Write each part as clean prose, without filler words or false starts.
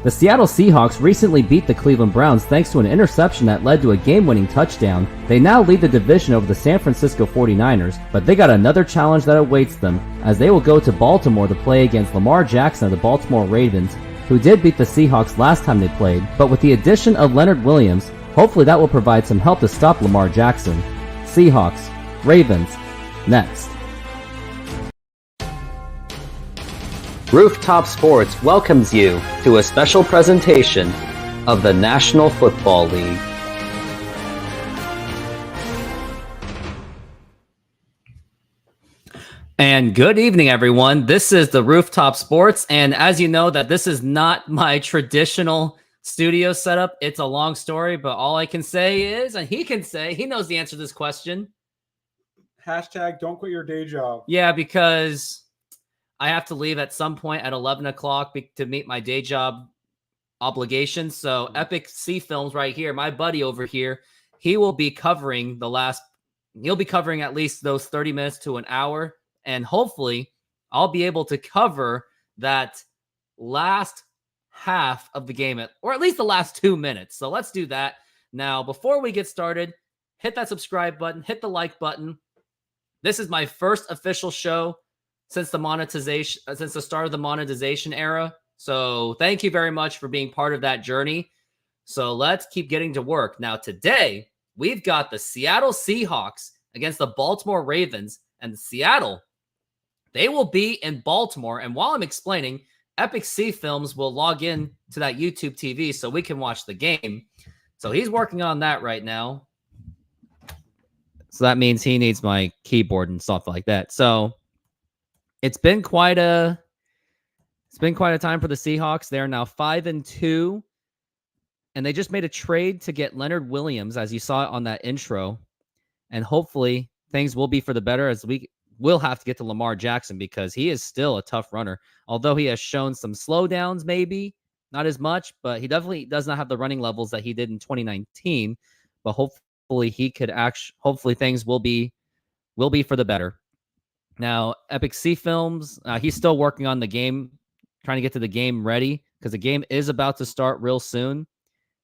The Seattle Seahawks recently beat the Cleveland Browns thanks to an interception that led to a game-winning touchdown. They now lead the division over the San Francisco 49ers, but they got another challenge that awaits them as they will go to Baltimore to play against Lamar Jackson of the Baltimore Ravens, who did beat the Seahawks last time they played, but with the addition of Leonard Williams, hopefully that will provide some help to stop Lamar Jackson. Seahawks, Ravens, next. Rooftop Sports welcomes you to a special presentation of the National Football League. And good evening, everyone. This is the Rooftop Sports, and as you know, that this is not my traditional studio setup. It's a long story, but all I can say is, and he can say, he knows the answer to this question. Hashtag don't quit your day job. Yeah, because I have to leave at some point at 11 o'clock to meet my day job obligations. So Epic C Films right here, my buddy over here, he will be covering he'll be covering at least those 30 minutes to an hour. And hopefully I'll be able to cover that last half of the game, or at least the last 2 minutes. So let's do that. Now, before we get started, hit that subscribe button, hit the like button. This is my first official show since the start of the monetization era. So thank you very much for being part of that journey. So let's keep getting to work. Now today, we've got the Seattle Seahawks against the Baltimore Ravens, and Seattle, they will be in Baltimore. And while I'm explaining, Epic C Films will log in to that YouTube TV so we can watch the game. So he's working on that right now. So that means he needs my keyboard and stuff like that. So it's been quite a time for the Seahawks. They're now 5-2, and they just made a trade to get Leonard Williams, as you saw on that intro. And hopefully things will be for the better, as we will have to get to Lamar Jackson, because he is still a tough runner. Although he has shown some slowdowns, maybe not as much, but he definitely does not have the running levels that he did in 2019. But hopefully hopefully things will be for the better. Now, Epic C Films, he's still working on the game, trying to get to the game ready, because the game is about to start real soon,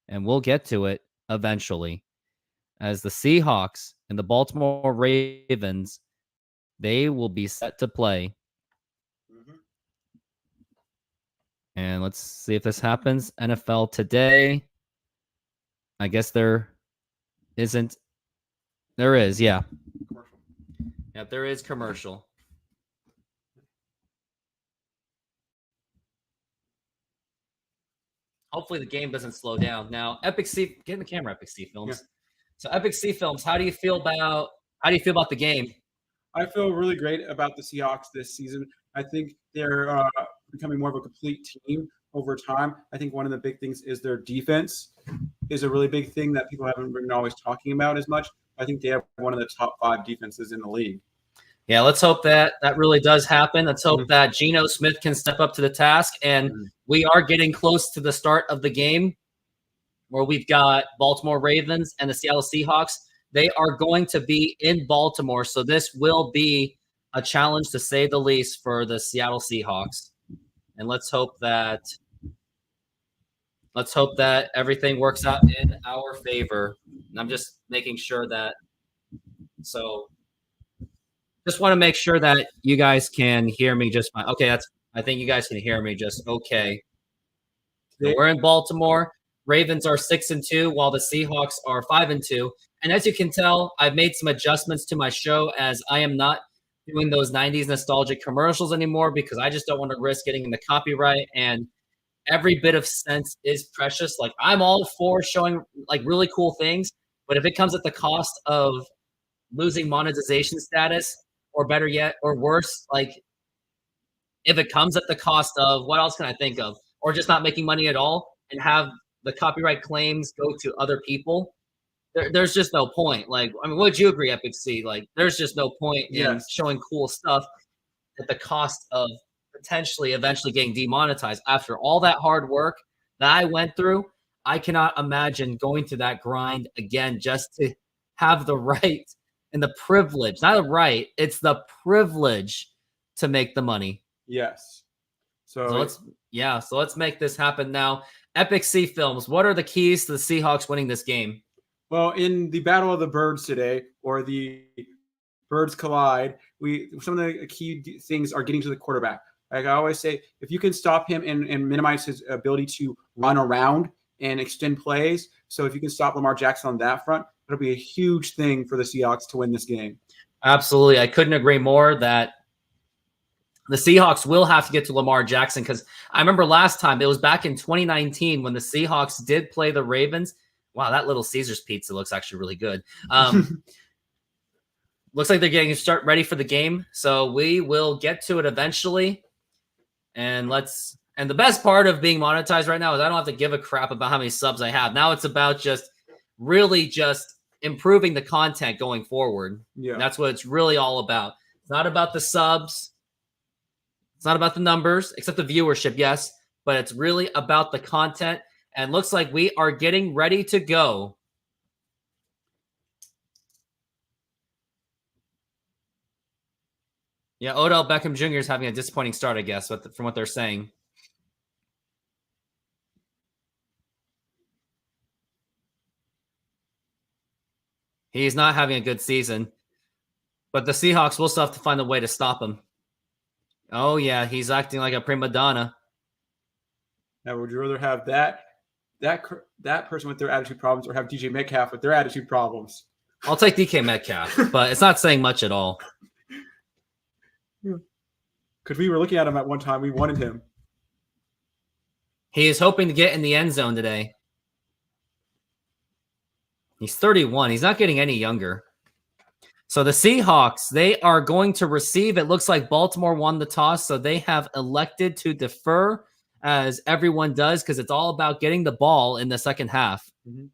and we'll get to it eventually. As the Seahawks and the Baltimore Ravens, they will be set to play. And let's see if this happens. NFL Today. I guess there isn't. There is, yeah. Yep, there is commercial. Hopefully the game doesn't slow down. Now, Epic C, get in the camera, Epic C Films. Yeah. So Epic C Films, how do you feel about the game? I feel really great about the Seahawks this season. I think they're becoming more of a complete team over time. I think one of the big things is their defense is a really big thing that people haven't been always talking about as much. I think they have one of the top 5 defenses in the league. Yeah, let's hope that really does happen. Let's hope that Geno Smith can step up to the task. And we are getting close to the start of the game, where we've got Baltimore Ravens and the Seattle Seahawks. They are going to be in Baltimore, so this will be a challenge, to say the least, for the Seattle Seahawks. And let's hope that everything works out in our favor. And I'm just making sure that. So just want to make sure that you guys can hear me just fine. Okay, I think you guys can hear me just okay. So we're in Baltimore. Ravens are 6-2, while the Seahawks are 5-2. And as you can tell, I've made some adjustments to my show, as I am not doing those 90s nostalgic commercials anymore, because I just don't want to risk getting the copyright, and every bit of sense is precious. Like, I'm all for showing like really cool things, but if it comes at the cost of losing monetization status, or better yet, or worse, like if it comes at the cost of, what else can I think of, or just not making money at all and have the copyright claims go to other people, there's just no point. Like, I mean, would you agree, Epic C? Like, there's just no point in showing cool stuff at the cost of potentially eventually getting demonetized. After all that hard work that I went through, I cannot imagine going to that grind again just to have the right and the privilege, not the right, it's the privilege to make the money. Yes. So Yeah, so let's make this happen now. Epic C Films, what are the keys to the Seahawks winning this game? Well, in the Battle of the Birds today, or the Birds Collide, some of the key things are getting to the quarterback. Like I always say, if you can stop him and minimize his ability to run around and extend plays, so if you can stop Lamar Jackson on that front, it'll be a huge thing for the Seahawks to win this game. Absolutely. I couldn't agree more that the Seahawks will have to get to Lamar Jackson, because I remember last time, it was back in 2019 when the Seahawks did play the Ravens. Wow, that Little Caesars pizza looks actually really good. Looks like they're getting ready for the game, so we will get to it eventually. And the best part of being monetized right now is I don't have to give a crap about how many subs I have. Now it's about just improving the content going forward. Yeah, that's what it's really all about. It's not about the subs. It's not about the numbers, except the viewership, yes, but it's really about the content. And looks like we are getting ready to go. Yeah, Odell Beckham Jr. is having a disappointing start, I guess, from what they're saying. He's not having a good season. But the Seahawks will still have to find a way to stop him. Oh, yeah, he's acting like a prima donna. Now, would you rather have that person with their attitude problems, or have DJ Metcalf with their attitude problems? I'll take DK Metcalf, but it's not saying much at all. Because we were looking at him at one time. We wanted him. He is hoping to get in the end zone today. He's 31. He's not getting any younger. So the Seahawks, they are going to receive. It looks like Baltimore won the toss, so they have elected to defer, as everyone does, because it's all about getting the ball in the second half. Mm-hmm.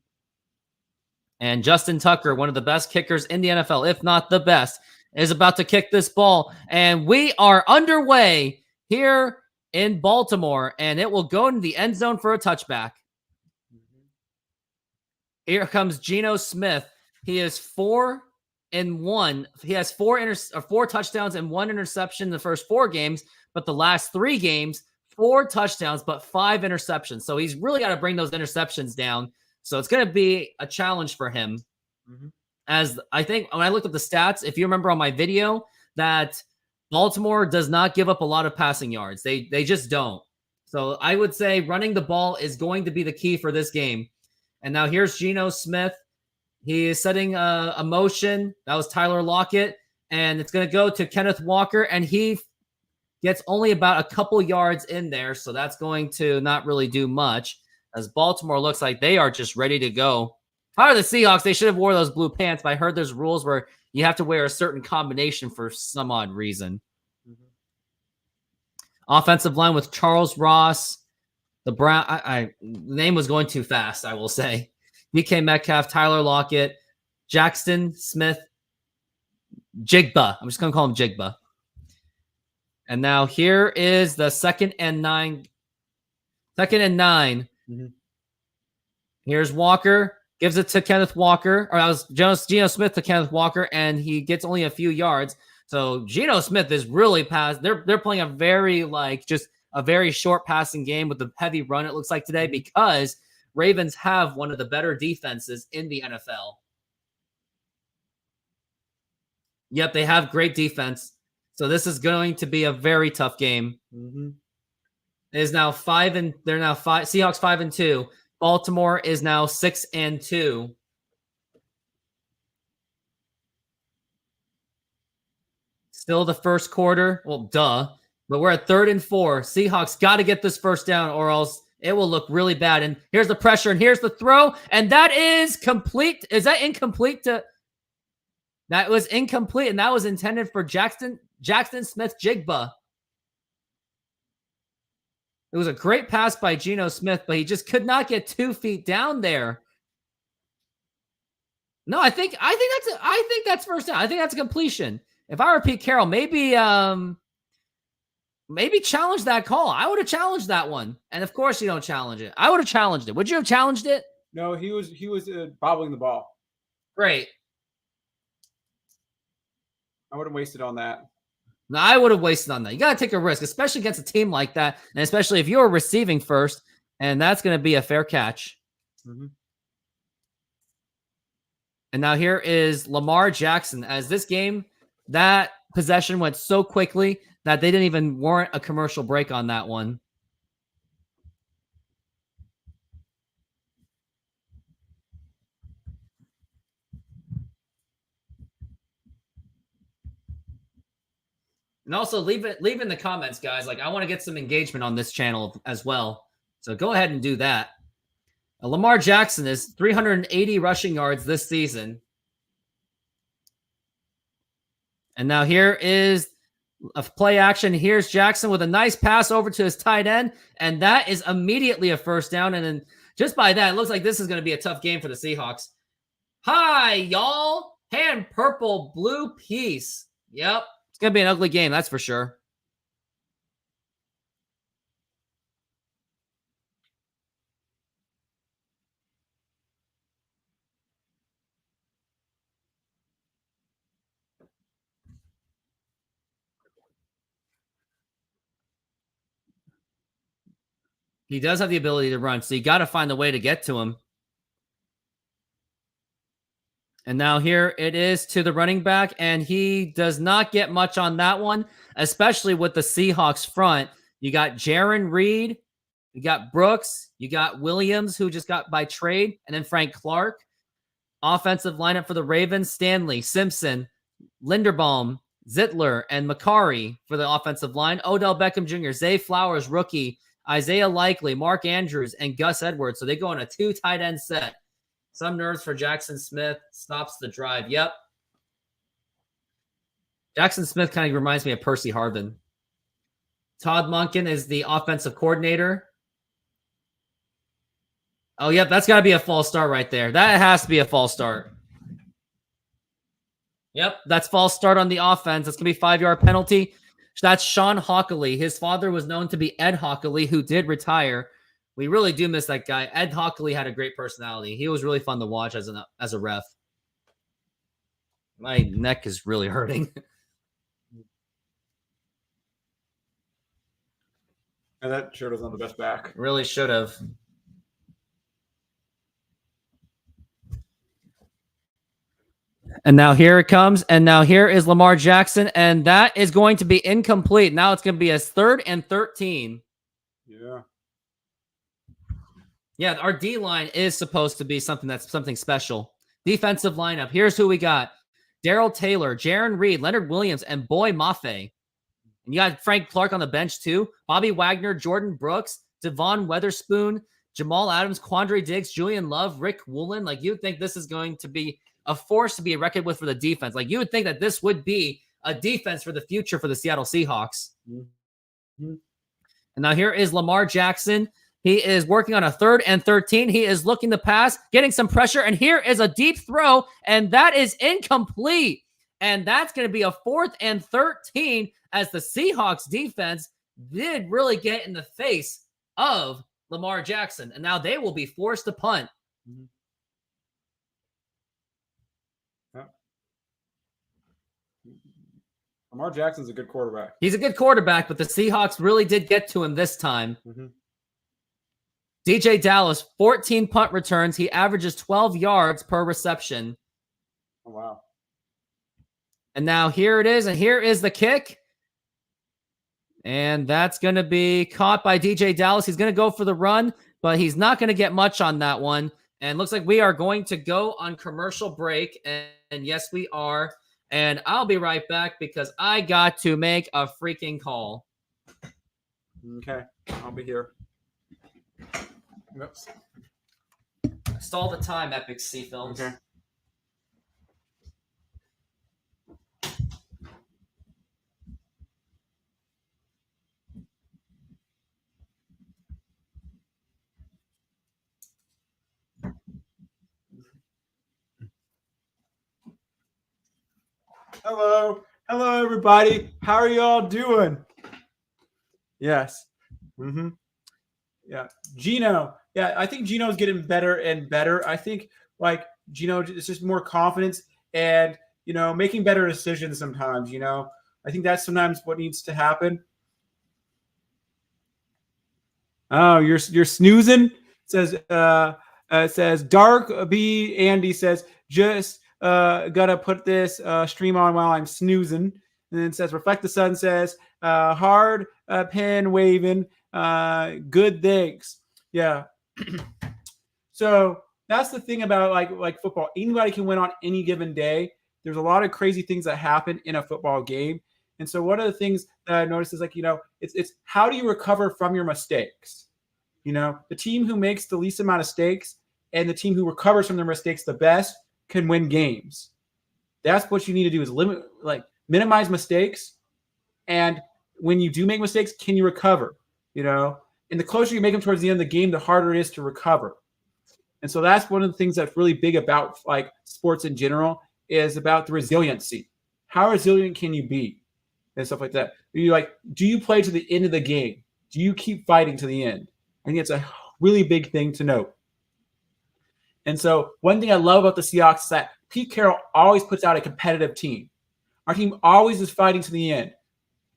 And Justin Tucker, one of the best kickers in the NFL, if not the best, is about to kick this ball. And we are underway here in Baltimore, and it will go into the end zone for a touchback. Mm-hmm. Here comes Geno Smith. He is 4-1. He has four touchdowns and 1 interception in the first 4 games, but the last 3 games, 4 touchdowns, but 5 interceptions. So he's really got to bring those interceptions down. So it's going to be a challenge for him. Mm-hmm. As I think when I looked at the stats, if you remember on my video, that Baltimore does not give up a lot of passing yards. They just don't. So I would say running the ball is going to be the key for this game. And now here's Geno Smith. He is setting a motion. That was Tyler Lockett. And it's going to go to Kenneth Walker. And he gets only about a couple yards in there. So that's going to not really do much, as Baltimore looks like they are just ready to go. If I were the Seahawks, they should have wore those blue pants. But I heard there's rules where you have to wear a certain combination for some odd reason. Mm-hmm. Offensive line with Charles Ross. The name was going too fast, I will say. DK Metcalf, Tyler Lockett, Jackson Smith, Jigba. I'm just going to call him Jigba. And now here is the 2nd and 9. 2nd and 9. Mm-hmm. Here's Walker. Gives it to Kenneth Walker. Or that was Geno Smith to Kenneth Walker, and he gets only a few yards. So Geno Smith is really past. They're playing a very a very short passing game with a heavy run, it looks like today, because Ravens have one of the better defenses in the NFL. Yep, they have great defense. So this is going to be a very tough game. Mm-hmm. It is now 5 and they're now 5. Seahawks 5-2. Baltimore is now 6-2. Still the first quarter. Well, duh. But we're at 3rd and 4. Seahawks got to get this first down, or else it will look really bad. And here's the pressure, and here's the throw, and that is complete. Is that incomplete? That was incomplete, and that was intended for Jackson Smith-Jigba. It was a great pass by Geno Smith, but he just could not get 2 feet down there. No, I think that's first down. I think that's a completion. If I were Pete Carroll, maybe challenge that call. I would have challenged that one. And of course you don't challenge it. I would have challenged it. Would you have challenged it? No, he was bobbling the ball. Great. I would have wasted on that. Now, I would have wasted on that. You got to take a risk, especially against a team like that, and especially if you're receiving first, and that's going to be a fair catch. Mm-hmm. And now here is Lamar Jackson. As this game, that possession went so quickly that they didn't even warrant a commercial break on that one. And also leave in the comments, guys. Like, I want to get some engagement on this channel as well. So go ahead and do that. Lamar Jackson is 380 rushing yards this season. And now here is a play action. Here's Jackson with a nice pass over to his tight end. And that is immediately a first down. And then just by that, it looks like this is going to be a tough game for the Seahawks. Hi, y'all. Hand purple, blue piece. Yep. It's going to be an ugly game, that's for sure. He does have the ability to run, so you got to find a way to get to him. And now here it is to the running back, and he does not get much on that one, especially with the Seahawks front. You got Jaron Reed, you got Brooks, you got Williams, who just got by trade, and then Frank Clark. Offensive lineup for the Ravens, Stanley, Simpson, Linderbaum, Zittler, and Macari for the offensive line. Odell Beckham Jr., Zay Flowers, rookie, Isaiah Likely, Mark Andrews, and Gus Edwards. So they go on a 2 tight end set. Some nerves for Jackson Smith. Stops the drive. Yep. Jackson Smith kind of reminds me of Percy Harvin. Todd Monken is the offensive coordinator. Oh, yep. That's got to be a false start right there. That has to be a false start. Yep. That's false start on the offense. That's going to be 5-yard penalty. That's Sean Hockley. His father was known to be Ed Hockley, who did retire. We really do miss that guy. Ed Hockley had a great personality. He was really fun to watch as a ref. My neck is really hurting. And that shirt was on the best back. Really should have. And now here it comes. And now here is Lamar Jackson. And that is going to be incomplete. Now it's going to be a 3rd and 13. Yeah. Yeah, our D line is supposed to be something special. Defensive lineup. Here's who we got. Darrell Taylor, Jaron Reed, Leonard Williams, and Boy Mafe. And you got Frank Clark on the bench too. Bobby Wagner, Jordan Brooks, Devon Weatherspoon, Jamal Adams, Quandre Diggs, Julian Love, Rick Woolen. Like, you'd think this is going to be a force to be reckoned with for the defense. Like, you would think that this would be a defense for the future for the Seattle Seahawks. Mm-hmm. And now here is Lamar Jackson. He is working on a 3rd and 13. He is looking to pass, getting some pressure. And here is a deep throw, and that is incomplete. And that's going to be a 4th and 13 as the Seahawks defense did really get in the face of Lamar Jackson. And now they will be forced to punt. Mm-hmm. Lamar Jackson's a good quarterback. He's a good quarterback, but the Seahawks really did get to him this time. Mm-hmm. DJ Dallas, 14 punt returns. He averages 12 yards per reception. Oh, wow. And now here it is, and here is the kick. And that's going to be caught by DJ Dallas. He's going to go for the run, but he's not going to get much on that one. And looks like we are going to go on commercial break. And yes, we are. And I'll be right back because I got to make a freaking call. Okay, I'll be here. Oops. Stall the time, Epic C Films. Okay. Hello. Hello, everybody. How are y'all doing? Yes. Mm-hmm. Yeah. Gino. Yeah, I think Gino's getting better and better. I think, like, Gino is just more confidence and, making better decisions sometimes, I think that's sometimes what needs to happen. Oh, you're snoozing. It says Dark B Andy says just gotta put this stream on while I'm snoozing. And then it says Reflect the Sun says hard pen waving. Good thanks. Yeah. So that's the thing about like football. Anybody can win on any given day. There's a lot of crazy things that happen in a football game. And so one of the things that I noticed is it's how do you recover from your mistakes? The team who makes the least amount of mistakes and the team who recovers from their mistakes the best can win games. That's what you need to do is minimize mistakes. And when you do make mistakes, can you recover? And the closer you make them towards the end of the game, the harder it is to recover. And so that's one of the things that's really big about like sports in general is about the resiliency. How resilient can you be? And stuff like that. Do you play to the end of the game? Do you keep fighting to the end? I think it's a really big thing to note. And so one thing I love about the Seahawks is that Pete Carroll always puts out a competitive team. Our team always is fighting to the end.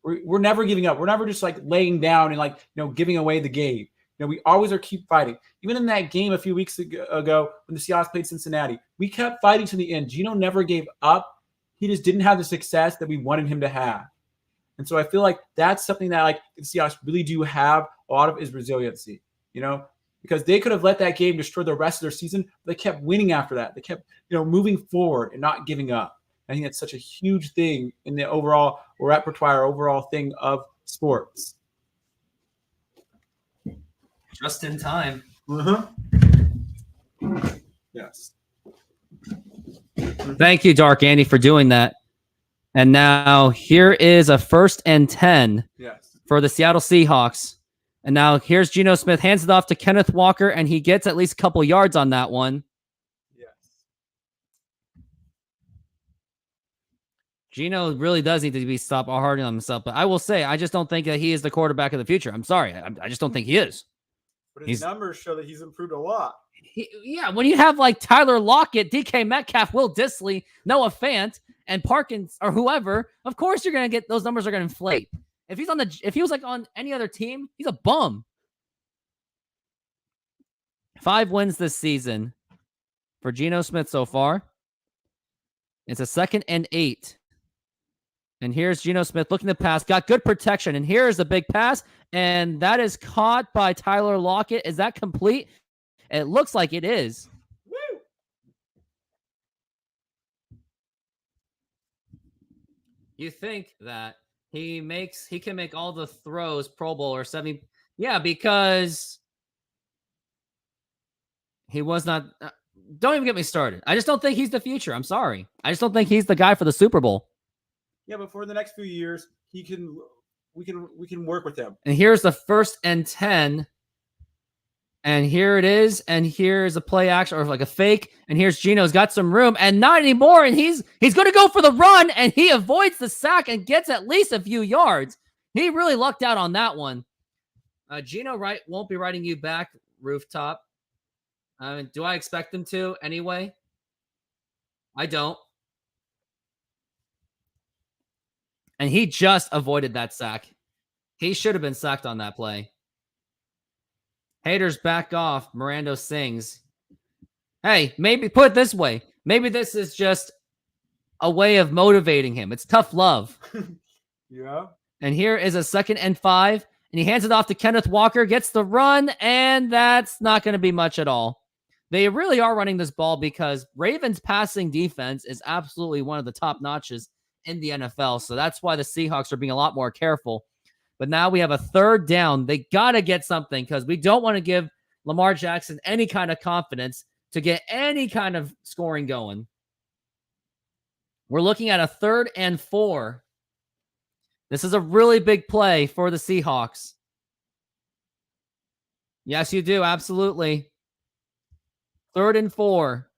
We're never giving up. We're never just like laying down and giving away the game. We always keep fighting. Even in that game a few weeks ago when the Seahawks played Cincinnati, we kept fighting to the end. Geno never gave up. He just didn't have the success that we wanted him to have. And so I feel like that's something that the Seahawks really do have a lot of is resiliency, because they could have let that game destroy the rest of their season. But they kept winning after that. They kept, moving forward and not giving up. I think that's such a huge thing in the overall repertoire, overall thing of sports. Just in time. Yes. Thank you, Dark Andy, for doing that. And now here is a 1st and 10 for the Seattle Seahawks. And now here's Geno Smith, hands it off to Kenneth Walker, and he gets at least a couple yards on that one. Yes. Geno really does need to be stopped hard on himself. But I will say, I just don't think that he is the quarterback of the future. I'm sorry. I just don't think he is. But his numbers show that he's improved a lot. When you have like Tyler Lockett, DK Metcalf, Will Dissly, Noah Fant, and Parkins or whoever, of course you're gonna get those numbers are gonna inflate. If he was like on any other team, he's a bum. 5 wins this season for Geno Smith so far. It's a 2nd and 8. And here's Geno Smith looking to pass, got good protection, and here's a big pass, and that is caught by Tyler Lockett. Is that complete? It looks like it is. Woo! You think that he can make all the throws Pro Bowl or 70? Yeah, because he was not. Don't even get me started. I just don't think he's the future. I'm sorry. I just don't think he's the guy for the Super Bowl. Yeah, but for the next few years, we can work with him. And here's the 1st and 10. And here it is. And here's a play action or like a fake. And here's Geno's got some room and not anymore. And he's going to go for the run and he avoids the sack and gets at least a few yards. He really lucked out on that one. Geno won't be writing you back, Rooftop. Do I expect him to anyway? I don't. And he just avoided that sack. He should have been sacked on that play. Haters back off. Mirando sings. Hey, maybe put it this way. Maybe this is just a way of motivating him. It's tough love. Yeah. And here is a 2nd and 5. And he hands it off to Kenneth Walker. Gets the run. And that's not going to be much at all. They really are running this ball because Ravens passing defense is absolutely one of the top notches in the NFL. So that's why the Seahawks are being a lot more careful. But now we have a 3rd down. They got to get something because we don't want to give Lamar Jackson any kind of confidence to get any kind of scoring going. We're looking at a 3rd and 4. This is a really big play for the Seahawks. Yes, you do. Absolutely. 3rd and 4.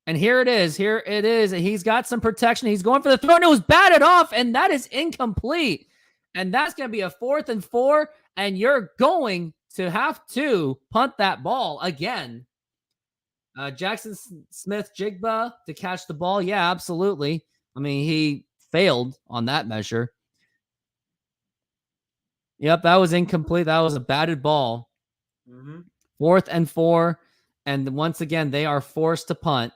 And here it is. Here it is. He's got some protection. He's going for the throw. And it was batted off, and that is incomplete. And that's going to be a 4th and 4, and you're going to have to punt that ball again. Jackson Smith-Jigba to catch the ball. Yeah, absolutely. I mean, he failed on that measure. Yep, that was incomplete. That was a batted ball. 4th and 4. And once again, they are forced to punt.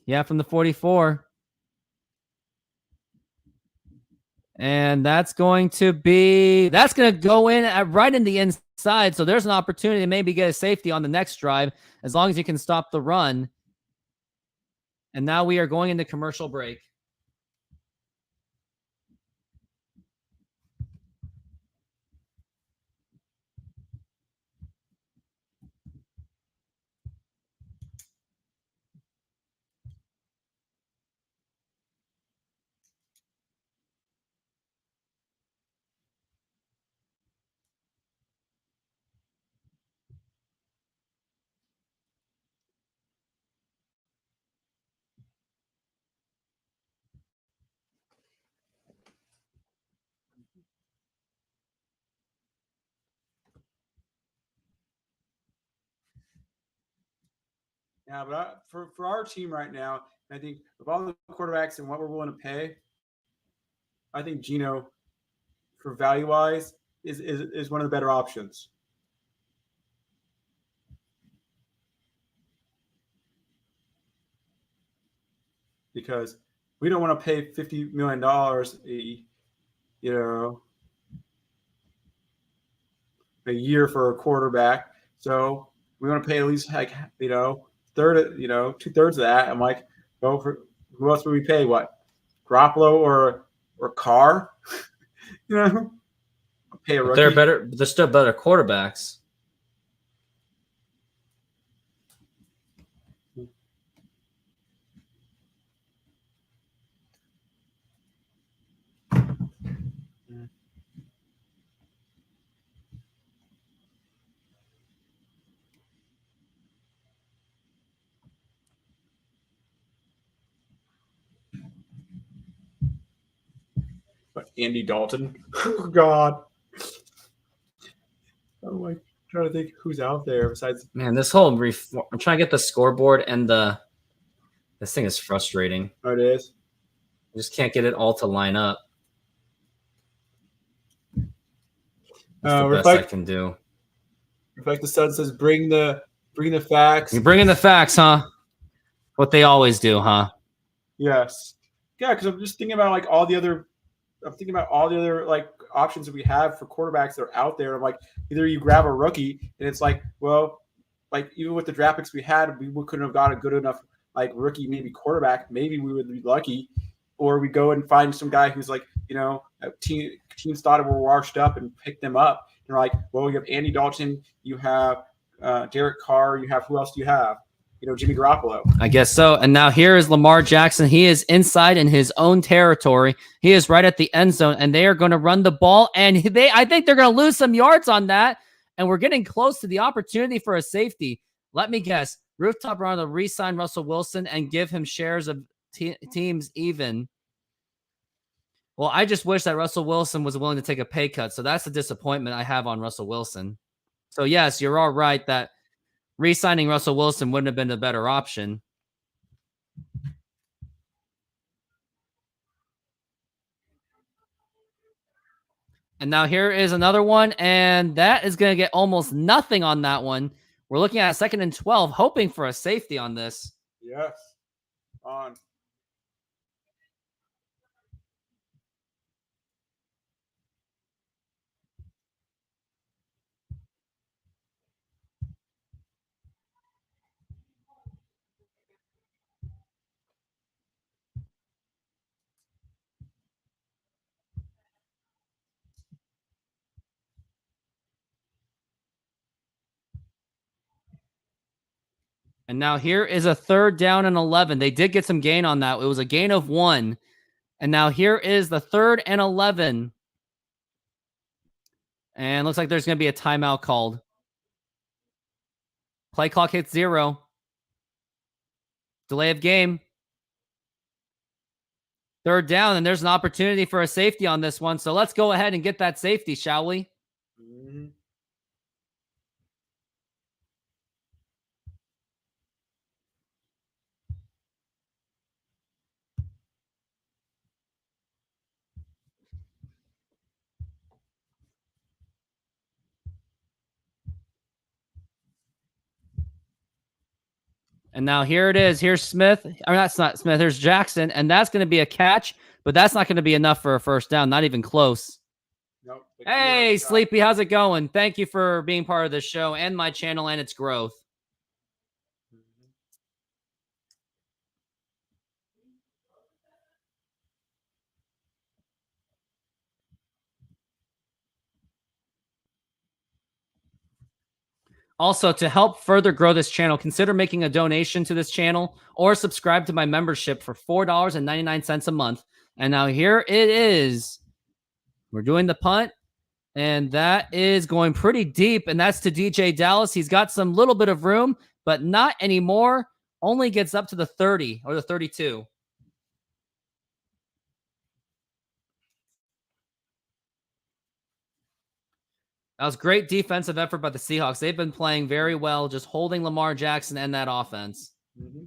Yeah, from the 44. And that's going to go in right in the inside. So there's an opportunity to maybe get a safety on the next drive as long as you can stop the run. And now we are going into commercial break. Yeah, but for our team right now, I think with all the quarterbacks and what we're willing to pay, I think Gino, for value wise, is one of the better options. Because we don't want to pay $50 million a year for a quarterback. So we want to pay at least third, 2/3 of that. I'm like, go for who else would we pay? What, Garoppolo or Carr? Pay a rookie. They're better. They're still better quarterbacks. But Andy Dalton, oh God, I'm like trying to think who's out there besides. Man, this whole I'm trying to get the scoreboard and this thing is frustrating. Oh, it is. I just can't get it all to line up. That's the best I can do. Reflect the Sun says, bring the facts. You're bringing the facts, huh? What they always do, huh? Yes. Yeah, because I'm just thinking about all the other like options that we have for quarterbacks that are out there. I'm like, either you grab a rookie and it's like, well, like even with the draft picks we had, we couldn't have got a good enough like rookie, maybe quarterback. Maybe we would be lucky, or we go and find some guy who's like, teams thought it were washed up and pick them up. And they're like, well, you have Andy Dalton, you have Derek Carr, you have who else do you have? Jimmy Garoppolo. I guess so. And now here is Lamar Jackson. He is inside in his own territory. He is right at the end zone, and they are going to run the ball. And I think they're going to lose some yards on that. And we're getting close to the opportunity for a safety. Let me guess. Rooftop Runner to re-sign Russell Wilson and give him shares of teams even. Well, I just wish that Russell Wilson was willing to take a pay cut. So that's the disappointment I have on Russell Wilson. So yes, you're all right that re-signing Russell Wilson wouldn't have been the better option. And now here is another one, and that is going to get almost nothing on that one. We're looking at a 2nd and 12, hoping for a safety on this. Yes. On. And now here is a 3rd down and 11. They did get some gain on that. It was a gain of 1. And now here is the 3rd and 11. And looks like there's going to be a timeout called. Play clock hits 0. Delay of game. 3rd down, and there's an opportunity for a safety on this one. So let's go ahead and get that safety, shall we? Mm-hmm. And now here it is. Here's Smith. Or that's not Smith. Here's Jackson. And that's going to be a catch, but that's not going to be enough for a first down. Not even close. Nope. Hey, Sleepy, how's it going? Thank you for being part of the show and my channel and its growth. Also, to help further grow this channel, consider making a donation to this channel or subscribe to my membership for $4.99 a month. And now here it is. We're doing the punt, and that is going pretty deep, and that's to DJ Dallas. He's got some little bit of room, but not anymore. Only gets up to the 30 or the 32. That was great defensive effort by the Seahawks. They've been playing very well, just holding Lamar Jackson and that offense. Mm-hmm.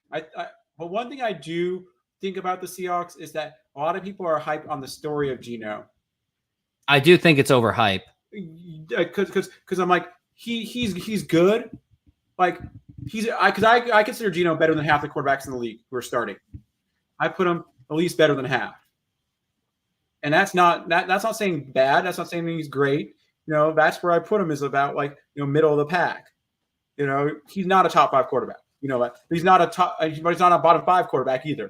But one thing I do think about the Seahawks is that a lot of people are hyped on the story of Geno. I do think it's overhyped. Because I'm like he's good, like I consider Geno better than half the quarterbacks in the league who are starting. I put him at least better than half, and that's not saying bad. That's not saying he's great. That's where I put him, is about middle of the pack. He's not a top 5 quarterback. He's not but he's not a bottom 5 quarterback either.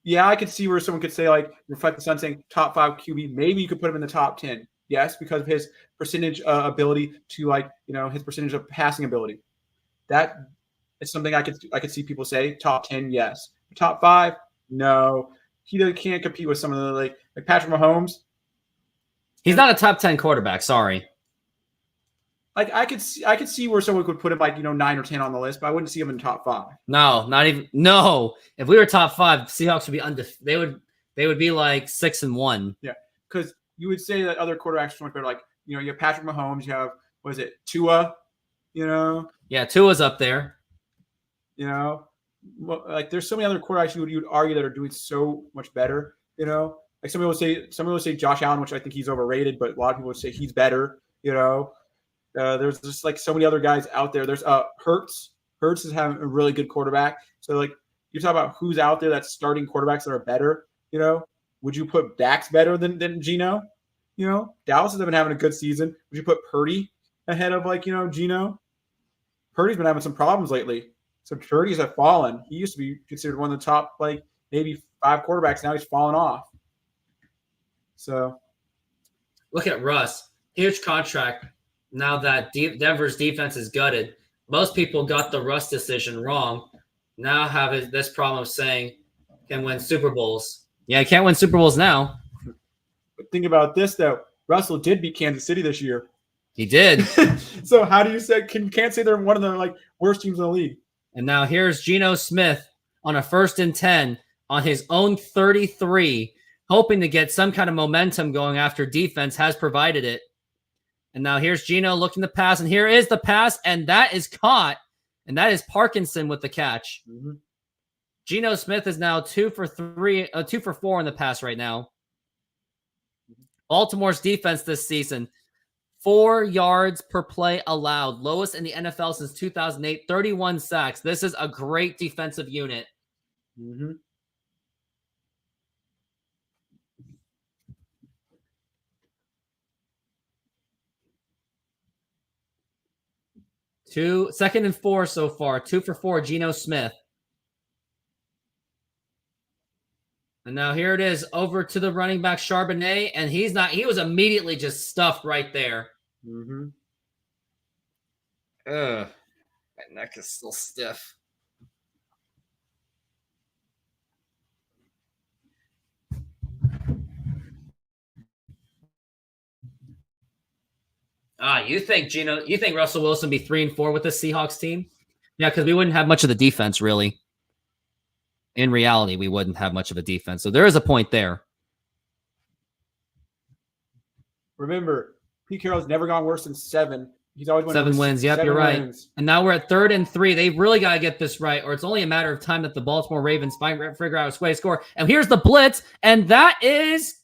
Yeah, I could see where someone could say, Reflect the Sun saying top 5 QB. Maybe you could put him in the top 10. Yes, because of his percentage ability to his percentage of passing ability. That is something I could see people say top 10. Yes, top 5. No, he can't compete with some of the like Patrick Mahomes. He's not a top 10 quarterback. Sorry. I could see where someone could put him 9 or 10 on the list, but I wouldn't see him in top 5. No, not even. No, if we were top 5, Seahawks would be undefeated. They would be 6-1. Yeah, because you would say that other quarterbacks are you have Patrick Mahomes, you have Tua, Yeah, Tua's up there. There's so many other quarterbacks you would argue that are doing so much better. Some people would say Josh Allen, which I think he's overrated, but a lot of people would say he's better. There's just so many other guys out there. There's Hurts. Hurts is having a really good quarterback. So you talk about who's out there that's starting quarterbacks that are better. Would you put Dax better than Geno? Dallas has been having a good season. Would you put Purdy ahead of Geno? Purdy's been having some problems lately. So Purdy's have fallen. He used to be considered one of the top maybe 5 quarterbacks. Now he's fallen off. So look at Russ. Huge contract. Now that Denver's defense is gutted, most people got the Russ decision wrong. Now have this problem of saying can win Super Bowls. Yeah, he can't win Super Bowls now. But think about this though. Russell did beat Kansas City this year. He did. So how do you say can't say they're one of the worst teams in the league? And now here's Geno Smith on a 1st and 10 on his own 33, hoping to get some kind of momentum going after defense has provided it. And now here's Geno looking to pass, and here is the pass, and that is caught, and that is Parkinson with the catch. Mm-hmm. Geno Smith is now 2 for 4 in the pass right now. Baltimore's defense this season, 4 yards per play allowed, lowest in the NFL since 2008, 31 sacks. This is a great defensive unit. Mm-hmm. Second and 4 so far. 2 for 4, Geno Smith. And now here it is over to the running back Charbonnet, and he was immediately just stuffed right there. Mm-hmm. Ugh. My neck is still stiff. You think Russell Wilson be 3 and 4 with this Seahawks team? Yeah, because we wouldn't have much of the defense, really. In reality, we wouldn't have much of a defense. So there is a point there. Remember, Pete Carroll's never gone worse than 7, He's always won 7 wins. Yep, you're right. wins. And now we're at 3rd and 3. They really got to get this right, or it's only a matter of time that the Baltimore Ravens figure out a way to score. And here's the blitz, and that is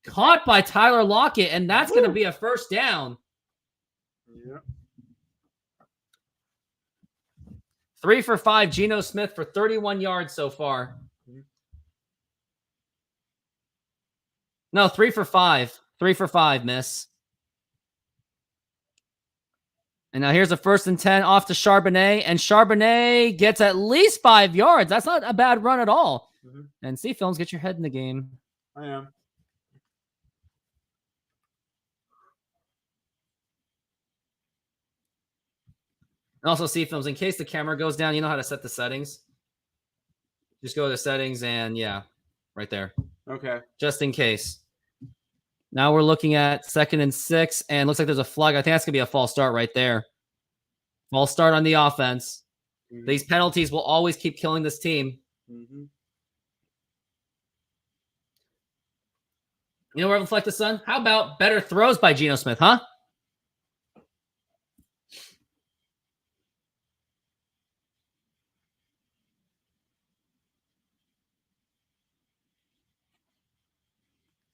caught by Tyler Lockett, and that's going to be a first down. Yeah. 3 for 5. Geno Smith for 31 yards so far. No, 3 for 5. 3 for 5, miss. And now here's a 1st and 10 off to Charbonnet, and Charbonnet gets at least 5 yards. That's not a bad run at all. And C-Films, get your head in the game. I am. And also C-Films, in case the camera goes down, you know how to set the settings? Just go to the settings and yeah, right there. Okay. Just in case. Now we're looking at 2nd and 6, and looks like there's a flag. I think that's going to be a false start right there. False start on the offense. These penalties will always keep killing this team. You know where reflect the sun? How about better throws by Geno Smith, huh?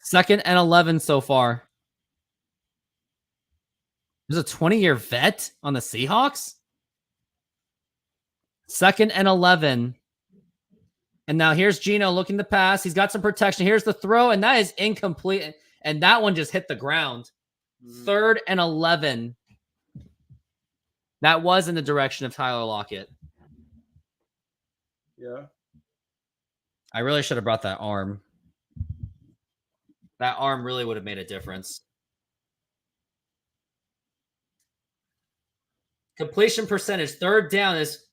Second and 11 so far. There's a 20-year vet on the Seahawks. 2nd and 11. And now here's Geno looking to pass. He's got some protection. Here's the throw, and that is incomplete. And that one just hit the ground. 3rd and 11. That was in the direction of Tyler Lockett. Yeah. I really should have brought that arm. That arm really would have made a difference. Completion percentage, 3rd down is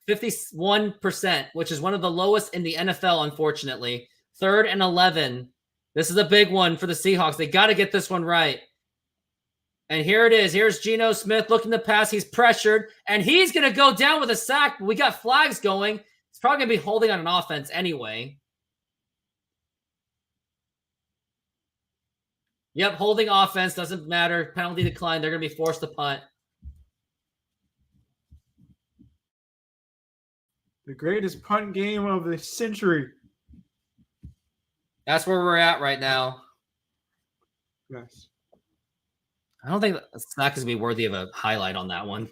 51%, which is one of the lowest in the NFL, unfortunately. 3rd and 11. This is a big one for the Seahawks. They got to get this one right. And here it is. Here's Geno Smith looking to pass. He's pressured, and he's going to go down with a sack. We got flags going. It's probably going to be holding on an offense anyway. Yep, holding offense. Doesn't matter. Penalty decline. They're going to be forced to punt. The greatest punt game of the century. That's where we're at right now. Yes. I don't think that's not going to be worthy of a highlight on that one.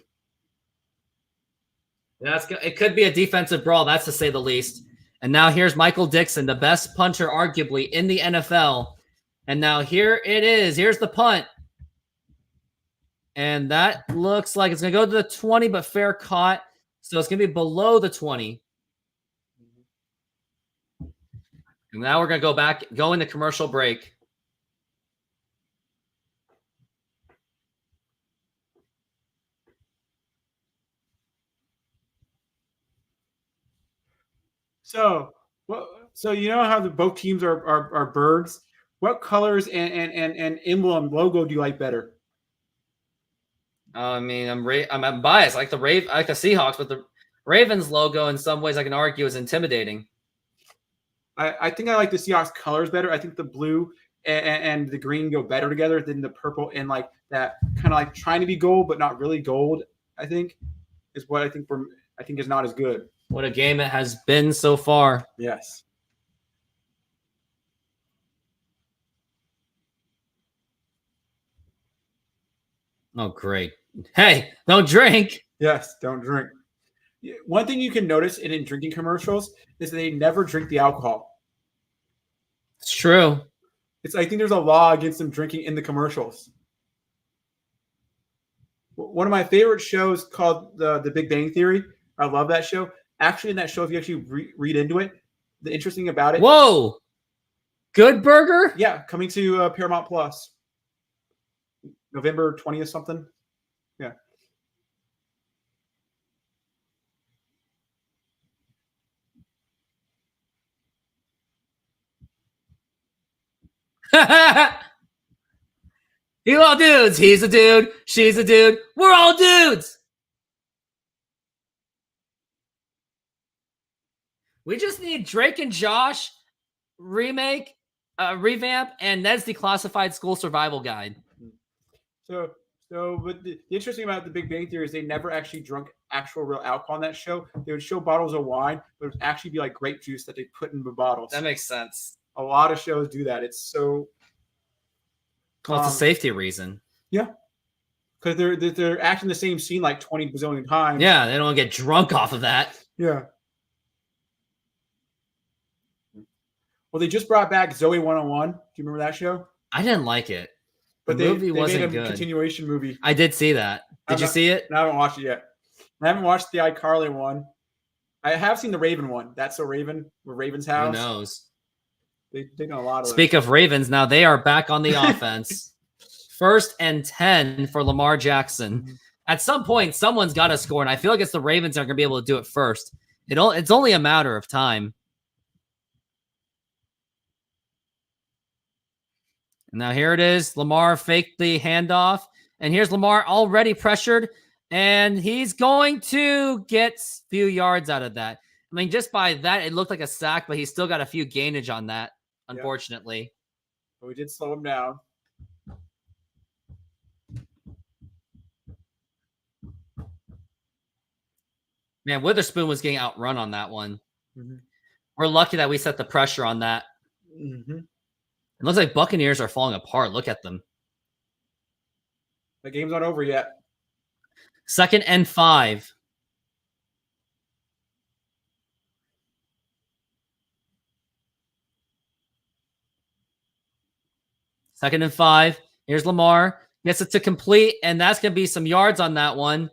It could be a defensive brawl, that's to say the least. And now here's Michael Dixon, the best punter arguably in the NFL. And now here it is. Here's the punt. And that looks like it's going to go to the 20, but fair caught. So it's going to be below the 20. And now we're going to go into commercial break. So you know how both teams are birds? What colors and emblem logo do you like better? I mean, I'm biased. I like the Seahawks, but the Ravens logo in some ways I can argue is intimidating. I think I like the Seahawks colors better. I think the blue and the green go better together than the purple and like that kind of like trying to be gold but not really gold. I think is what I think is not as good. What a game it has been so far. Yes. Oh, great. Hey, don't drink. Yes, don't drink. One thing you can notice in drinking commercials is they never drink the alcohol. It's true. I think there's a law against them drinking in the commercials. One of my favorite shows called The Big Bang Theory. I love that show. Actually, in that show, if you actually read into it, the interesting about it. Whoa. Good Burger? Yeah, coming to Paramount Plus. November 20th something. Yeah. You all dudes. He's a dude. She's a dude. We're all dudes. We just need Drake and Josh revamp, and Ned's Declassified School Survival Guide. So So, but the interesting about the Big Bang Theory is they never actually drunk actual real alcohol on that show. They would show bottles of wine, but it would actually be like grape juice that they put in the bottles. That makes sense. A lot of shows do that. It's so. Well, it's a safety reason. Yeah. Because they're acting the same scene like 20 bazillion times. Yeah, they don't get drunk off of that. Yeah. Well, they just brought back Zoe 101. Do you remember that show? I didn't like it. But the movie wasn't made a good. Continuation movie. I did see that. Did you see it? I haven't watched it yet. I haven't watched the iCarly one. I have seen the Raven one. That's so Raven with Raven's house. Who knows? They've done a lot of Speak of Ravens, now they are back on the offense. 1st and 10 for Lamar Jackson. Mm-hmm. At some point, someone's got to score, and I feel like it's the Ravens that are going to be able to do it first. It's only a matter of time. And now here it is. Lamar faked the handoff, and here's Lamar already pressured, and he's going to get a few yards out of that. I mean, just by that, it looked like a sack, but he's still got a few gainage on that, unfortunately. Yeah. But we did slow him down. Man, Witherspoon was getting outrun on that one. Mm-hmm. We're lucky that we set the pressure on that. Mm-hmm. It looks like Buccaneers are falling apart. Look at them. The game's not over yet. 2nd and 5. Second and 5. Here's Lamar. Gets it to complete, and that's going to be some yards on that one.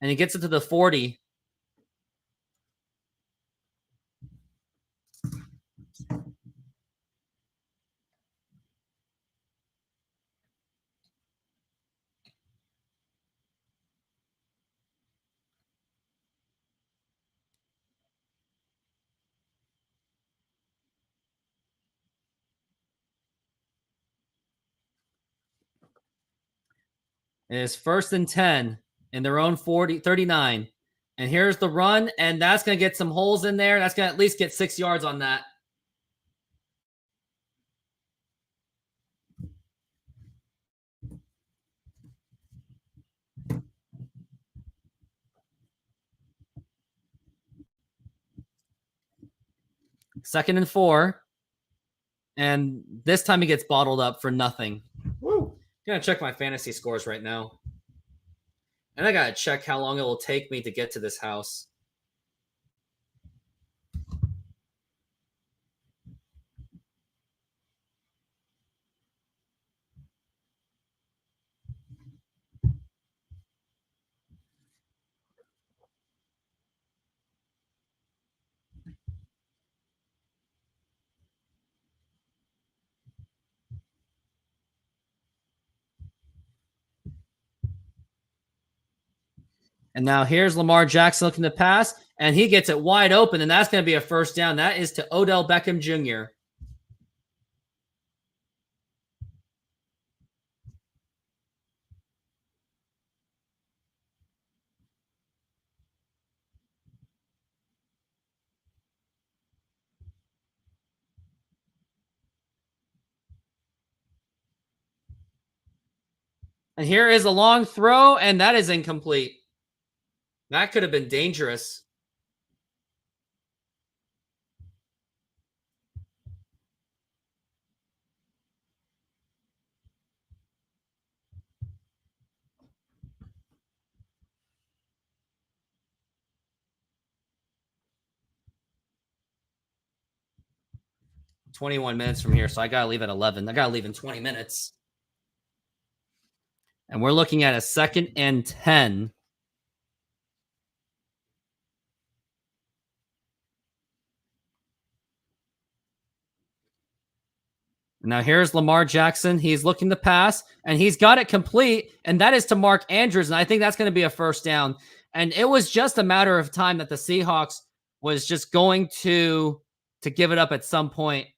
And he gets it to the 40. It is 1st and 10 in their own 39. And here's the run, and that's going to get some holes in there. That's going to at least get 6 yards on that. Second and 4. And this time he gets bottled up for nothing. Woo. I'm going to check my fantasy scores right now. And I got to check how long it will take me to get to this house. And now here's Lamar Jackson looking to pass, and he gets it wide open, and that's going to be a first down. That is to Odell Beckham Jr. And here is a long throw, and that is incomplete. That could have been dangerous. "21 minutes from here, so I got to leave at 11. I got to leave in 20 minutes. And we're looking at a 2nd and 10. Now here's Lamar Jackson. He's looking to pass, and he's got it complete, and that is to Mark Andrews, and I think that's going to be a first down. And it was just a matter of time that the Seahawks was just going to give it up at some point.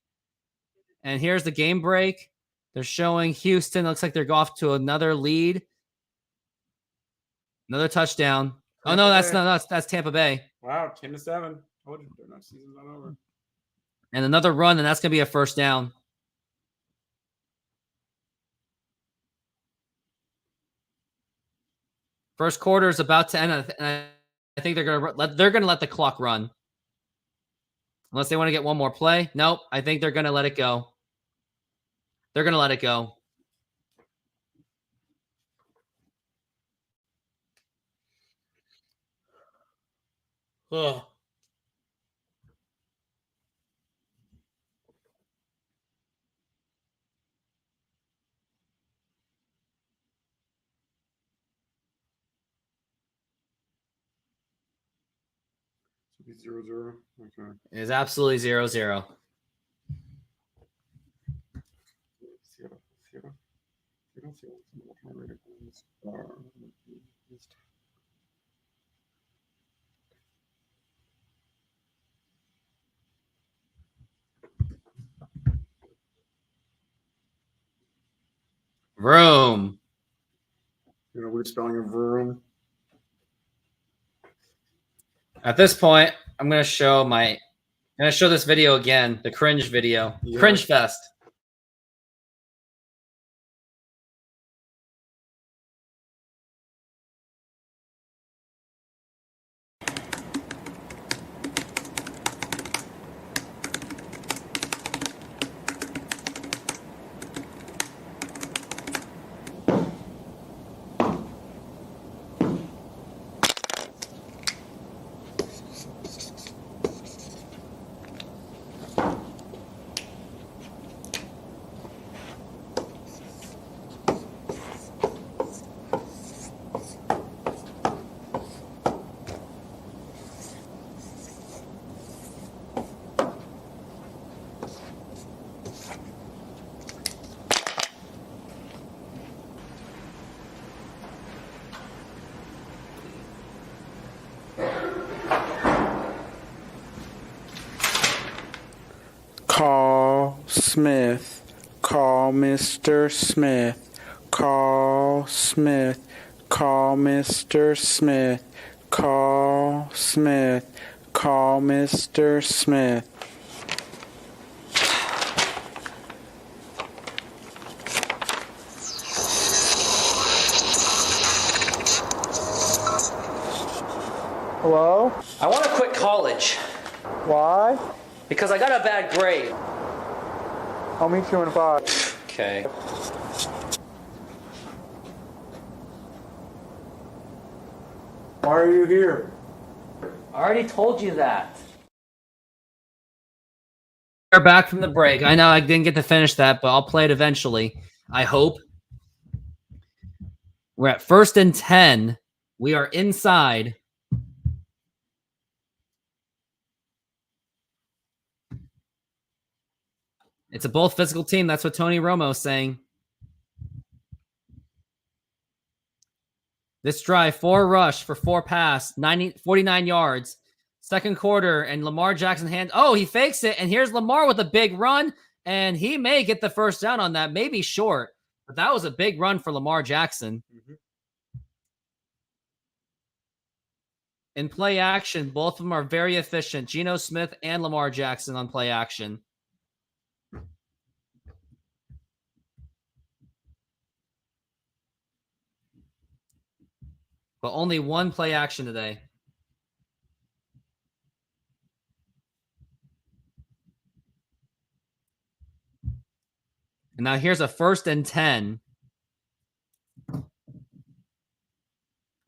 And here's the game break. They're showing Houston. Looks like they're off to another lead. Another touchdown. Oh, no, that's Tampa Bay. Wow, 10-7. Told you, their season's not over. And another run, and that's going to be a first down. First quarter is about to end. I think they're gonna let the clock run. Unless they want to get one more play. Nope. I think they're gonna let it go. They're gonna let it go. Ugh. Be 0-0. Okay. It is absolutely 0-0. Room. You know, weird spelling of room. At this point, I'm gonna show this video again, the cringe video. Yeah. Cringe fest. Call Smith. Call Mr. Smith. Call Smith. Call Mr. Smith. Call Smith. Call Mr. Smith. Hello? I want to quit college. Why? Because I got a bad grade. I'll meet you in 5. Okay. Why are you here? I already told you that. We're back from the break. I know I didn't get to finish that, but I'll play it eventually. I hope. We're at 1st and 10. We are inside. It's a both physical team. That's what Tony Romo's saying. This drive, 4 rush for 4 pass, 49 yards. Second quarter, and Lamar Jackson he fakes it, and here's Lamar with a big run, and he may get the first down on that, maybe short, but that was a big run for Lamar Jackson. Mm-hmm. In play action, both of them are very efficient. Geno Smith and Lamar Jackson on play action. But only one play action today. And now here's a 1st and 10. And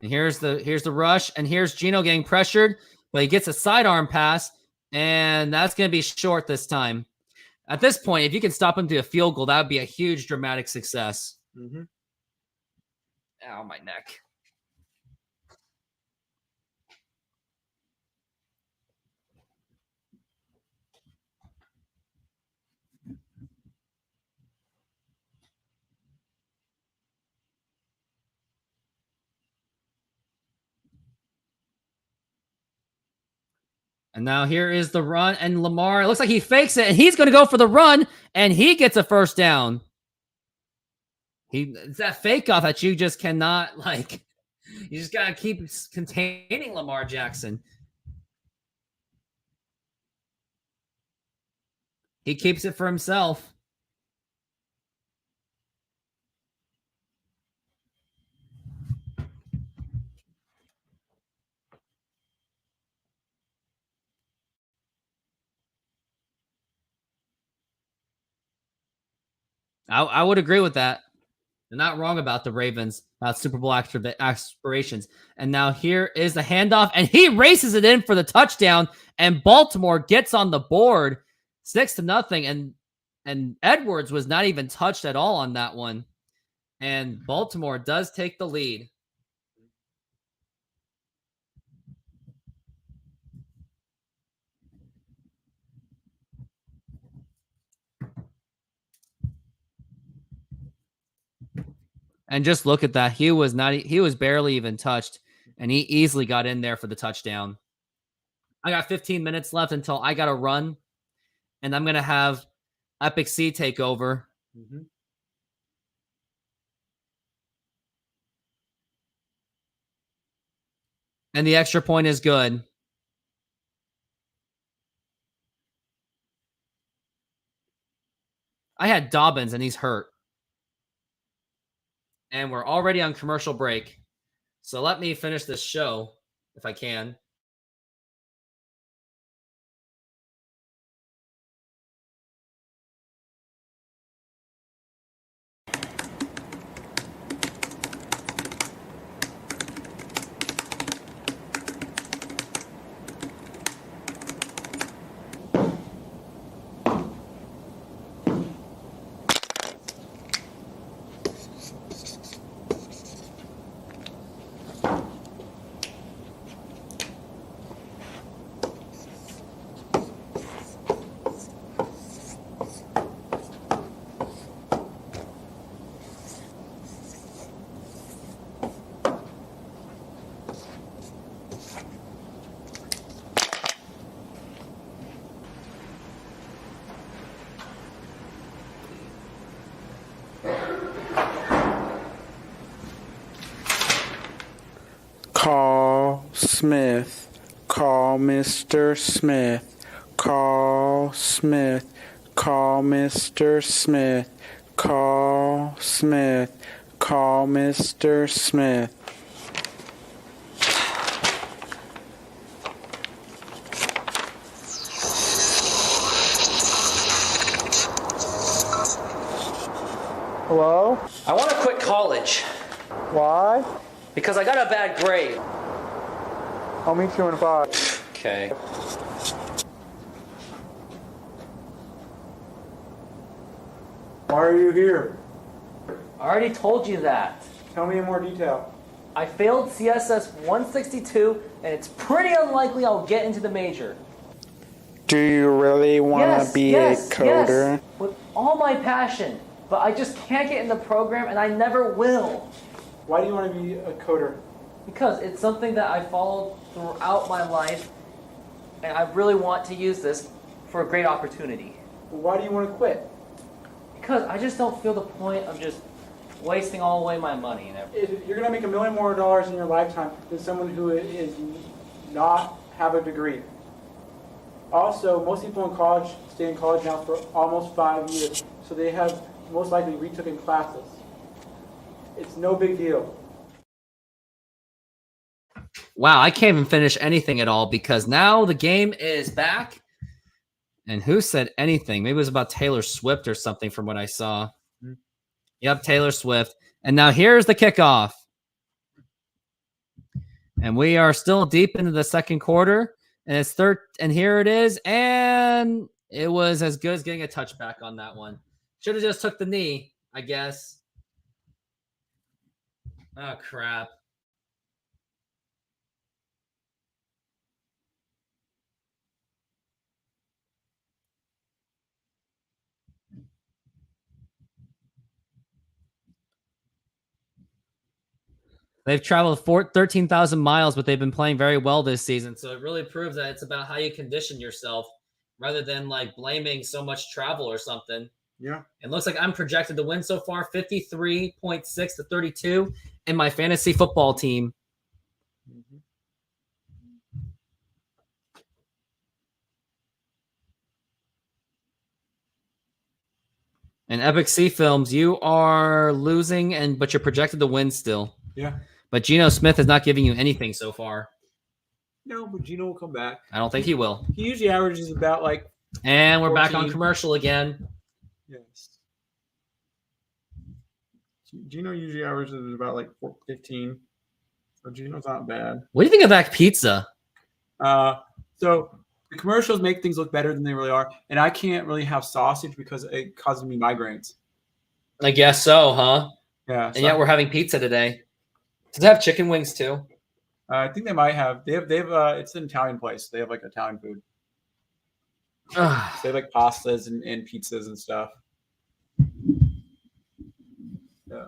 here's the rush, and here's Geno getting pressured, but he gets a sidearm pass, and that's going to be short this time. At this point, if you can stop him to a field goal, that would be a huge dramatic success. Mm-hmm. Ow, my neck. And now here is the run, and Lamar, it looks like he fakes it, and he's going to go for the run, and he gets a first down. It's that fake off that you just cannot, you just got to keep containing Lamar Jackson. He keeps it for himself. I would agree with that. They're not wrong about the Ravens, about Super Bowl aspirations. And now here is the handoff, and he races it in for the touchdown, and Baltimore gets on the board 6-0. And Edwards was not even touched at all on that one. And Baltimore does take the lead. And just look at that. He was barely even touched, and he easily got in there for the touchdown. I got 15 minutes left until I got to run, and I'm going to have Epic C take over. Mm-hmm. And the extra point is good. I had Dobbins, and he's hurt. And we're already on commercial break. So let me finish this show, if I can. Call Smith. Call Mr. Smith. Call Smith. Call Mr. Smith. Call Smith. Call Mr. Smith. Hello? I want to quit college Why? because I got a bad grade. I'll meet you in 5. Okay. Why are you here? I already told you that. Tell me in more detail. I failed CSS 162, and it's pretty unlikely I'll get into the major. Do you really want to be a coder? Yes, with all my passion. But I just can't get in the program, and I never will. Why do you want to be a coder? Because it's something that I followed throughout my life, and I really want to use this for a great opportunity. Why do you want to quit? Because I just don't feel the point of just wasting all away my money and everything. You're going to make $1 million more in your lifetime than someone who is not have a degree. Also, most people in college stay in college now for almost 5 years, so they have most likely retaken classes. It's no big deal. Wow, I can't even finish anything at all because now the game is back. And who said anything? Maybe it was about Taylor Swift or something from what I saw. Mm-hmm. Yep, Taylor Swift. And now here's the kickoff. And we are still deep into the second quarter. And it's third. And here it is. And it was as good as getting a touchback on that one. Should have just took the knee, I guess. Oh, crap. They've traveled 13,000 miles, but they've been playing very well this season. So it really proves that it's about how you condition yourself rather than like blaming so much travel or something. Yeah. It looks like I'm projected to win so far 53.6 to 32 in my fantasy football team. Mm-hmm. And Epic C Films, you are losing, but you're projected to win still. Yeah. But Geno Smith is not giving you anything so far. No, but Geno will come back. I don't think he will. He usually averages about like. And we're 14. back on commercial again. Yes. Gino usually averages about like 15. So Gino's not bad. What do you think of that pizza? So the commercials make things look better than they really are, and I can't really have sausage because it causes me migraines. I guess so, huh? Yeah. And yet we're having pizza today. Does it have chicken wings too? I think they might have. They have. It's an Italian place. They have like Italian food. So they have like pastas and pizzas and stuff. Yeah.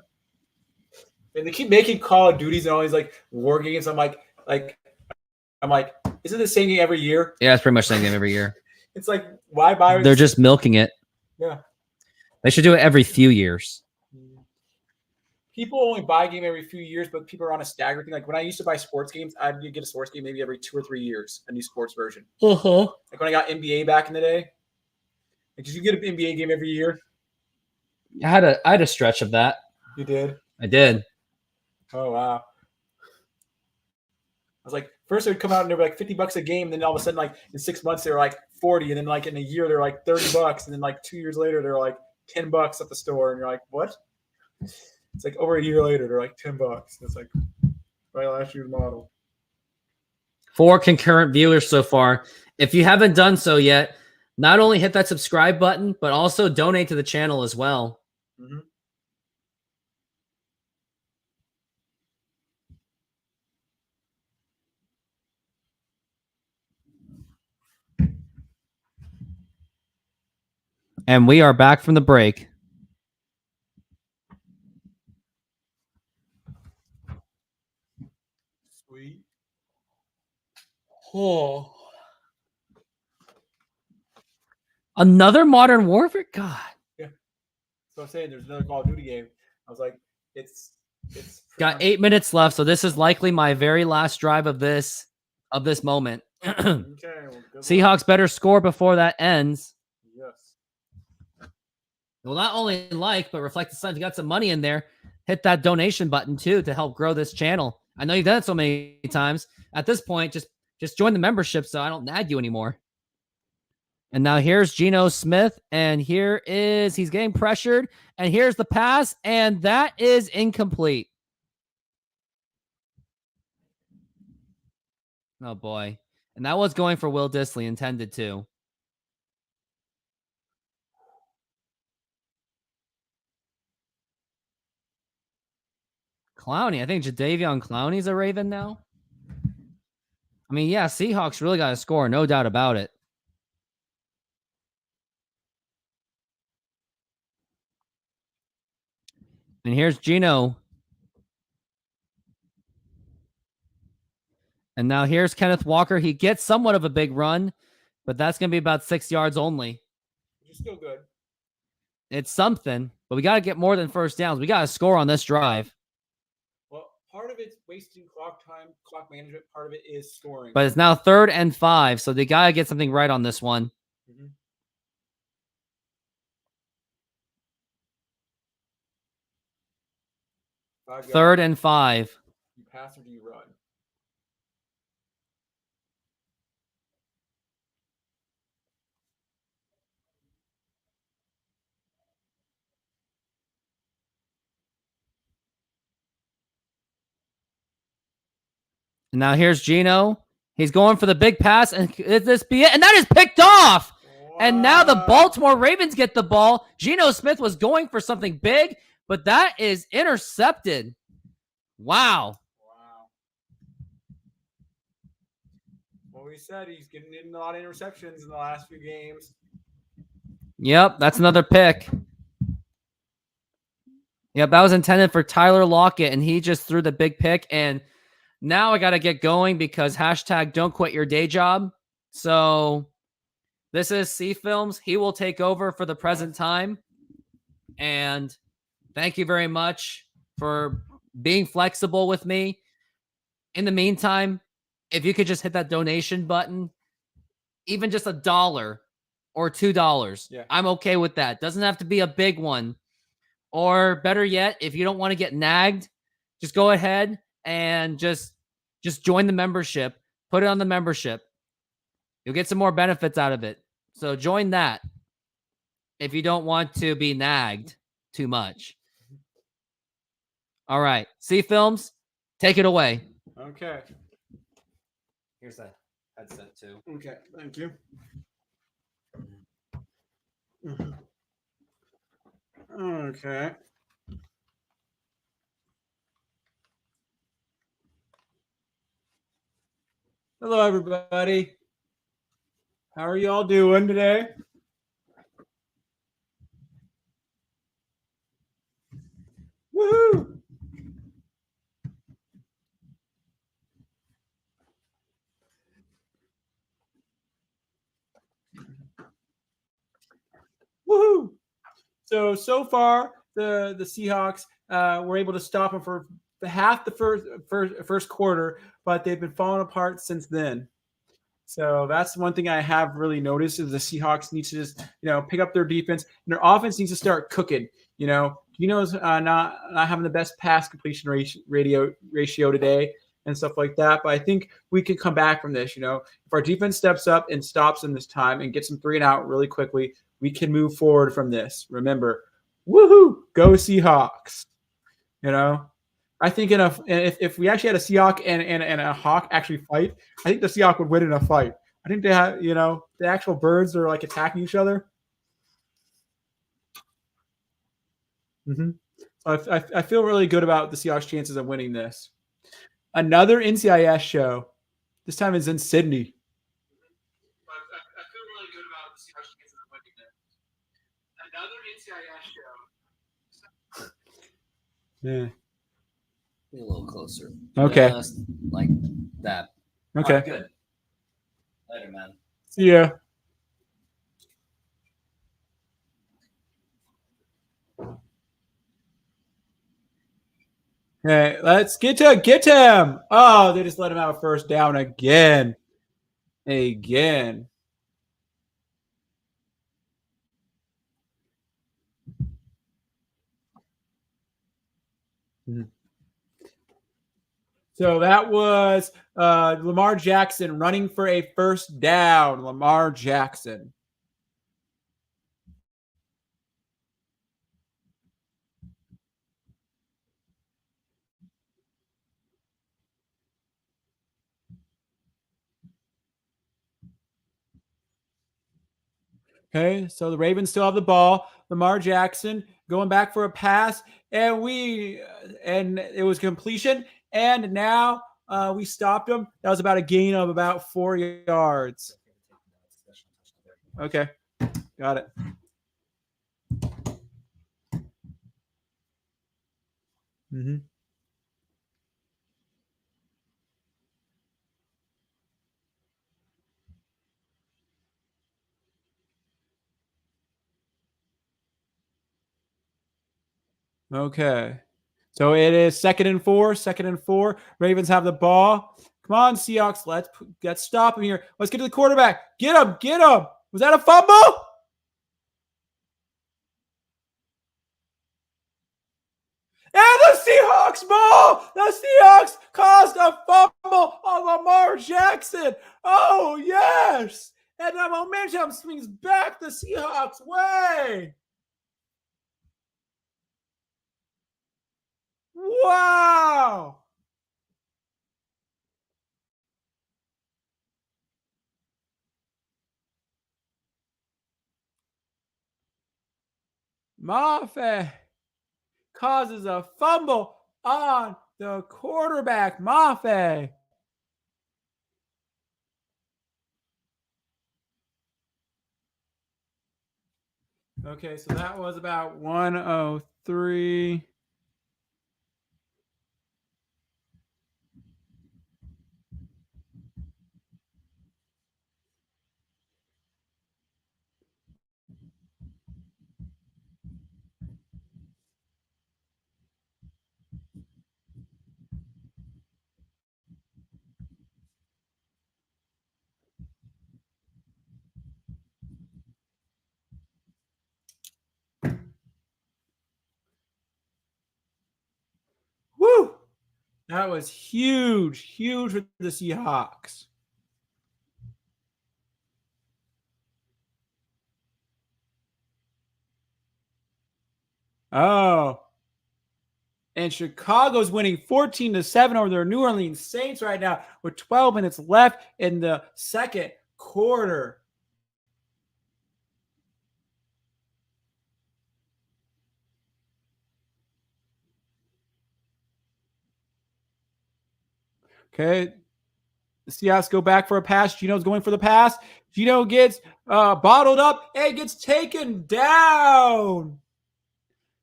And they keep making Call of Duties and all these like war games. I'm like, is it the same game every year? Yeah, it's pretty much the same game every year. It's like, why buy? They're just milking it. Yeah. They should do it every few years. People only buy a game every few years, but people are on a staggered thing. Like when I used to buy sports games, I'd get a sports game maybe every 2 or 3 years, a new sports version. Uh-huh. Like when I got NBA back in the day. Like, did you get an NBA game every year? I had a stretch of that. You did? I did. Oh, wow. I was like, first it would come out and they were like $50 a game. And then all of a sudden, like in 6 months, they were like 40. And then like in a year, they're like $30. And then like 2 years later, they're like $10 at the store. And you're like, what? It's like over a year later, they're like $10. It's like right last year's model. 4 concurrent viewers so far. If you haven't done so yet, not only hit that subscribe button, but also donate to the channel as well. Mm-hmm. And we are back from the break. Sweet. Oh. Another Modern Warfare? God. Yeah. So I'm saying there's another Call of Duty game. I was like, it's got 8 minutes left, so this is likely my very last drive of this moment. Okay. Well, Seahawks better score before that ends. Yes. Well, not only like, but reflect the sun. If you got some money in there, hit that donation button too to help grow this channel. I know you've done it so many times. At this point, just join the membership so I don't nag you anymore. And now here's Geno Smith, and he's getting pressured, and here's the pass, and that is incomplete. Oh boy. And that was going for Will Dissly, intended to. Clowney. I think Jadeveon Clowney's a Raven now. I mean, yeah, Seahawks really got to score, no doubt about it. And here's Geno. And now here's Kenneth Walker. He gets somewhat of a big run, but that's going to be about 6 yards only. Which is still good. It's something, but we got to get more than first downs. We got to score on this drive. Well, part of it's wasting clock time, clock management. Part of it is scoring. But it's now 3rd and 5, so they got to get something right on this one. Mm-hmm. 3rd and 5. You pass or do you run? And now here's Geno. He's going for the big pass, and this be it? And that is picked off. Wow. And now the Baltimore Ravens get the ball. Geno Smith was going for something big, but that is intercepted. Wow. Well, we said he's getting in a lot of interceptions in the last few games. Yep, that's another pick. Yep, that was intended for Tyler Lockett, and he just threw the big pick. And now I got to get going because hashtag don't quit your day job. So this is C Films. He will take over for the present time. And thank you very much for being flexible with me. In the meantime, if you could just hit that donation button, even just $1 or $2, yeah, I'm okay with that. Doesn't have to be a big one. Or better yet, if you don't want to get nagged, just go ahead and just join the membership. Put it on the membership. You'll get some more benefits out of it. So join that if you don't want to be nagged too much. All right. See films, take it away. Okay. Here's that headset too. Okay. Thank you. Mhm. Okay. Hello, everybody. How are y'all doing today? Woohoo! Woohoo! So far, the Seahawks were able to stop them for half the first quarter, but they've been falling apart since then. So that's one thing I have really noticed is the Seahawks need to just pick up their defense and their offense needs to start cooking. Gino's not having the best pass completion ratio today and stuff like that. But I think we can come back from this. If our defense steps up and stops them this time and gets them 3-and-out really quickly, we can move forward from this. Remember, woohoo, go Seahawks! I think if we actually had a Seahawk and a Hawk actually fight, I think the Seahawk would win in a fight. I think they have, the actual birds are like attacking each other. Mm-hmm. So I feel really good about the Seahawks' chances of winning this. Another NCIS show. This time it's in Sydney. I feel really good about the Seahawks' chances of winning this. Another NCIS show. Yeah. Be a little closer. Okay. Just like that. Okay. Right, good. Later, man. See ya. Okay, let's get him. Oh, they just let him have a first down again. Again. So that was Lamar Jackson running for a first down. Lamar Jackson. Okay, so the Ravens still have the ball. Lamar Jackson going back for a pass, and it was completion. And now we stopped him. That was about a gain of about 4 yards. Okay, got it. Mm-hmm. Okay. So it is 2nd and 4. 2nd and 4. Ravens have the ball. Come on, Seahawks. Let's stop him here. Let's get to the quarterback. Get him. Get him. Was that a fumble? And the Seahawks ball. The Seahawks caused a fumble on Lamar Jackson. Oh, yes. And the momentum swings back the Seahawks' way. Wow. Mafe causes a fumble on the quarterback, Mafe. Okay, so that was about 103. Woo! That was huge, huge for the Seahawks. Oh. And Chicago's winning 14-7 over their New Orleans Saints right now with 12 minutes left in the second quarter. Okay. The Seahawks go back for a pass. Gino's going for the pass. Gino gets bottled up and gets taken down.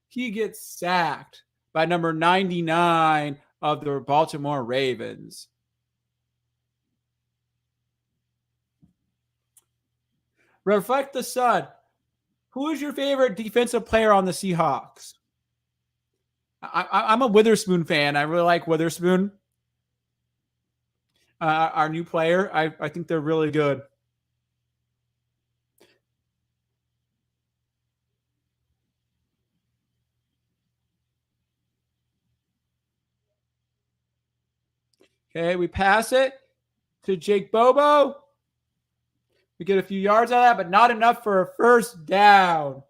He gets sacked by number 99 of the Baltimore Ravens. Reflect the Sun. Who is your favorite defensive player on the Seahawks? I'm a Witherspoon fan. I really like Witherspoon. Our new player. I think they're really good. Okay, we pass it to Jake Bobo. We get a few yards out of that, but not enough for a first down.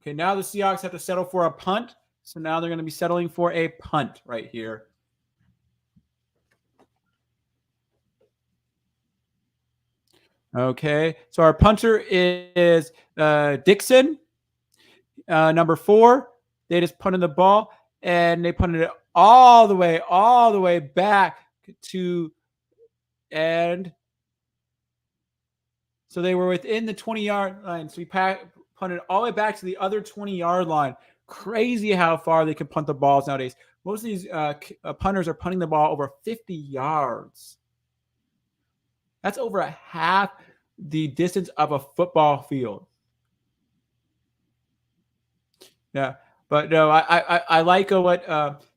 Okay, now the Seahawks have to settle for a punt. So now they're going to be settling for a punt right here. Okay, so our punter is Dixon, number 4. They just punted the ball, and they punted it all the way back to end. So they were within the 20-yard line. So we punted all the way back to the other 20-yard line. Crazy how far they can punt the balls nowadays. Most of these punters are punting the ball over 50 yards. That's over a half the distance of a football field. Yeah, but no, I like what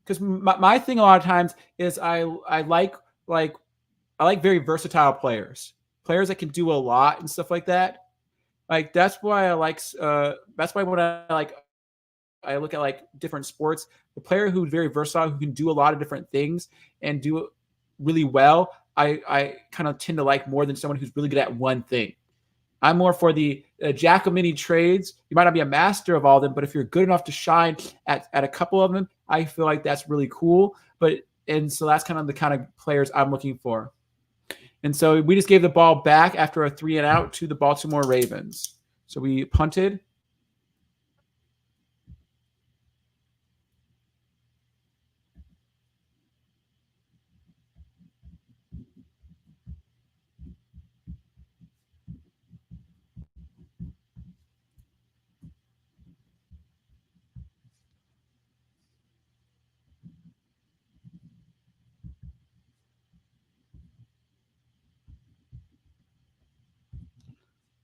because my thing a lot of times is I like very versatile players that can do a lot and stuff like that. Like that's why I like that's why when I look at like different sports, the player who's very versatile, who can do a lot of different things and do it really well, I kind of tend to like more than someone who's really good at one thing. I'm more for the jack of many trades. You might not be a master of all of them, but if you're good enough to shine at a couple of them, I feel like that's really cool. And so that's kind of the kind of players I'm looking for. And so we just gave the ball back after a 3-and-out to the Baltimore Ravens. So we punted.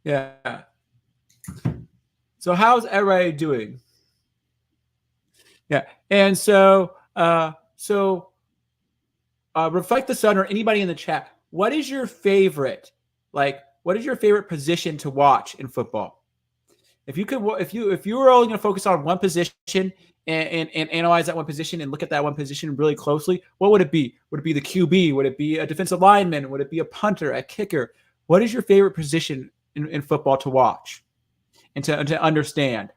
Yeah. So how's everybody doing? Yeah. And so Reflect the Sun or anybody in the chat, what is your favorite position to watch in football? If you were only going to focus on one position and analyze that one position and look at that one position really closely, what would it be? Would it be the QB? Would it be a defensive lineman? Would it be a punter, a kicker? What is your favorite position in football to watch and to understand?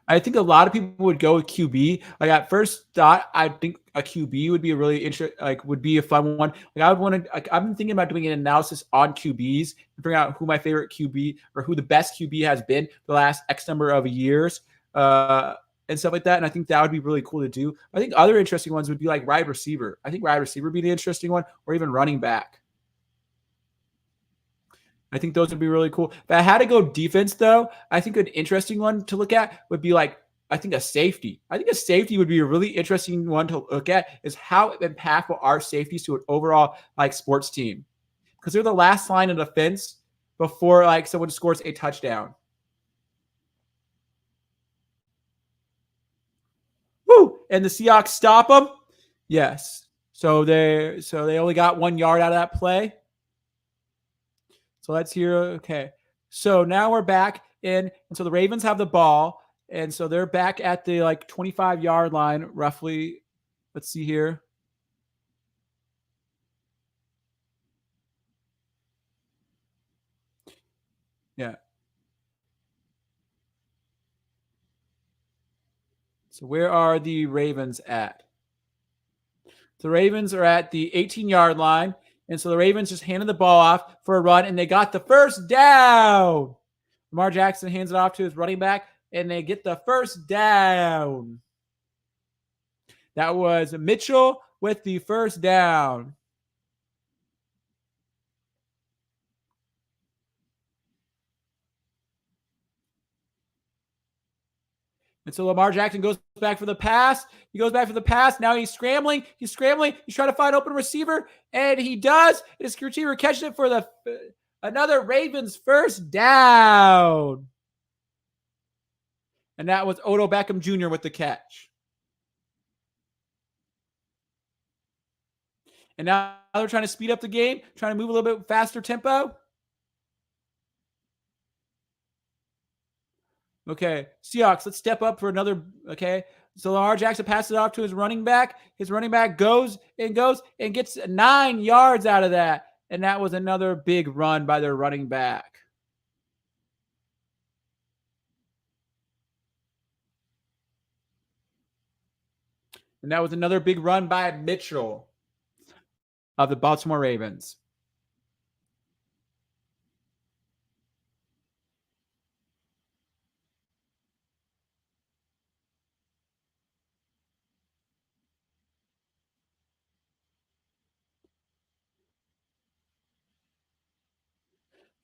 I think a lot of people would go with QB. Like at first thought, I think a QB would be a really would be a fun one. Like I would want to. I've been thinking about doing an analysis on QBs and figuring out who my favorite QB or who the best QB has been the last X number of years, and stuff like that. And I think that would be really cool to do. I think other interesting ones would be like wide receiver. I think wide receiver would be the interesting one, or even running back. I think those would be really cool. If I had to go defense, though, I think an interesting one to look at would be a safety. I think a safety would be a really interesting one to look at is how impactful are safeties to an overall sports team. Because they're the last line of defense before someone scores a touchdown. Woo! And the Seahawks stop them? Yes. So they only got 1 yard out of that play. So let's hear. Okay. So now we're back in. And so the Ravens have the ball. And so they're back at the 25-yard line, roughly. Let's see here. Yeah. So where are the Ravens at? The Ravens are at the 18-yard line. And so the Ravens just handed the ball off for a run, and they got the first down. Lamar Jackson hands it off to his running back, and they get the first down. That was Mitchell with the first down. And so Lamar Jackson goes back for the pass. He goes back for the pass. Now he's scrambling. He's scrambling. He's trying to find open receiver, and he does. His receiver catches it for another Ravens first down. And that was Odell Beckham Jr. with the catch. And now they're trying to speed up the game, trying to move a little bit faster tempo. Okay, Seahawks, let's step up for another. Okay, so Lamar Jackson passes it off to his running back. His running back goes and gets 9 yards out of that. And that was another big run by their running back. And that was another big run by Mitchell of the Baltimore Ravens.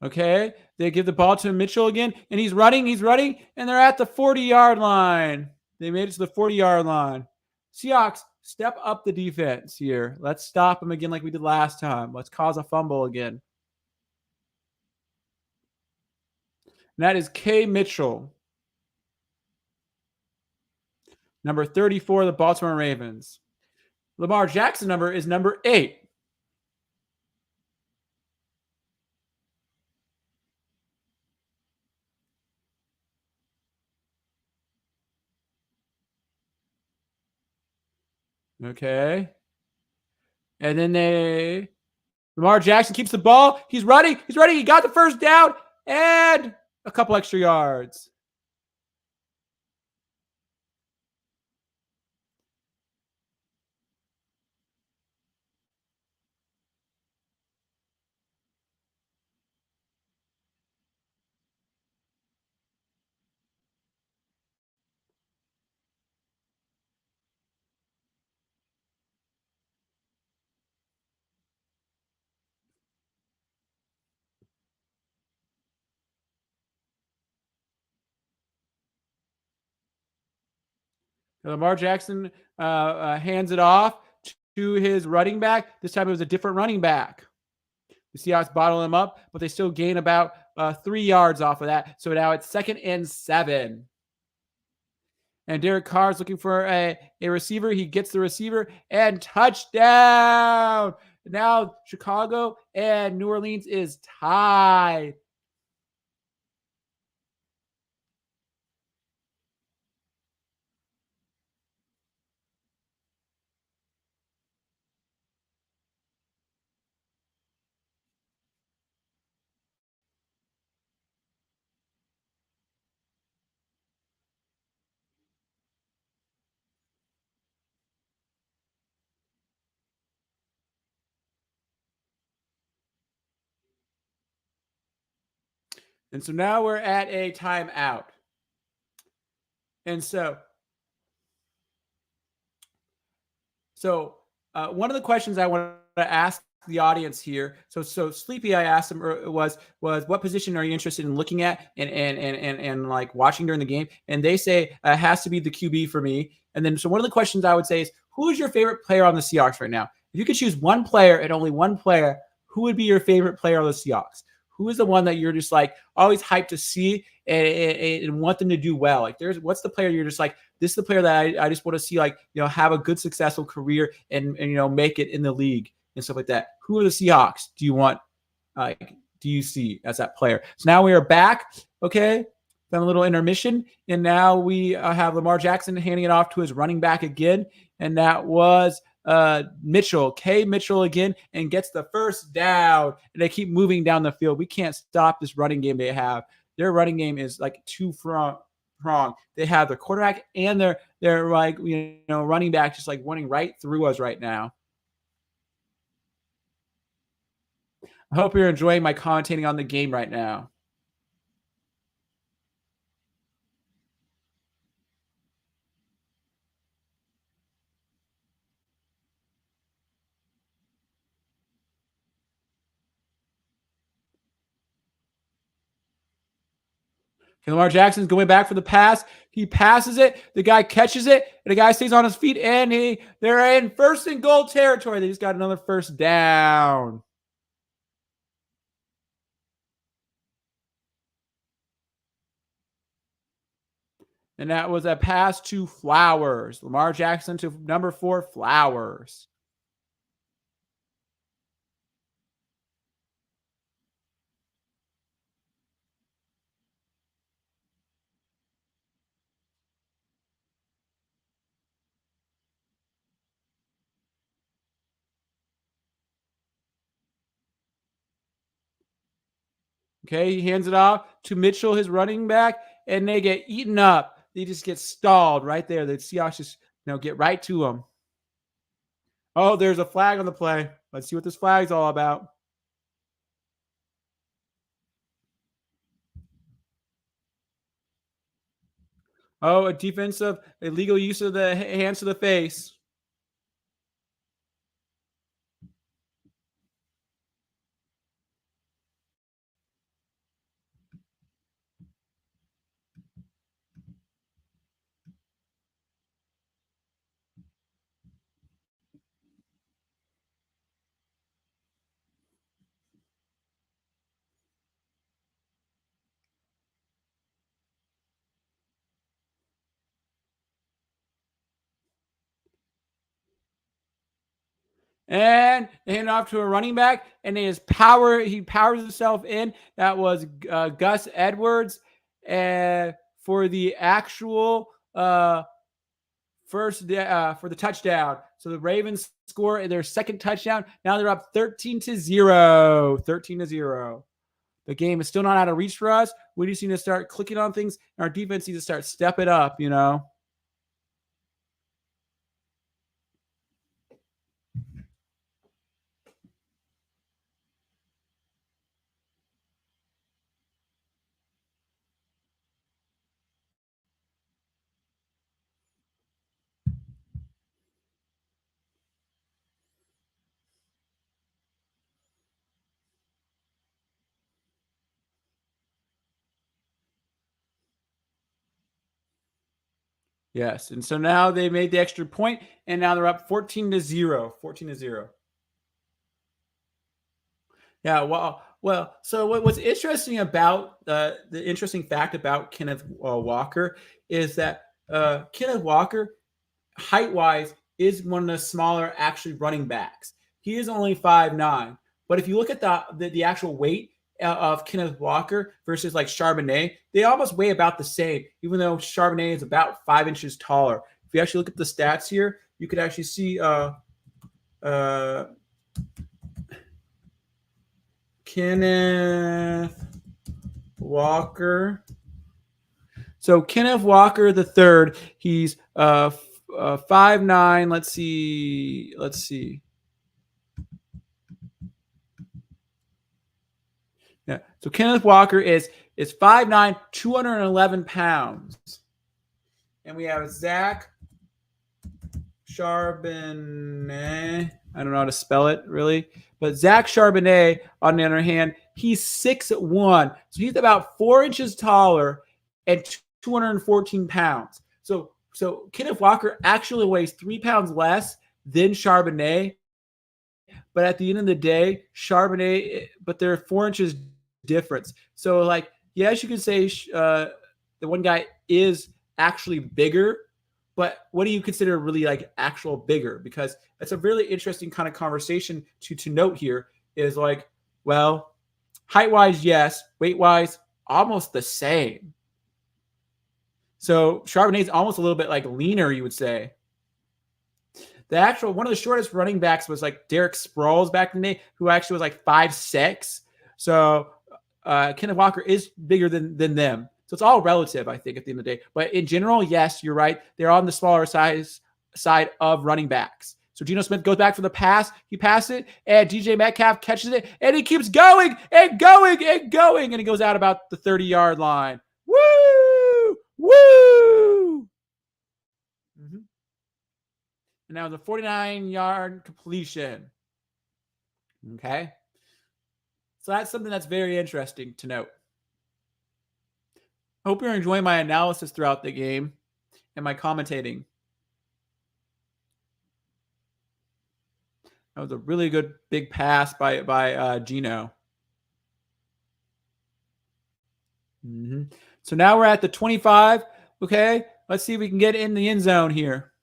Okay, they give the ball to Mitchell again, and he's running, and they're at the 40-yard line. They made it to the 40-yard line. Seahawks, step up the defense here. Let's stop them again like we did last time. Let's cause a fumble again. And that is K. Mitchell, number 34 of the Baltimore Ravens. Lamar Jackson number is number 8. Okay. And then Lamar Jackson keeps the ball. He's running. He got the first down and a couple extra yards. Lamar Jackson hands it off to his running back. This time it was a different running back. The Seahawks bottle him up, but they still gain about 3 yards off of that. So now it's 2nd and 7. And Derek Carr is looking for a receiver. He gets the receiver and touchdown. Now Chicago and New Orleans is tied. And so now we're at a timeout. And so one of the questions I want to ask the audience here. So Sleepy, I asked him was what position are you interested in looking at and like watching during the game? And they say it has to be the QB for me. And then so one of the questions I would say is, who is your favorite player on the Seahawks right now? If you could choose one player and only one player, who would be your favorite player on the Seahawks? Who is the one that you're just like always hyped to see and want them to do well? Like, what's the player you're just like, this is the player that I just want to see, like, have a good, successful career and make it in the league and stuff like that. Who are the Seahawks do you want? Do you see as that player? So now we are back, okay, then a little intermission, and now we have Lamar Jackson handing it off to his running back again, and that was Mitchell, K. Mitchell again, and gets the first down. And they keep moving down the field. We can't stop this running game they have. Their running game is like two-pronged. They have their quarterback and their like running back just like running right through us right now. I hope you're enjoying my commentating on the game right now. Lamar Jackson's going back for the pass. He passes it. The guy catches it, and the guy stays on his feet, and they're in first and goal territory. They just got another first down. And that was a pass to Flowers. Lamar Jackson to number 4, Flowers. Okay, he hands it off to Mitchell, his running back, and they get eaten up. They just get stalled right there. The Seahawks just get right to them. Oh, there's a flag on the play. Let's see what this flag's all about. Oh, a defensive illegal use of the hands to the face. And they hand off to a running back, and he powers himself in. That was Gus Edwards for the actual for the touchdown. So the Ravens score their second touchdown. Now they're up 13-0. 13-0. The game is still not out of reach for us. We just need to start clicking on things, and our defense needs to start stepping up, Yes, and so now they made the extra point, and now they're up 14-0. 14-0. Yeah, well. So what's interesting about the interesting fact about Kenneth Walker is that Kenneth Walker, height-wise, is one of the smaller actually running backs. He is only 5'9", but if you look at the actual weight of Kenneth Walker versus like Charbonnet, they almost weigh about the same, even though Charbonnet is about 5 inches taller. If you actually look at the stats here, you could actually see Kenneth Walker. So Kenneth Walker the third, he's 5'9". Let's see. Yeah. So Kenneth Walker is 5'9", 211 pounds. And we have Zach Charbonnet. I don't know how to spell it really. But Zach Charbonnet, on the other hand, he's 6'1". So he's about 4 inches taller and 214 pounds. So Kenneth Walker actually weighs 3 pounds less than Charbonnet. But at the end of the day, Charbonnet, but they're 4 inches difference. So, like, yes, you can say the one guy is actually bigger, but what do you consider really like actual bigger? Because that's a really interesting kind of conversation to note here is like, well, height-wise, yes. Weight-wise, almost the same. So Charbonnet's almost a little bit like leaner, you would say. The actual one of the shortest running backs was like Derek Sproles back in the day, who actually was like 5'6". So Kenneth Walker is bigger than them. So it's all relative, I think, at the end of the day. But in general, yes, you're right. They're on the smaller side of running backs. So Geno Smith goes back for the pass. He passes it, and DJ Metcalf catches it, and he keeps going and going and going, and he goes out about the 30-yard line. Woo! Woo! Mm-hmm. And now the 49-yard completion. Okay? So that's something that's very interesting to note. I hope you're enjoying my analysis throughout the game and my commentating. That was a really good big pass by Geno. Mm-hmm. So now we're at the 25. Okay, let's see if we can get in the end zone here.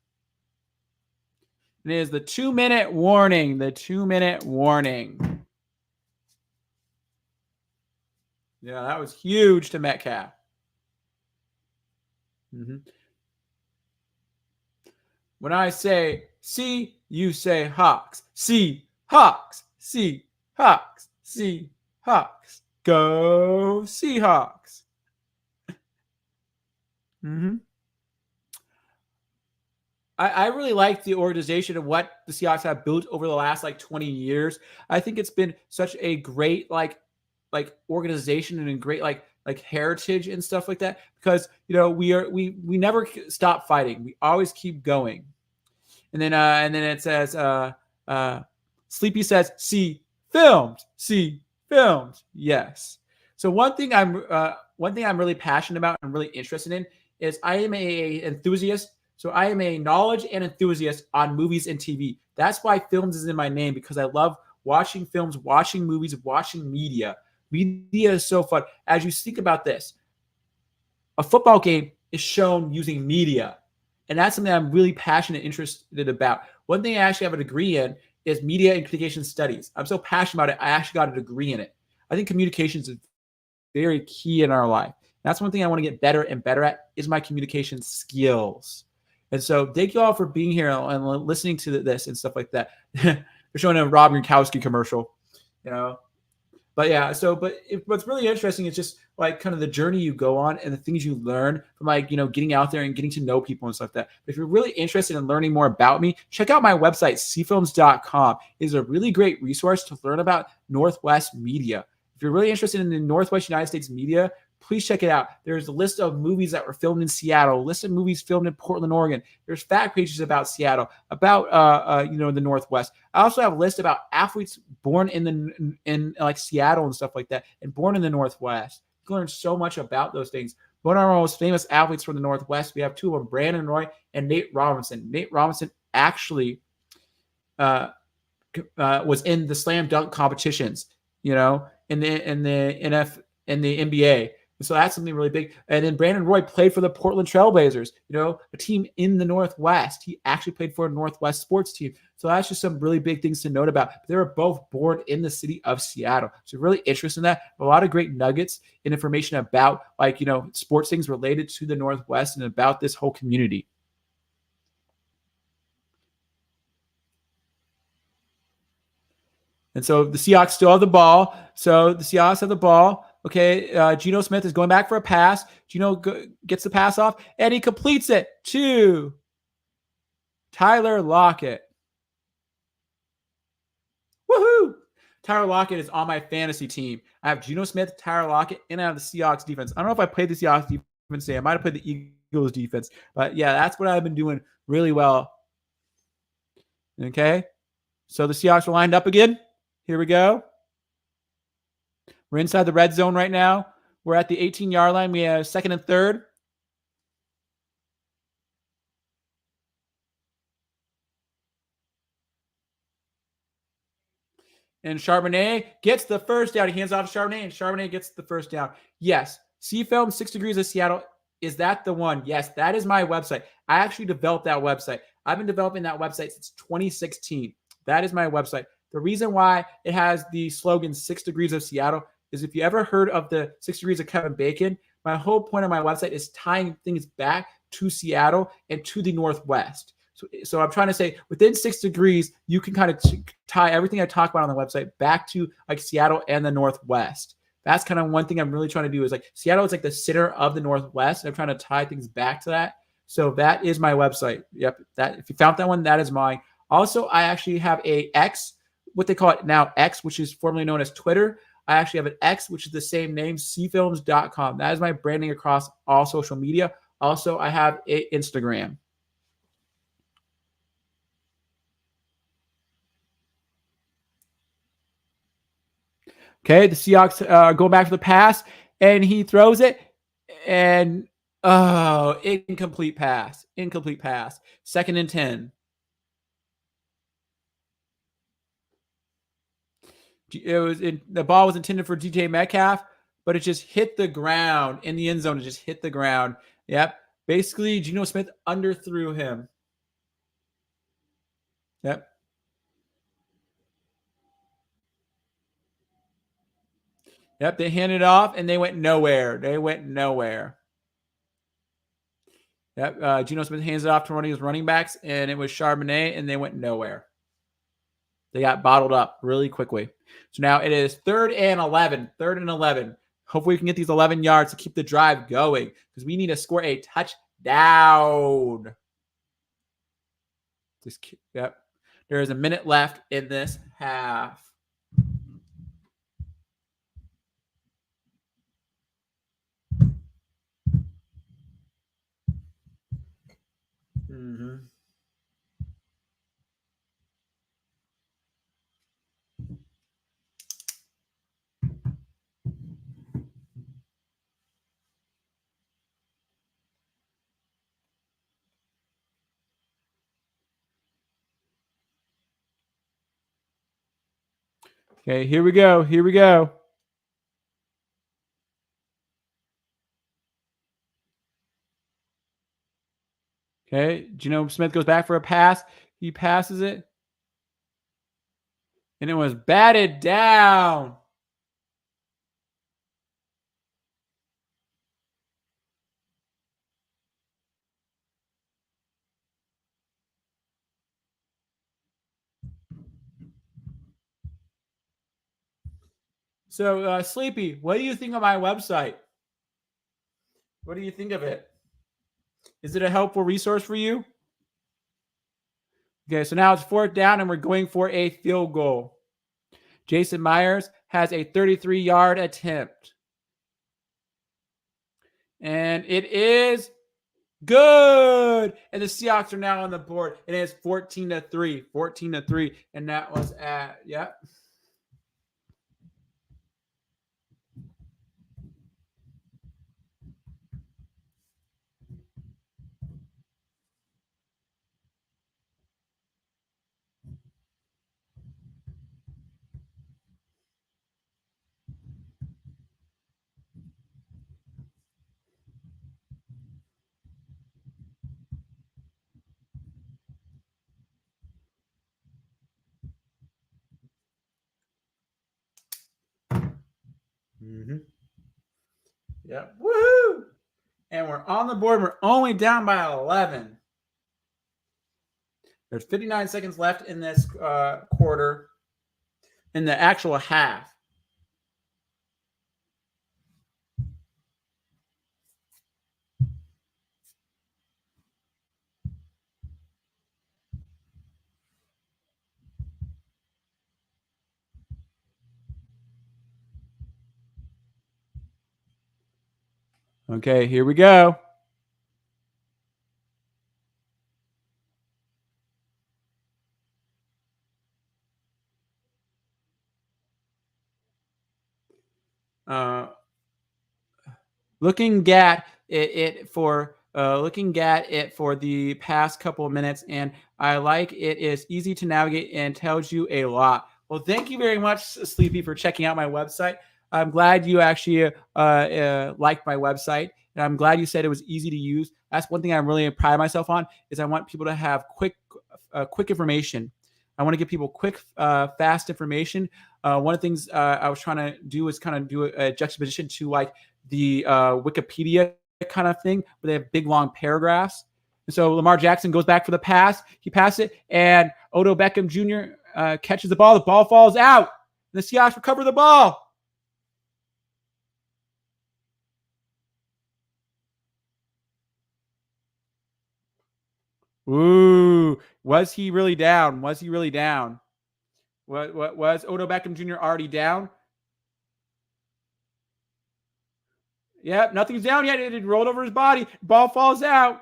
It is the 2-minute warning. The 2-minute warning. Yeah, that was huge to Metcalf. Mm-hmm. When I say see, you say Hawks. See, Hawks. See, Hawks. See, Hawks. Go Seahawks. Mm-hmm. I really like the organization of what the Seahawks have built over the last like 20 years. I think it's been such a great like organization and a great like heritage and stuff like that, because we never stop fighting. We always keep going. And then it says Sleepy says see films. Yes. So one thing I'm really passionate about and really interested in is I am a enthusiast. So I am a knowledge and enthusiast on movies and TV. That's why films is in my name, because I love watching films, watching movies, watching media. Media is so fun. As you think about this, a football game is shown using media. And that's something I'm really passionate and interested about. One thing I actually have a degree in is media and communication studies. I'm so passionate about it, I actually got a degree in it. I think communications is very key in our life. That's one thing I want to get better and better at is my communication skills. And so thank you all for being here and listening to this and stuff like that. They're showing a Rob Gronkowski commercial, But yeah, what's really interesting is just like kind of the journey you go on and the things you learn from getting out there and getting to know people and stuff like that. But if you're really interested in learning more about me, check out my website, cfilms.com. It is a really great resource to learn about Northwest media. If you're really interested in the Northwest United States media, please check it out. There's a list of movies that were filmed in Seattle, a list of movies filmed in Portland, Oregon. There's fact pages about Seattle, about the Northwest. I also have a list about athletes born in like Seattle and stuff like that, and born in the Northwest. You can learn so much about those things. One of our most famous athletes from the Northwest, we have two of them, Brandon Roy and Nate Robinson. Nate Robinson actually was in the slam dunk competitions, in the NBA. So that's something really big. And then Brandon Roy played for the Portland Trailblazers, a team in the Northwest. He actually played for a Northwest sports team. So that's just some really big things to note about. They were both born in the city of Seattle. So really interested in that. A lot of great nuggets and information about sports things related to the Northwest and about this whole community. And so the Seahawks still have the ball. So the Seahawks have the ball. Okay, Geno Smith is going back for a pass. Geno gets the pass off, and he completes it to Tyler Lockett. Woohoo! Tyler Lockett is on my fantasy team. I have Geno Smith, Tyler Lockett, and I have the Seahawks defense. I don't know if I played the Seahawks defense today. I might have played the Eagles defense. But, yeah, that's what I've been doing really well. Okay, so the Seahawks are lined up again. Here we go. We're inside the red zone right now. We're at the 18-yard line. We have second and third. And Charbonnet gets the first down. He hands off to Charbonnet, and Charbonnet gets the first down. Yes, C-Film 6 Degrees of Seattle. Is that the one? Yes, that is my website. I actually developed that website. I've been developing that website since 2016. That is my website. The reason why it has the slogan 6 Degrees of Seattle is if you ever heard of the 6 Degrees of Kevin Bacon, My whole point of my website is tying things back to Seattle and to the Northwest. So I'm trying to say within 6 degrees, you can kind of tie everything I talk about on the website back to like Seattle and the Northwest. That's kind of one thing I'm really trying to do is like Seattle is like the center of the Northwest. And I'm trying to tie things back to that. So that is my website. Yep. That if you found that one, that is mine. Also, I actually have a X, what they call it now X, which is formerly known as Twitter. I actually have an X, which is the same name, cfilms.com. That is my branding across all social media. Also, I have an Instagram. Okay, the Seahawks go back to the pass, and he throws it, and incomplete pass. 2nd and 10. The ball was intended for DJ Metcalf, but it just hit the ground in the end zone. It just hit the ground. Yep. Basically, Geno Smith underthrew him. Yep. Yep, they handed it off, and they went nowhere. Yep, Geno Smith hands it off to one of his running backs, and it was Charbonnet, and they went nowhere. They got bottled up really quickly. So now it is 3rd and 11. Hopefully we can get these 11 yards to keep the drive going because we need to score a touchdown. Yep. There is a minute left in this half. Mm-hmm. Okay, here we go. Okay, Geno Smith goes back for a pass. He passes it. And it was batted down. So, Sleepy, what do you think of my website? What do you think of it? Is it a helpful resource for you? Okay, so now it's 4th down, and we're going for a field goal. Jason Myers has a 33-yard attempt. And it is good. And the Seahawks are now on the board. It is 14-3. And that was at, yep. Mm-hmm. Yep. Woohoo! And we're on the board. We're only down by 11. There's 59 seconds left in this quarter, in the actual half. Okay, here we go. Looking at it for the past couple of minutes, and I like it is easy to navigate and tells you a lot. Well, thank you very much, Sleepy, for checking out my website. I'm glad you actually liked my website, and I'm glad you said it was easy to use. That's one thing I really pride myself on is I want people to have quick information. I want to give people quick, fast information. One of the things I was trying to do is kind of do a juxtaposition to like the Wikipedia kind of thing where they have big long paragraphs. And so Lamar Jackson goes back for the pass. He passes it, and Odell Beckham Jr. Catches the ball. The ball falls out. And the Seahawks recover the ball. Ooh, was he really down? Was he really down? What was Odell Beckham Jr. already down? Yep, nothing's down yet. It rolled over his body. Ball falls out.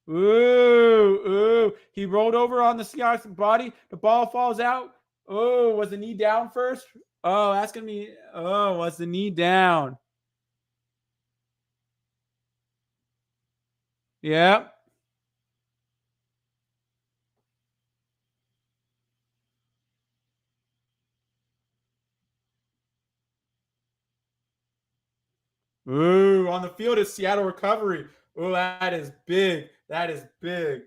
Ooh. He rolled over on the Seahawks body. The ball falls out. Oh, was the knee down first? Oh, that's going to be. Oh, was the knee down? Yep. Ooh, on the field is Seattle recovery. Ooh, that is big. That is big.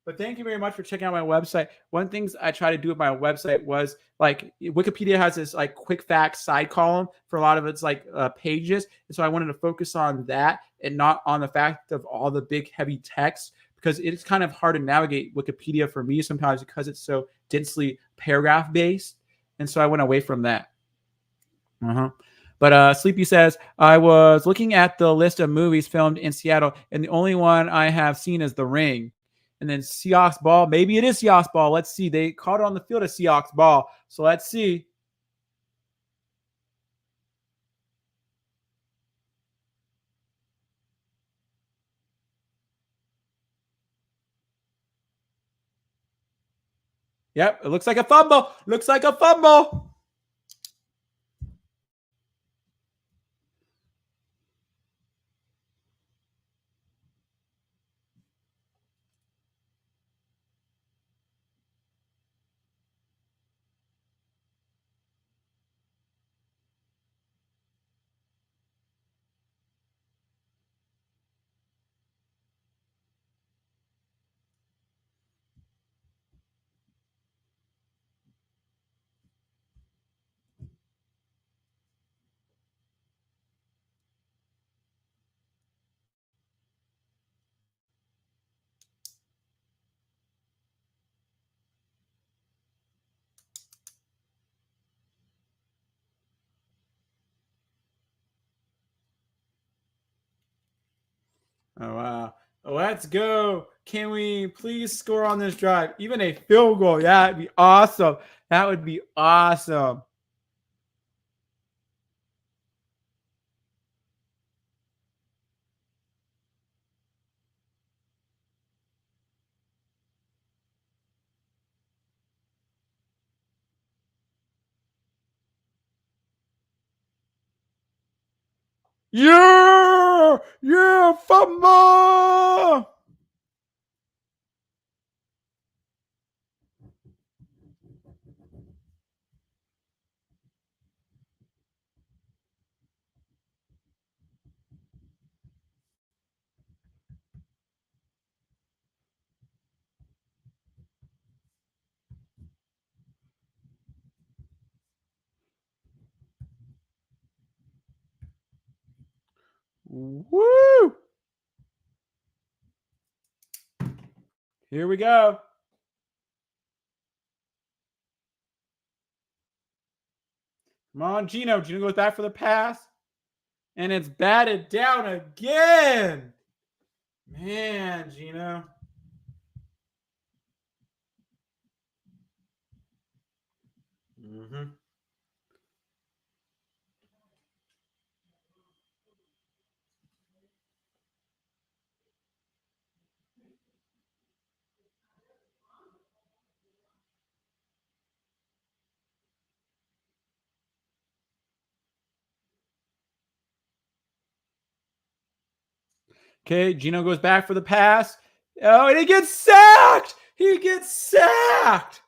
But thank you very much for checking out my website. One of the things I try to do with my website was like Wikipedia has this like quick facts side column for a lot of its like pages. And so I wanted to focus on that and not on the fact of all the big heavy text because it's kind of hard to navigate Wikipedia for me sometimes because it's so densely paragraph based. And so I went away from that. But Sleepy says, I was looking at the list of movies filmed in Seattle, and the only one I have seen is The Ring. And then Seahawks ball. Maybe it is Seahawks ball. Let's see. They called it on the field a Seahawks ball. So let's see. Yep, it looks like a fumble. Looks like a fumble. Oh, wow. Let's go. Can we please score on this drive? Even a field goal. Yeah, that'd be awesome. That would be awesome. Yeah! Yeah, fumble! Woo! Here we go. Come on, Gino. Gino goes back for the pass. And it's batted down again. Man, Gino. Mm-hmm. Okay, Gino goes back for the pass. Oh, and he gets sacked. He gets sacked.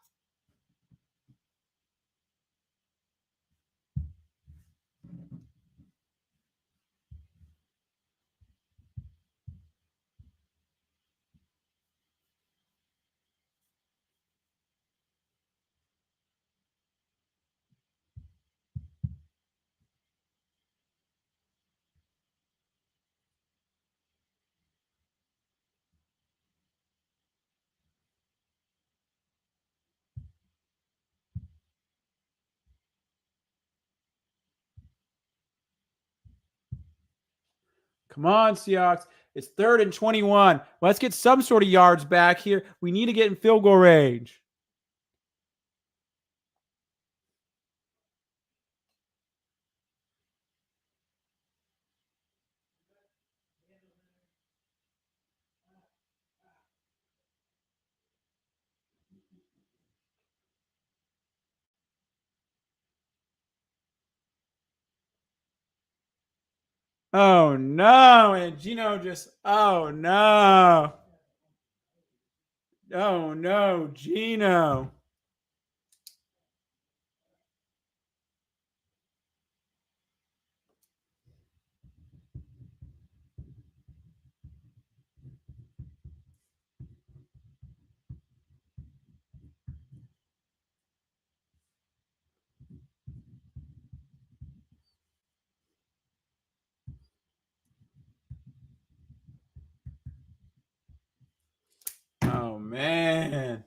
Come on, Seahawks. It's 3rd and 21. Let's get some sort of yards back here. We need to get in field goal range. Oh, no. And Gino just, oh, no. Oh, no, Gino. Oh, man.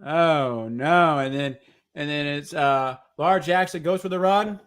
Oh, no. And then it's Lamar Jackson goes for the run.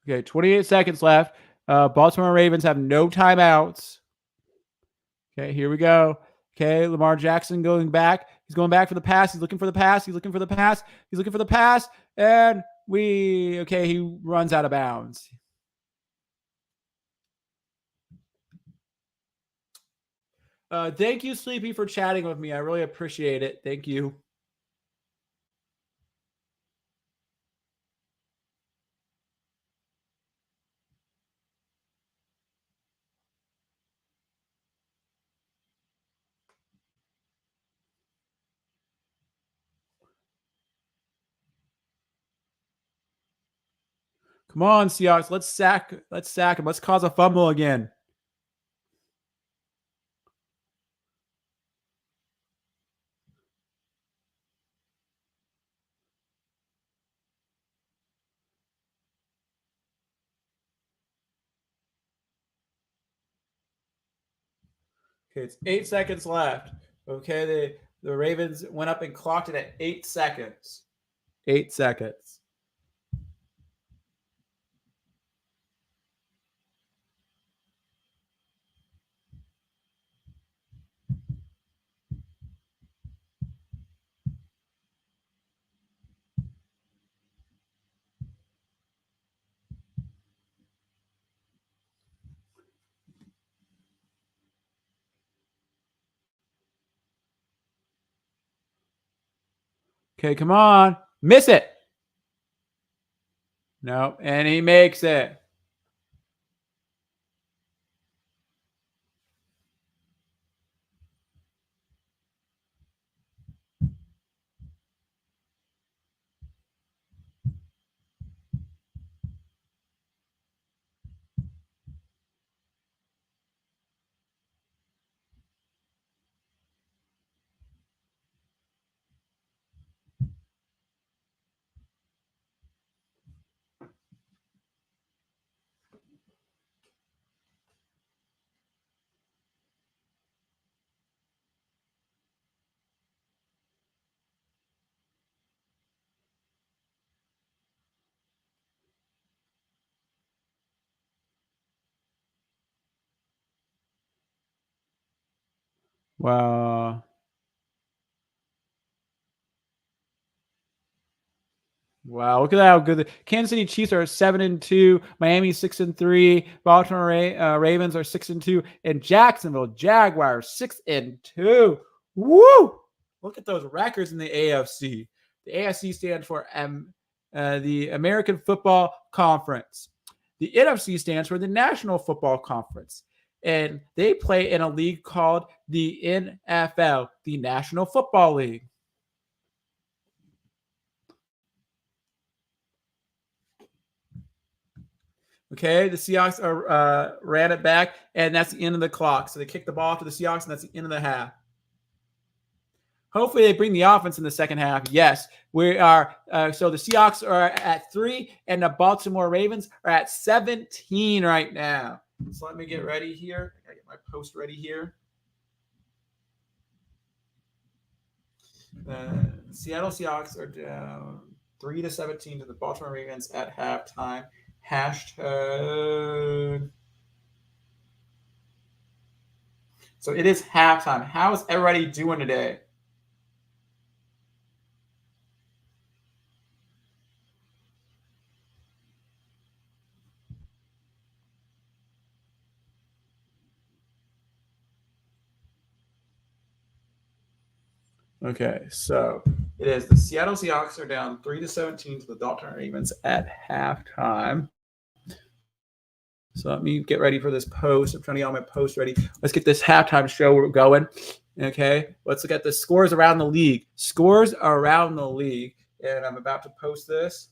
Okay, 28 seconds left. Baltimore Ravens have no timeouts. Okay, here we go. Okay, Lamar Jackson going back. He's going back for the pass. He's looking for the pass. He's looking for the pass. He's looking for the pass. And he runs out of bounds. Thank you, Sleepy, for chatting with me. I really appreciate it. Thank you. Come on, Seahawks. Let's sack him. Let's cause a fumble again. Okay, it's 8 seconds left. Okay, the Ravens went up and clocked it at 8 seconds. 8 seconds. Okay, come on. Miss it. No, and he makes it. Wow. Wow, look at how good the Kansas City Chiefs are 7-2, Miami 6-3, Baltimore Ravens are 6-2, and Jacksonville Jaguars 6-2. Woo! Look at those records in the AFC. The AFC stands for the American Football Conference. The NFC stands for the National Football Conference, and they play in a league called the NFL, the National Football League. Okay, the Seahawks ran it back, and that's the end of the clock. So they kick the ball to the Seahawks, and that's the end of the half. Hopefully they bring the offense in the second half. Yes, we are. So the Seahawks are at 3, and the Baltimore Ravens are at 17 right now. So let me get ready here. I gotta get my post ready here. Seattle Seahawks are down 3-17 to the Baltimore Ravens at halftime. Hashtag. So it is halftime. How is everybody doing today? Okay, so it is the Seattle Seahawks are down 3-17 to the Baltimore Ravens at halftime. So let me get ready for this post. I'm trying to get all my posts ready. Let's get this halftime show going. Okay, let's look at the scores around the league. Scores around the league, and I'm about to post this.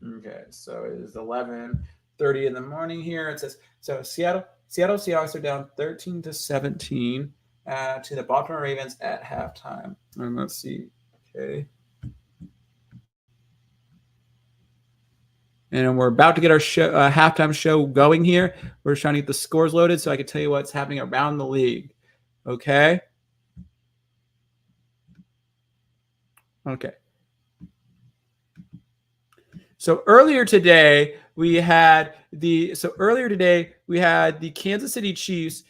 Okay, so it is 11:30 in the morning here. It says so Seattle Seahawks are down 13-17 to the Baltimore Ravens at halftime. And let's see. Okay. And we're about to get our halftime show going here. We're trying to get the scores loaded so I can tell you what's happening around the league. Okay. Okay. So earlier today we had the Kansas City Chiefs.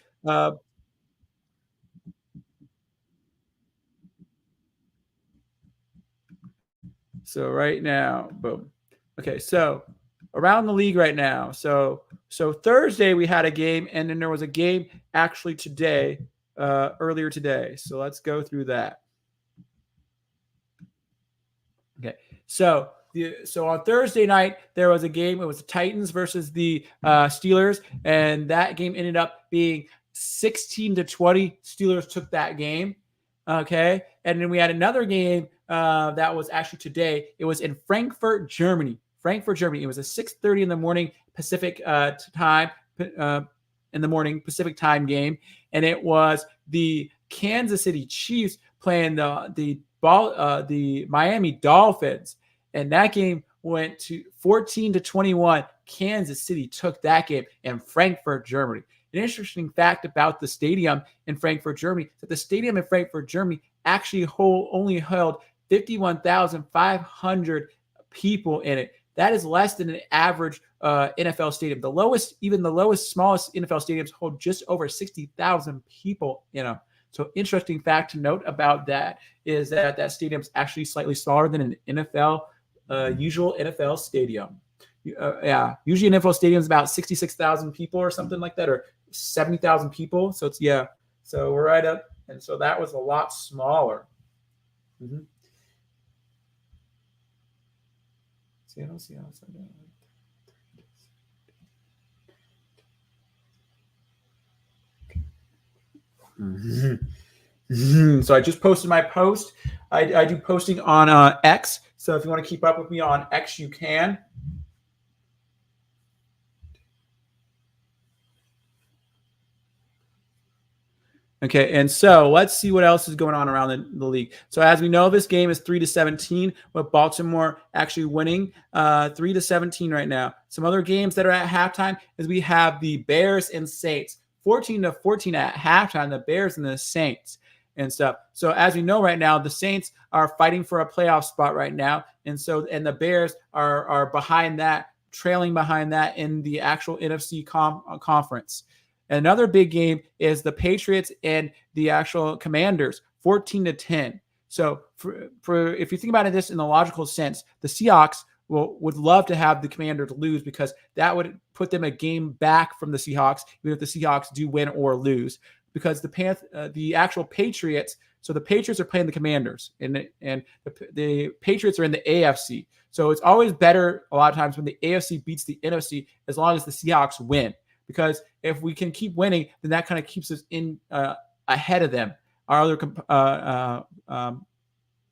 So right now, boom. Okay, so around the league right now. So Thursday we had a game, and then there was a game actually today, earlier today. So let's go through that. Okay, so on Thursday night there was a game. It was the Titans versus the Steelers, and that game ended up being 16-20. Steelers took that game. Okay, and then we had another game that was actually today. It was in Frankfurt, Germany. It was a 6:30 in the morning Pacific time in the morning Pacific time game, and it was the Kansas City Chiefs playing the Miami Dolphins, and that game went to 14-21. Kansas City took that game in Frankfurt, Germany. An interesting fact about the stadium in Frankfurt, Germany, that the stadium in Frankfurt, Germany actually only held 51,500 people in it. That is less than an average NFL stadium. The lowest, smallest NFL stadiums hold just over 60,000 people in them. So interesting fact to note about that is that stadium is actually slightly smaller than an NFL, usual NFL stadium. Usually an NFL stadium is about 66,000 people or something like that, or 70,000 people. So so we're right up. And so that was a lot smaller. Mm-hmm. Seattle. So I just posted my post. I do posting on X. So if you want to keep up with me on X, you can. Okay, and so let's see what else is going on around the league. So as we know, this game is 3-17, with Baltimore actually winning 3-17 right now. Some other games that are at halftime is we have the Bears and Saints, 14-14 at halftime. The Bears and the Saints and stuff. So as we know right now, the Saints are fighting for a playoff spot right now, and the Bears are behind that, trailing behind that in the actual NFC conference. Another big game is the Patriots and the actual Commanders, 14-10. So for if you think about this in the logical sense, the Seahawks would love to have the Commanders lose because that would put them a game back from the Seahawks, even if the Seahawks do win or lose. Because the actual Patriots, so the Patriots are playing the Commanders, and the Patriots are in the AFC. So it's always better a lot of times when the AFC beats the NFC as long as the Seahawks win. Because if we can keep winning, then that kind of keeps us in ahead of them, our other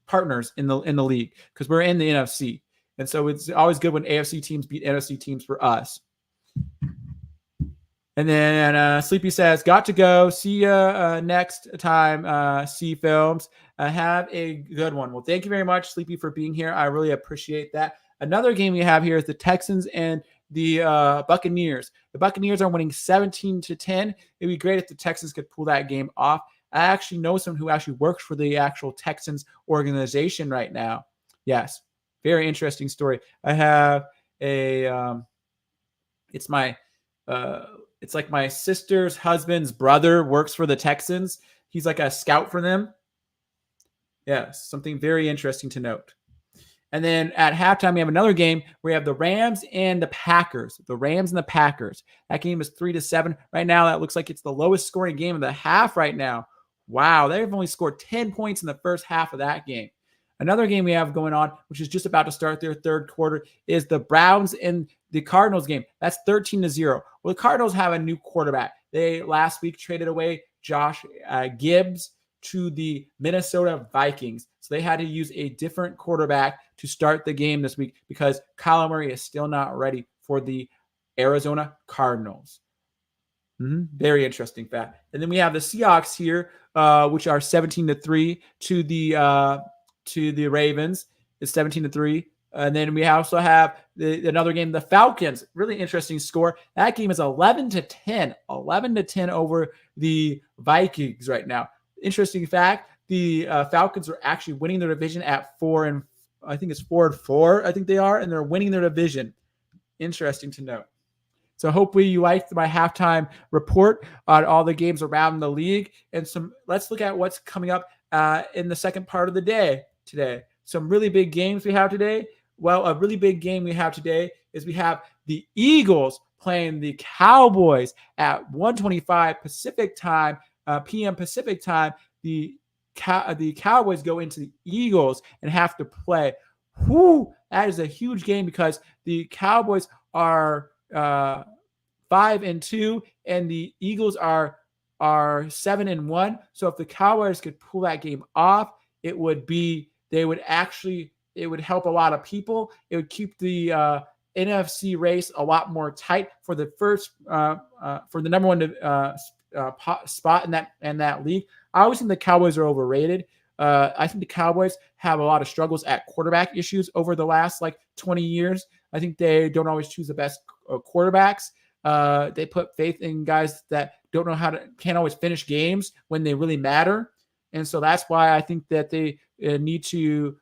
partners in the league, because we're in the NFC. And so it's always good when AFC teams beat NFC teams for us. And then Sleepy says, got to go. See you next time, See Films. Have a good one. Well, thank you very much, Sleepy, for being here. I really appreciate that. Another game we have here is the Texans and the Buccaneers. The Buccaneers are winning 17-10. It'd be great if the Texans could pull that game off. I actually know someone who actually works for the actual Texans organization right now. Yes, very interesting story. I have a, it's like my sister's husband's brother works for the Texans. He's like a scout for them. Yes, something very interesting to note. And then at halftime, we have another game where we have the Rams and the Packers. The Rams and the Packers. That game is 3-7. Right now, that looks like it's the lowest scoring game of the half right now. Wow, they've only scored 10 points in the first half of that game. Another game we have going on, which is just about to start their third quarter, is the Browns and the Cardinals game. That's 13-0. Well, the Cardinals have a new quarterback. They last week traded away Josh Gibbs to the Minnesota Vikings. So they had to use a different quarterback to start the game this week because Kyler Murray is still not ready for the Arizona Cardinals. Very interesting fact. And then we have the Seahawks here, which are 17-3 to the Ravens. It's 17-3. And then we also have another game, the Falcons. Really interesting score. That game is 11-10. 11-10 over the Vikings right now. Interesting fact, the Falcons are actually winning their division at 4-4. I think they are, and they're winning their division. Interesting to note. So hopefully you liked my halftime report on all the games around the league. And let's look at what's coming up in the second part of the day today. Some really big games we have today. Well, a really big game we have today is we have the Eagles playing the Cowboys at 1:25 Pacific time, p.m. Pacific time. The Cowboys go into the Eagles and have to play. That is a huge game because the Cowboys are 5-2 and the Eagles are 7-1. So if the Cowboys could pull that game off, it would help a lot of people. It would keep the NFC race a lot more tight for the first for the number one spot in that league. I always think the Cowboys are overrated. I think the Cowboys have a lot of struggles at quarterback issues over the last 20 years. I think they don't always choose the best quarterbacks. They put faith in guys that can't always finish games when they really matter. And so that's why I think that they need to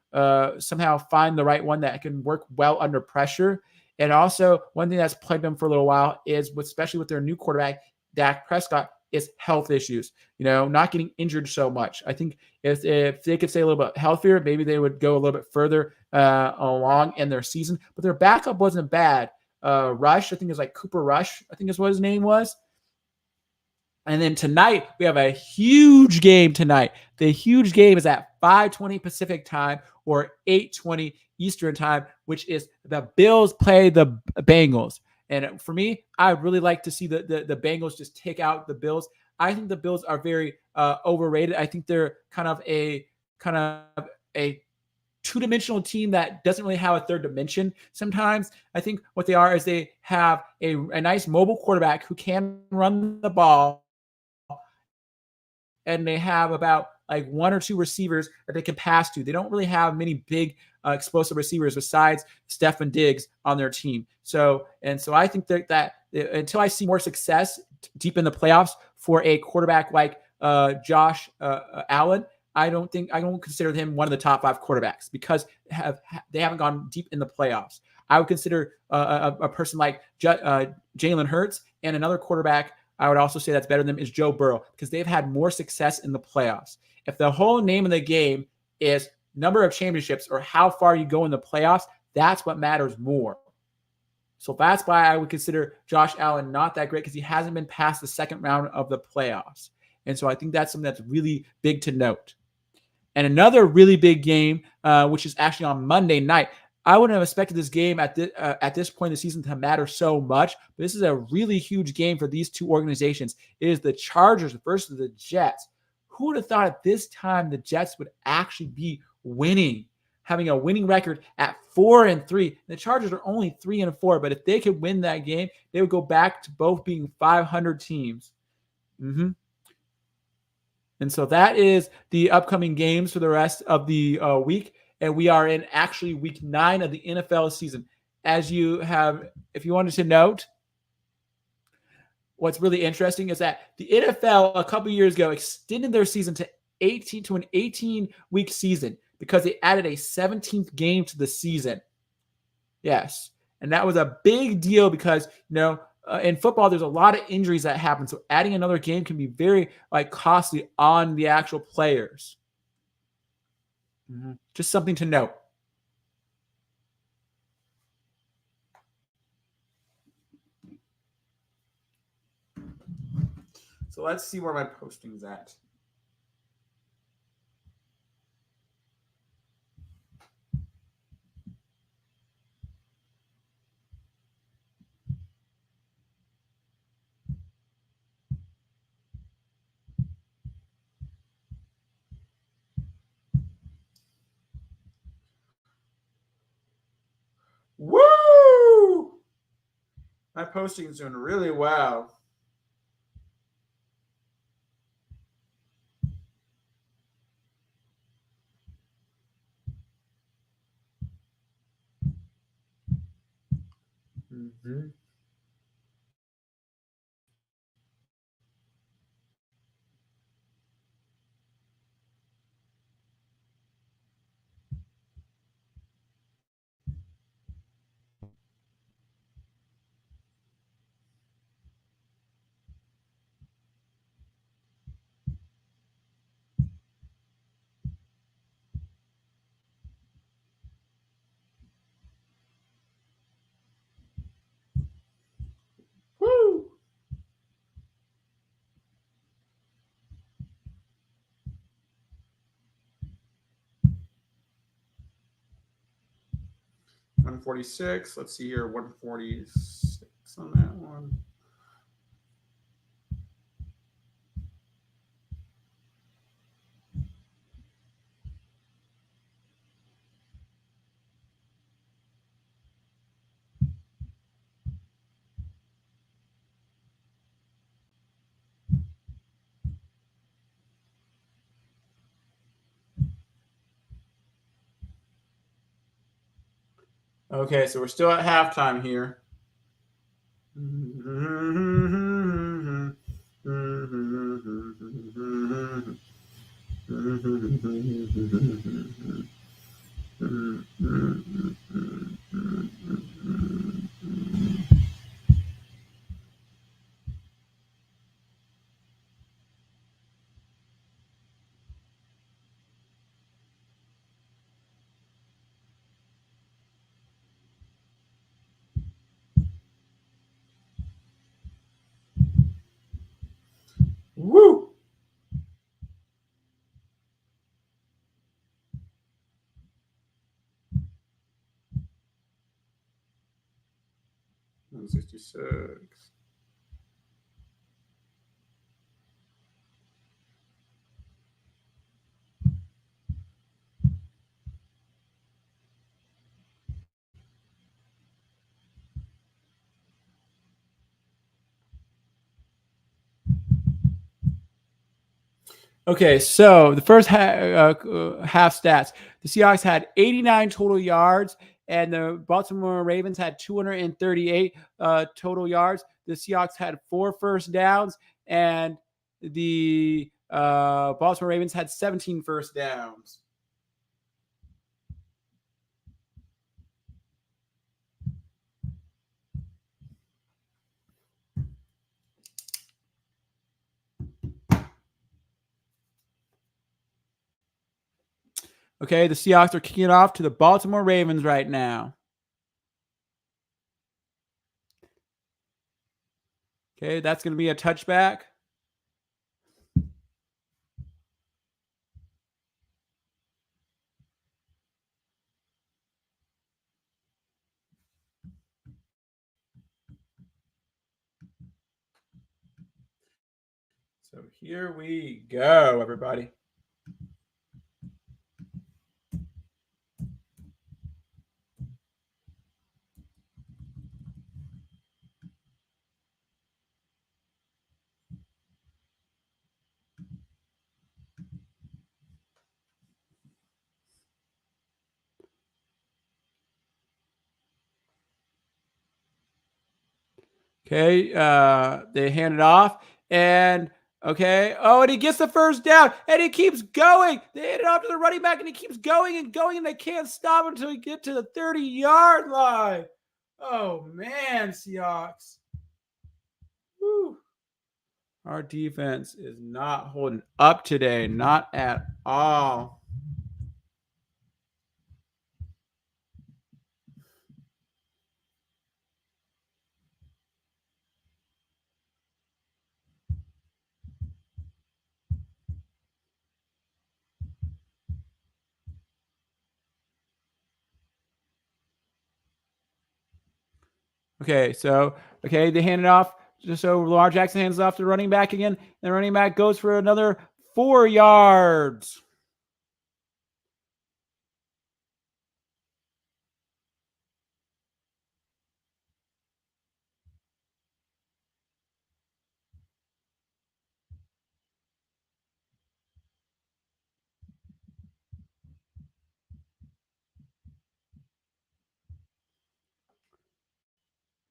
somehow find the right one that can work well under pressure. And also one thing that's plagued them for a little while is, especially with their new quarterback, Dak Prescott, is health issues, not getting injured so much. I think if they could stay a little bit healthier, maybe they would go a little bit further along in their season. But their backup wasn't bad. Rush, I think it's Cooper Rush, I think is what his name was. And then tonight, we have a huge game tonight. The huge game is at 5:20 Pacific time or 8:20 Eastern time, which is the Bills play the Bengals. And for me, I really like to see the Bengals just take out the Bills. I think the Bills are very overrated. I think they're kind of a two-dimensional team that doesn't really have a third dimension sometimes. I think what they are is they have a nice mobile quarterback who can run the ball, and they have about one or two receivers that they can pass to. They don't really have many big explosive receivers besides Stefon Diggs on their team. So I think that until I see more success deep in the playoffs for a quarterback like Josh Allen, I don't consider him one of the top 5 quarterbacks because they haven't gone deep in the playoffs. I would consider a person like Jalen Hurts, and another quarterback I would also say that's better than them is Joe Burrow, because they've had more success in the playoffs. If the whole name of the game is number of championships or how far you go in the playoffs, that's what matters more. So that's why I would consider Josh Allen not that great, because he hasn't been past the second round of the playoffs. And so I think that's something that's really big to note. And another really big game, which is actually on Monday night. I wouldn't have expected this game at this point in the season to matter so much, but this is a really huge game for these two organizations. It is the Chargers versus the Jets. Who would have thought at this time the Jets would actually be winning, having a winning record at 4-3? The Chargers are only 3-4, but if they could win that game, they would go back to both being 500 teams. And so that is the upcoming games for the rest of the week. And we are in actually week 9 of the NFL season. As you have, if you wanted to note, what's really interesting is that the NFL a couple years ago extended their season to an 18-week season because they added a 17th game to the season. Yes. And that was a big deal because, in football, there's a lot of injuries that happen. So adding another game can be very costly on the actual players. Just something to note. So let's see where my posting's at. Woo! My posting is doing really well. Woo! $146. Let's see here. 146 on that one. Okay, so we're still at halftime here. Woo! $166. Okay, so the first half stats. The Seahawks had 89 total yards, and the Baltimore Ravens had 238 total yards. The Seahawks had 4 first downs, and the Baltimore Ravens had 17 first downs. Okay, the Seahawks are kicking it off to the Baltimore Ravens right now. Okay, that's going to be a touchback. So here we go, everybody. Okay, they hand it off, and okay, oh, and he gets the first down, and he keeps going. They hand it off to the running back, and he keeps going and going, and they can't stop him until he get to the 30-yard line. Oh man, Seahawks. Whew. Our defense is not holding up today, not at all. Okay, so they hand it off. Just so Lamar Jackson hands it off to the running back again. The running back goes for another 4 yards.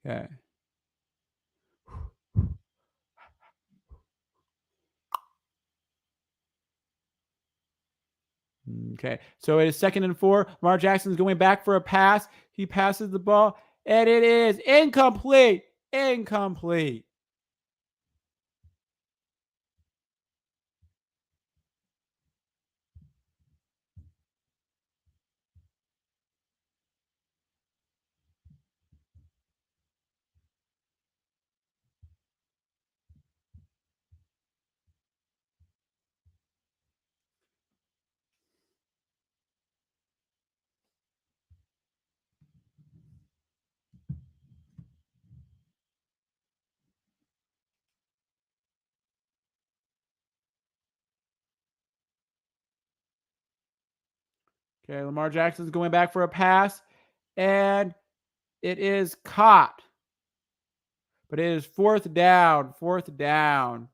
Okay. Okay, so it is 2nd and 4. Lamar Jackson's going back for a pass. He passes the ball, and it is incomplete. Incomplete. Okay, Lamar Jackson's going back for a pass, and it is caught. But it is 4th down. 4th down.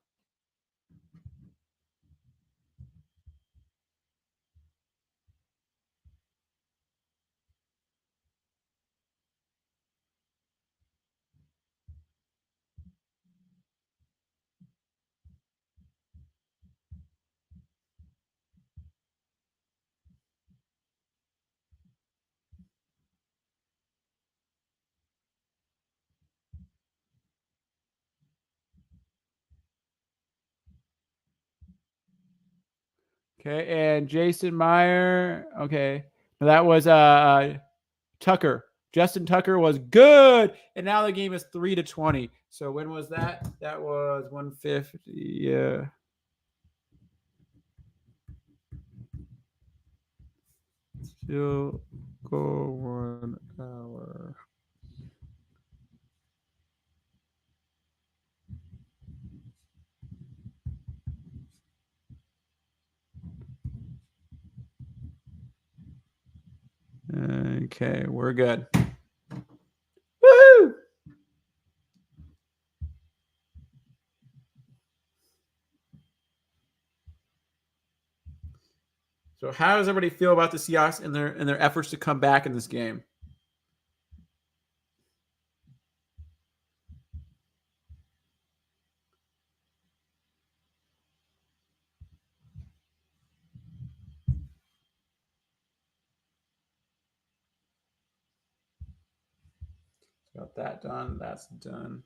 Okay, and Jason Meyer. Okay, that was Tucker. Justin Tucker was good, and now the game is 3-20. So when was that? That was 150. Yeah. Still go 1 hour. Okay, we're good. Woo! So how does everybody feel about the Seahawks and their efforts to come back in this game? Got that done. That's done.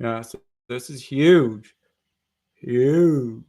Yeah, so this is huge. Huge.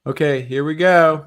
Okay, here we go.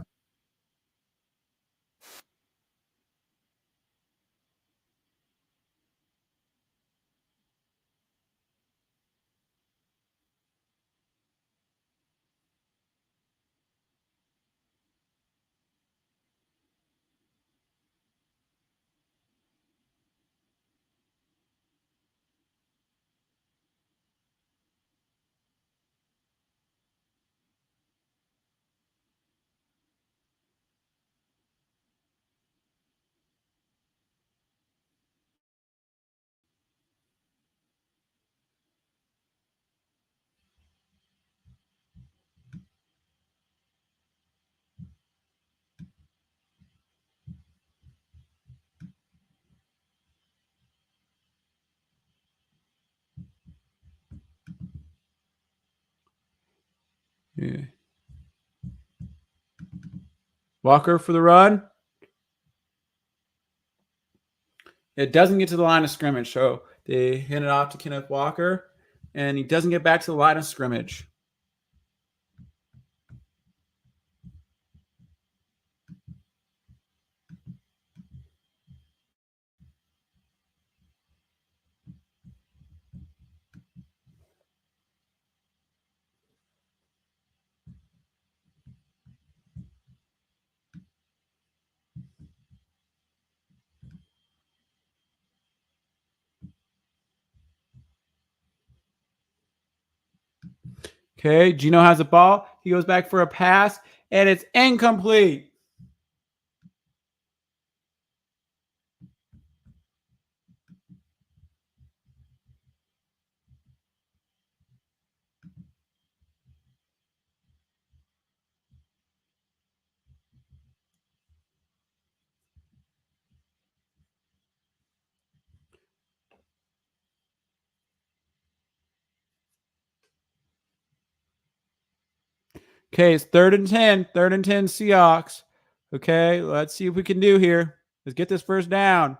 Yeah. Walker for the run. It doesn't get to the line of scrimmage, so they hand it off to Kenneth Walker, and he doesn't get back to the line of scrimmage. Okay, Gino has the ball. He goes back for a pass, and it's incomplete. Okay, it's 3rd and 10. 3rd and 10 Seahawks. Okay, let's see what we can do here. Let's get this first down.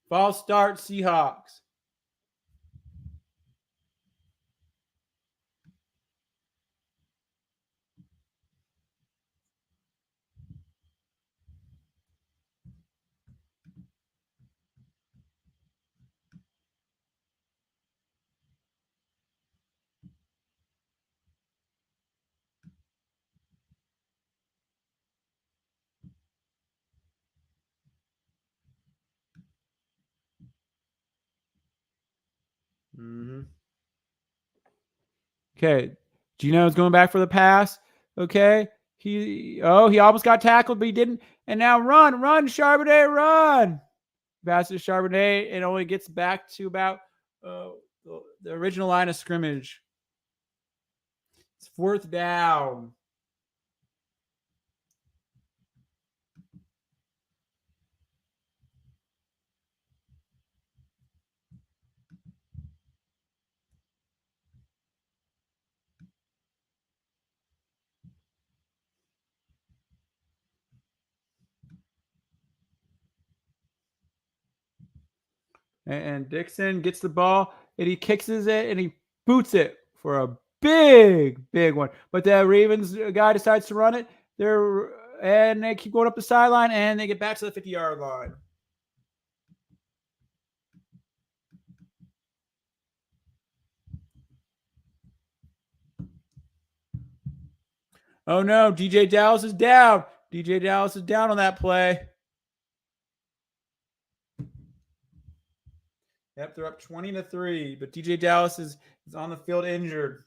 False start, Seahawks. Okay, Gino's going back for the pass. Okay, he almost got tackled, but he didn't. And now run, Charbonnet, run! Passes Charbonnet and only gets back to about the original line of scrimmage. It's 4th down. And Dixon gets the ball and he kicks it and he boots it for a big one. But the Ravens guy decides to run it. And they keep going up the sideline and they get back to the 50-yard line. Oh no, DJ Dallas is down. DJ Dallas is down on that play. Yep, they're up 20-3, but DJ Dallas is on the field injured.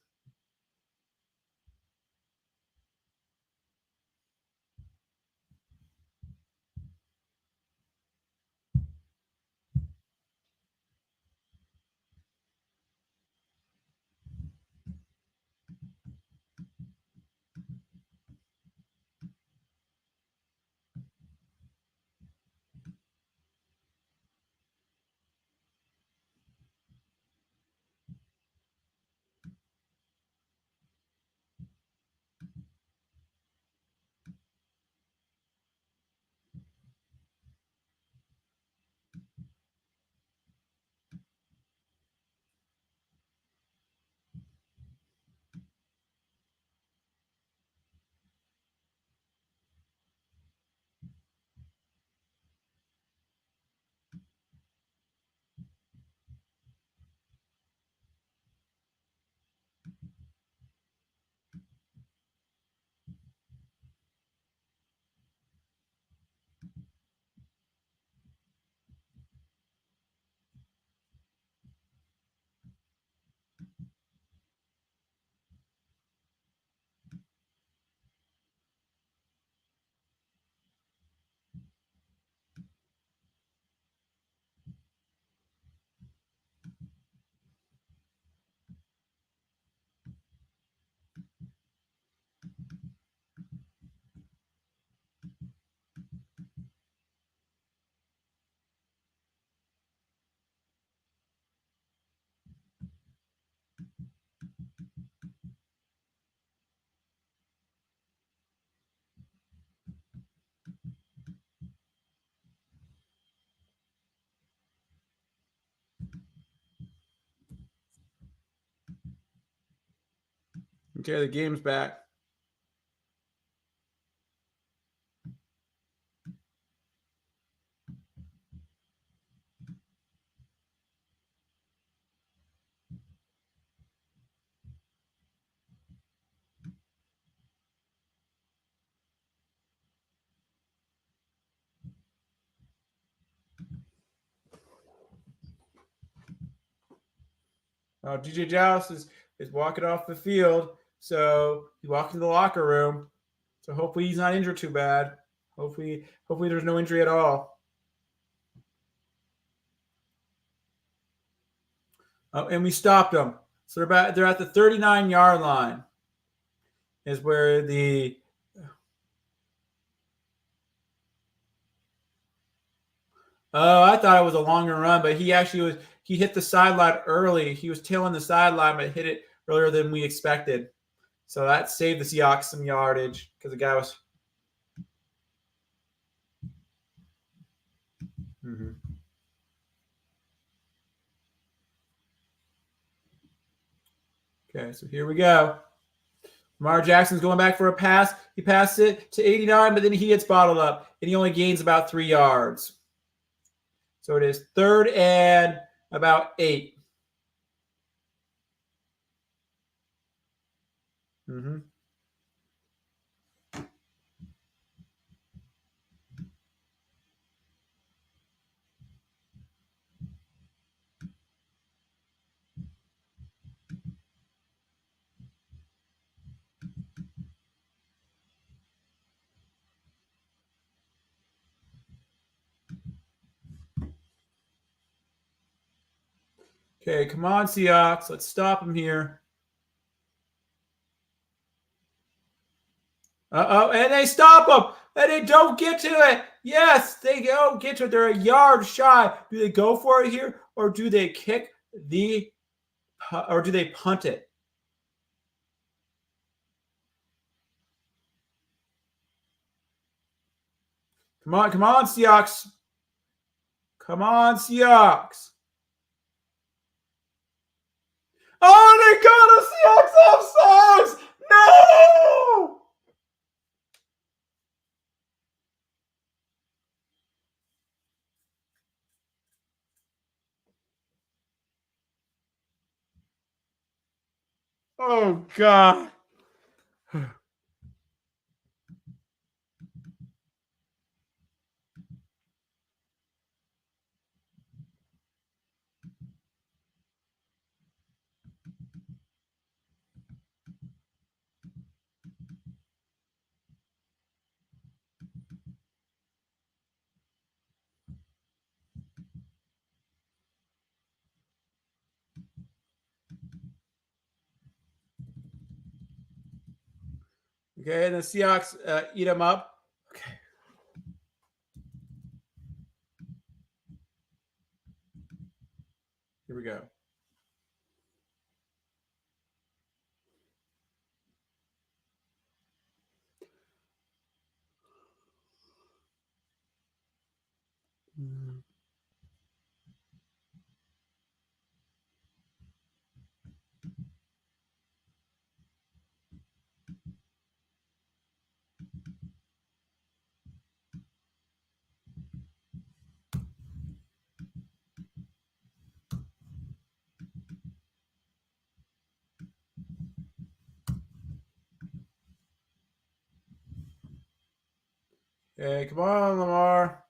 Okay, the game's back. DJ Dallas is walking off the field, so he walked into the locker room. So hopefully he's not injured too bad. Hopefully there's no injury at all. Oh, and we stopped them. So they're at the 39-yard line. Is where the I thought it was a longer run, but he hit the sideline early. He was tailing the sideline, but hit it earlier than we expected. So that saved the Seahawks some yardage because the guy was. Mm-hmm. Okay, so here we go. Lamar Jackson's going back for a pass. He passed it to 89, but then he gets bottled up, and he only gains about 3 yards. So it is 3rd and about 8. Mm-hmm. Okay, come on, Seahawks. Let's stop them here. Uh-oh, and they stop them, and they don't get to it. Yes, they don't get to it. They're a yard shy. Do they go for it here, or do they kick or do they punt it? Come on, Seahawks. Come on, Seahawks. Oh, they got us, Seahawks offsides. No! Oh, God. Okay, and the Seahawks eat them up. Okay. Here we go. Okay, come on, Lamar.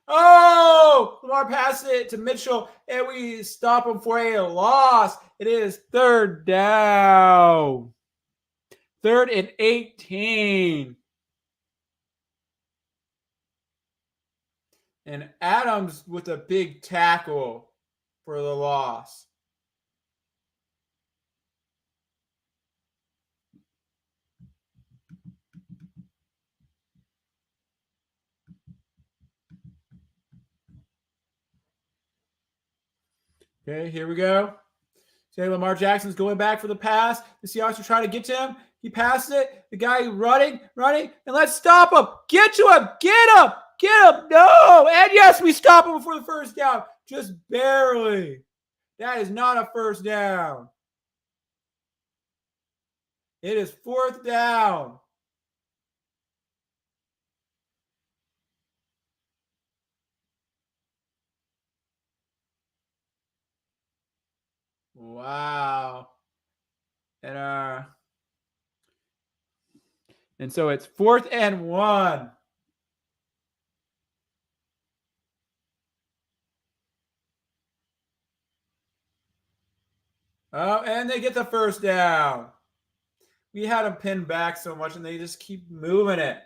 Oh, Lamar passed it to Mitchell, and we stop him for a loss. It is 3rd down. 3rd and 18. And Adams with a big tackle for the loss. Okay, here we go. Okay, Lamar Jackson's going back for the pass. The Seahawks are trying to get to him. He passed it. The guy running, and let's stop him. Get to him. Get him. No. And yes, we stop him before the 1st down. Just barely. That is not a 1st down. It is 4th down. Wow. And so it's 4th and 1. Oh, and they get the first down. We had them pinned back so much, and they just keep moving it.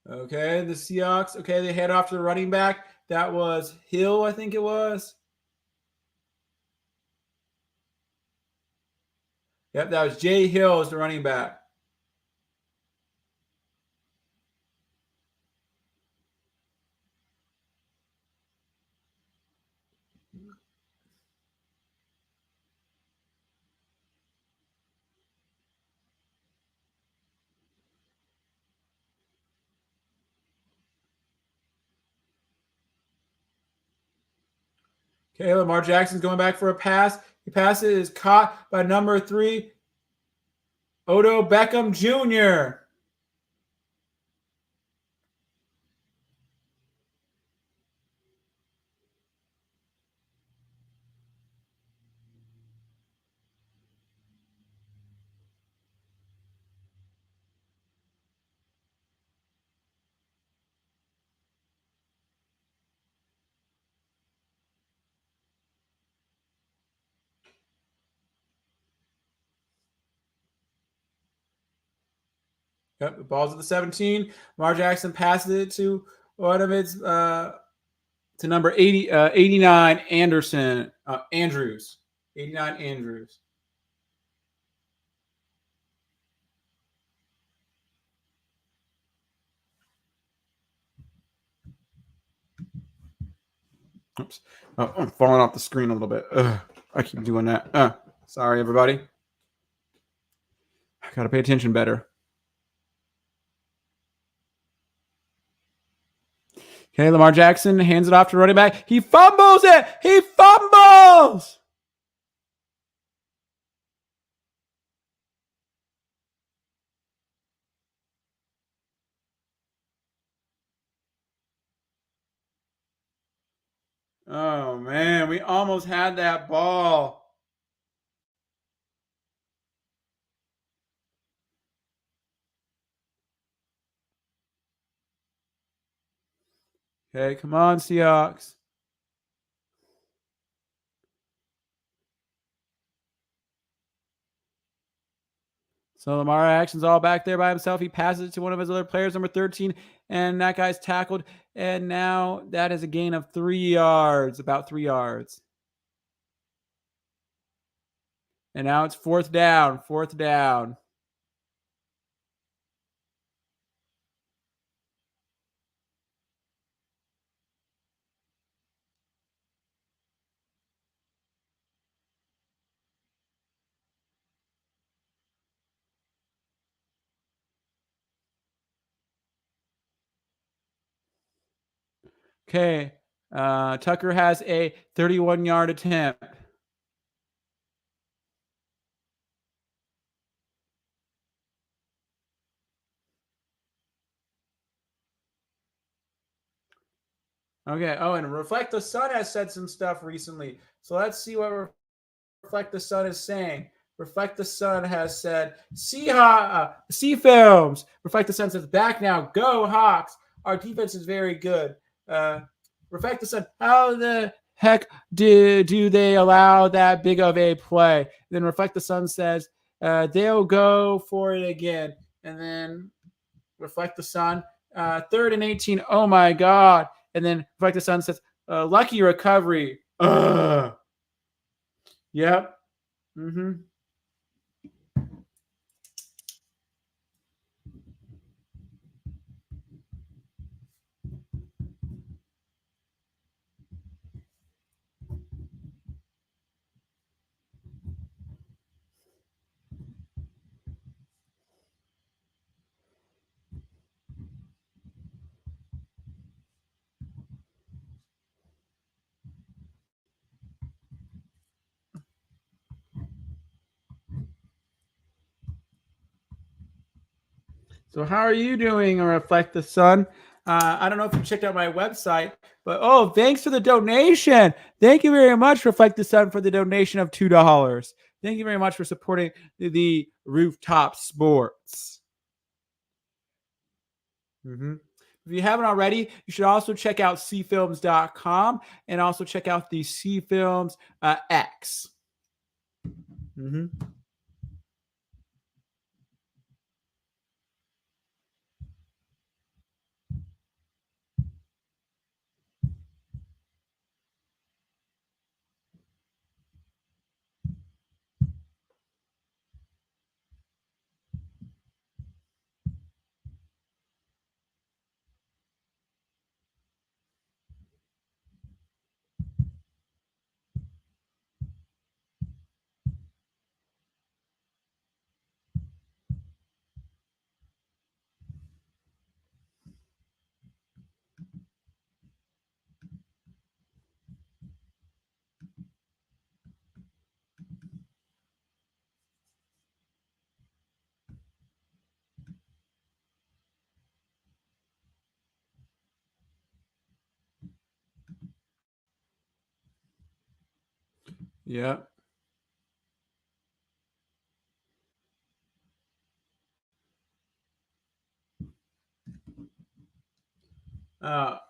Okay, the Seahawks. Okay, they head off to the running back. That was Hill, I think it was. Yep, that was Jay Hill as the running back. Okay, Lamar Jackson's going back for a pass. The pass is caught by number 3, Odo Beckham Jr. Yep, the ball's at the 17. Lamar Jackson passes it to one of its to number 89 Andrews. 89 Andrews. Oops. Oh, I'm falling off the screen a little bit. I keep doing that. Sorry, everybody. I got to pay attention better. Okay, Lamar Jackson hands it off to running back. He fumbles it. He fumbles. Oh, man. We almost had that ball. Okay, come on, Seahawks. So Lamar Jackson's all back there by himself. He passes it to one of his other players, number 13, and that guy's tackled. And now that is a gain of 3 yards, about 3 yards. And now it's 4th down, 4th down. Okay, Tucker has a 31-yard attempt. Okay. Oh, and Reflect the Sun has said some stuff recently. So let's see what Reflect the Sun is saying. Reflect the Sun has said, Sea Films. Reflect the Sun says, back now. Go Hawks. Our defense is very good. Reflect the Sun, how the heck do they allow that big of a play? Then Reflect the Sun says, they'll go for it again. And then Reflect the Sun, 3rd and 18. Oh, my God. And then Reflect the Sun says, lucky recovery. Yep. Mm-hmm. So how are you doing, Reflect the Sun? I don't know if you checked out my website, but thanks for the donation. Thank you very much, Reflect the Sun, for the donation of $2. Thank you very much for supporting the rooftop sports. Mm-hmm. If you haven't already, you should also check out cfilms.com and also check out the cfilms X. Mm-hmm. Yeah.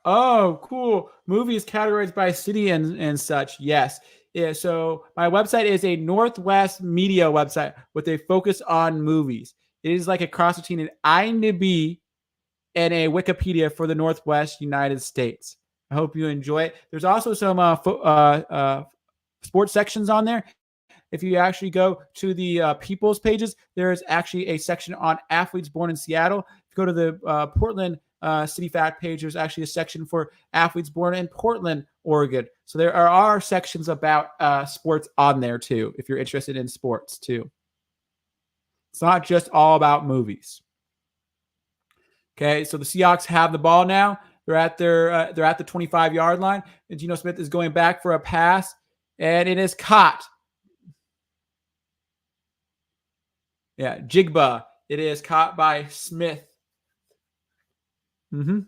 Cool. Movies categorized by city and such. Yes. Yeah. So my website is a Northwest media website with a focus on movies. It is like a cross between an IMDb and a Wikipedia for the Northwest United States. I hope you enjoy it. There's also some sports sections on there. If you actually go to the people's pages, there is actually a section on athletes born in Seattle. If you go to the Portland City Fact page, there's actually a section for athletes born in Portland, Oregon. So there are sections about sports on there too, if you're interested in sports too. It's not just all about movies. Okay, so the Seahawks have the ball now. They're at the 25-yard line, and Geno Smith is going back for a pass, and it is caught. Yeah, Jigba. It is caught by Smith. Mm-hmm.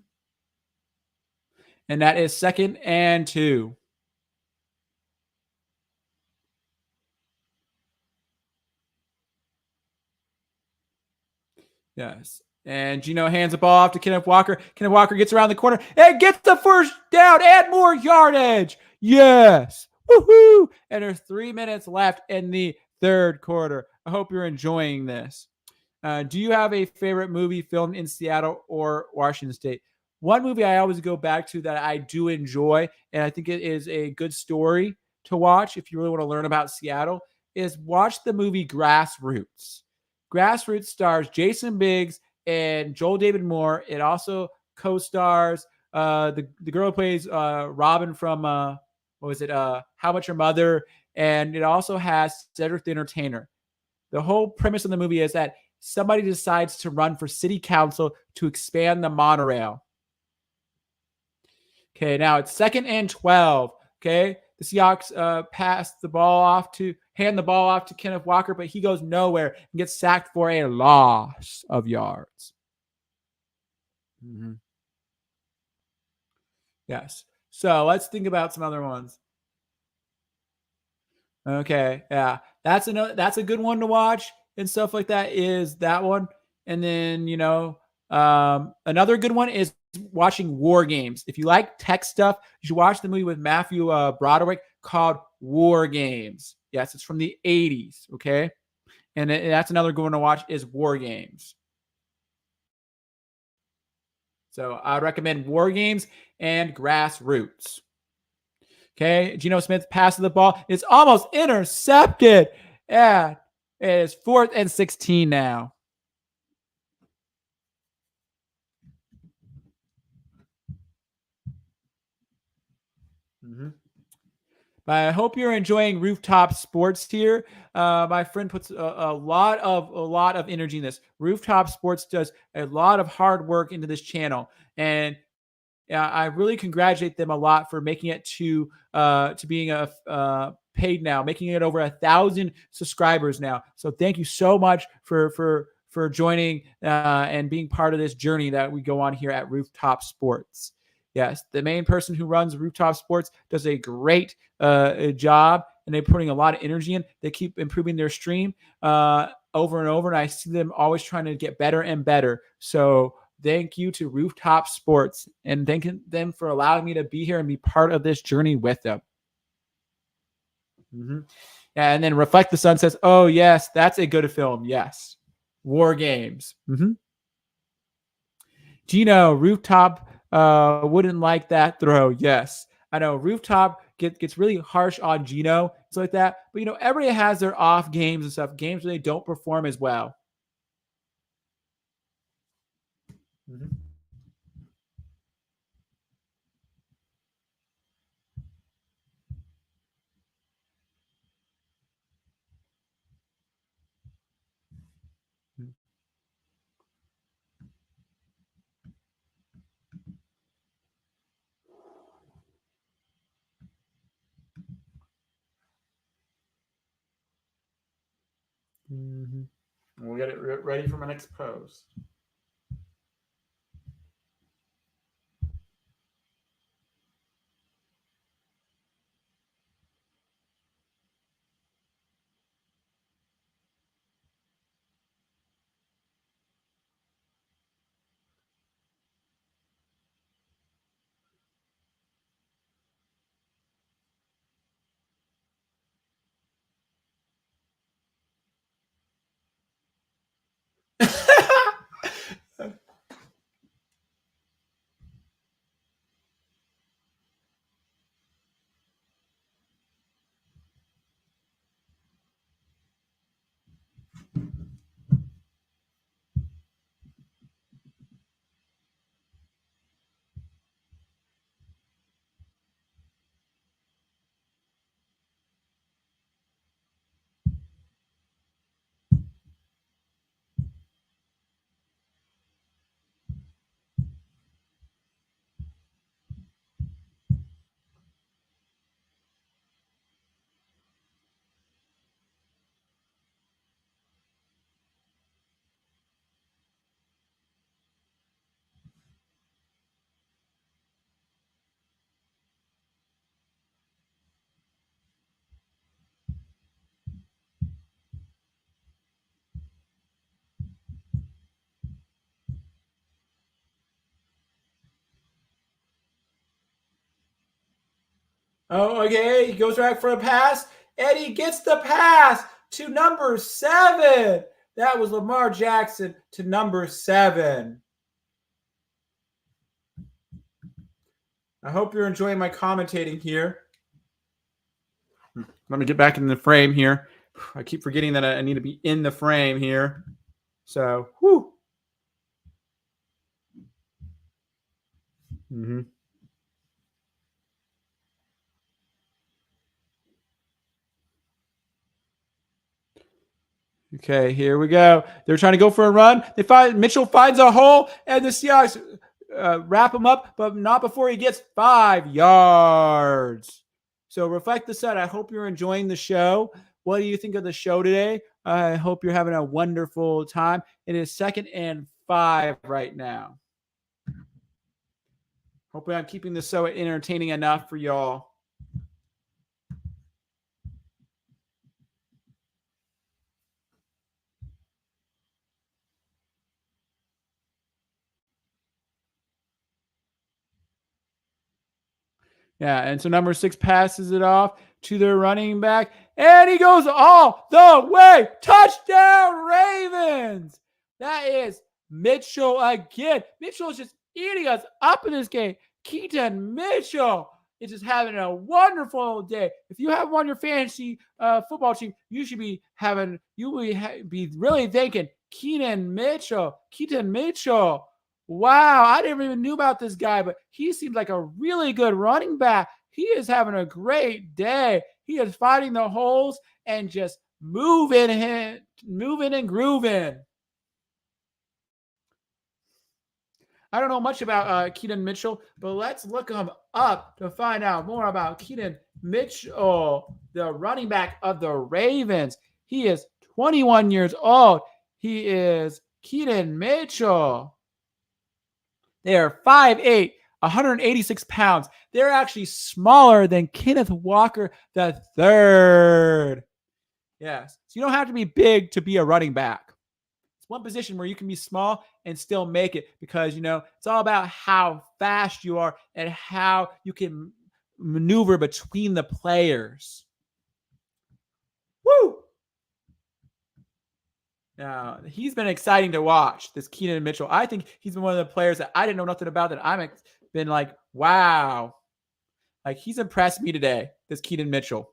And that is 2nd and 2. Yes. And Geno hands the ball off to Kenneth Walker. Kenneth Walker gets around the corner and gets the first down. Add more yardage. Yes. Woohoo. And there's 3 minutes left in the third quarter. I hope you're enjoying this. Do you have a favorite movie filmed in Seattle or Washington State? One movie I always go back to that I do enjoy, and I think it is a good story to watch if you really want to learn about Seattle, is watch the movie Grassroots. Grassroots stars Jason Biggs and Joel David Moore. It also co-stars the girl who plays Robin from what was it? How Much Your Mother, and it also has Cedric the Entertainer. The whole premise of the movie is that somebody decides to run for city council to expand the monorail. Okay, now it's 2nd and 12. Okay, the Seahawks hand the ball off to Kenneth Walker, but he goes nowhere and gets sacked for a loss of yards. Mm-hmm. Yes. So let's think about some other ones. Okay, yeah, that's a good one to watch and stuff like that. Is that one? And then another good one is watching War Games. If you like tech stuff, you should watch the movie with Matthew Broderick called War Games. Yes, it's from the 80s. Okay, and that's another good one to watch is War Games. So I recommend War Games and Grassroots. Okay, Geno Smith passes the ball. It's almost intercepted. And it is 4th and 16 now. But I hope you're enjoying Rooftop Sports here. My friend puts a lot of energy in this. Rooftop Sports does a lot of hard work into this channel, and I really congratulate them a lot for making it to being a paid now, making it over 1,000 subscribers now. So thank you so much for joining and being part of this journey that we go on here at Rooftop Sports. Yes, the main person who runs Rooftop Sports does a great job, and they're putting a lot of energy in. They keep improving their stream over and over, and I see them always trying to get better and better. So thank you to Rooftop Sports, and thank them for allowing me to be here and be part of this journey with them. Yeah, and then Reflect the Sun says, "Oh yes, that's a good film. Yes, War Games." Gino, Rooftop wouldn't like that throw. Yes, I know Rooftop gets really harsh on Gino, stuff like that. But everybody has their off games and stuff, games where they don't perform as well. We'll get it ready for my next post. Oh, okay. He goes back for a pass, and he gets the pass to number 7. That was Lamar Jackson to number 7. I hope you're enjoying my commentating here. Let me get back in the frame here. I keep forgetting that I need to be in the frame here. So, whoo. Okay, here we go. They're trying to go for a run. Mitchell finds a hole, and the Seahawks wrap him up, but not before he gets 5 yards. So Reflect the Sun. I hope you're enjoying the show. What do you think of the show today? I hope you're having a wonderful time. It is 2nd and 5 right now. Hopefully I'm keeping this so entertaining enough for y'all. Yeah, and so number 6 passes it off to their running back, and he goes all the way. Touchdown, Ravens! That is Mitchell again. Mitchell is just eating us up in this game. Keaton Mitchell is just having a wonderful day. If you have one on your fantasy football team, you should be having, be really thinking Keaton Mitchell. Wow, I didn't even knew about this guy, but he seems like a really good running back. He is having a great day. He is finding the holes and just moving and grooving. I don't know much about Keaton Mitchell, but let's look him up to find out more about Keaton Mitchell, the running back of the Ravens. He is 21 years old. He is Keaton Mitchell. They are 5'8", 186 pounds. They're actually smaller than Kenneth Walker III. Yes. So you don't have to be big to be a running back. It's one position where you can be small and still make it because, it's all about how fast you are and how you can maneuver between the players. Woo! Now, he's been exciting to watch, this Keaton Mitchell. I think he's been one of the players that I didn't know nothing about that I've been like, wow. Like, he's impressed me today, this Keaton Mitchell.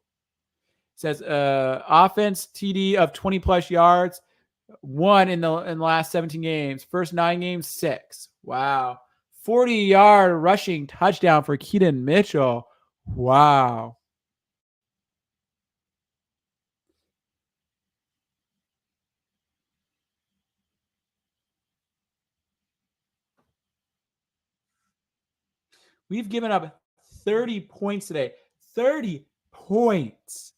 It says offense TD of 20-plus yards. 1 in the last 17 games. First 9 games, 6. Wow. 40-yard rushing touchdown for Keaton Mitchell. Wow. We've given up 30 points today. 30 points.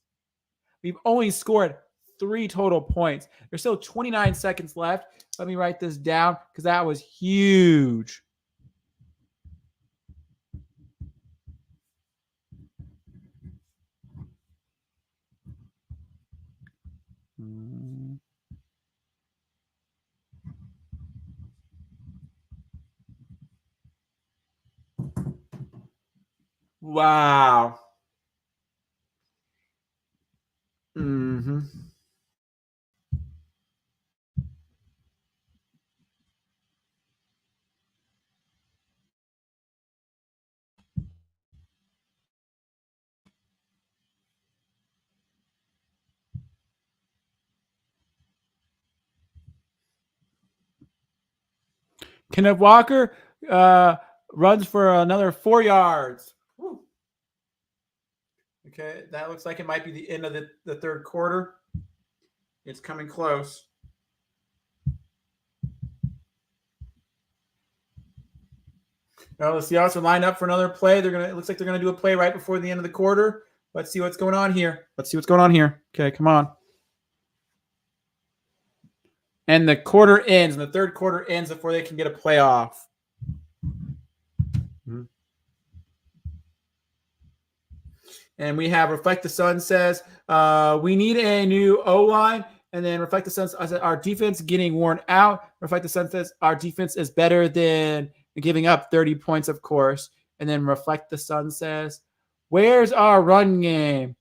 We've only scored 3 total points. There's still 29 seconds left. Let me write this down because that was huge. Wow. Mm-hmm. Kenneth Walker runs for another 4 yards. Woo. Okay, that looks like it might be the end of the third quarter. It's coming close. Now the Seahawks are lined up for another play. It looks like they're gonna do a play right before the end of the quarter. Let's see what's going on here. Okay, come on. And the quarter ends, and the third quarter ends before they can get a playoff. And we have Reflect the Sun says, we need a new O-line. And then Reflect the Sun says, our defense getting worn out. Reflect the Sun says, our defense is better than giving up 30 points, of course. And then Reflect the Sun says, where's our run game?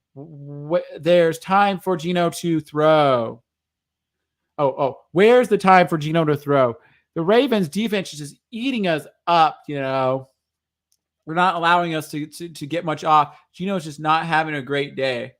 There's time for Geno to throw. Where's the time for Geno to throw? The Ravens defense is just eating us up, We're not allowing us to get much off. Geno's just not having a great day.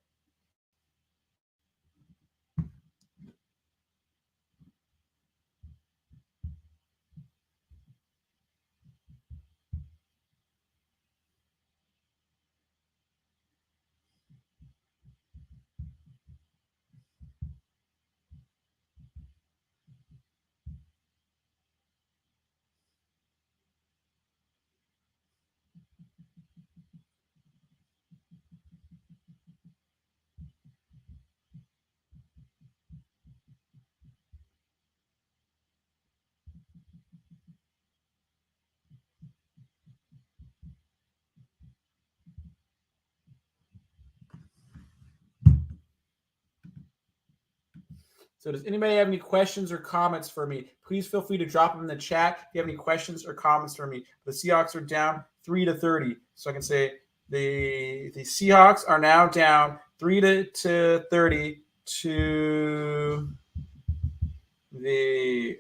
So does anybody have any questions or comments for me? Please feel free to drop them in the chat if you have any questions or comments for me. The Seahawks are down 3-30. So I can say the Seahawks are now down 3-30 to the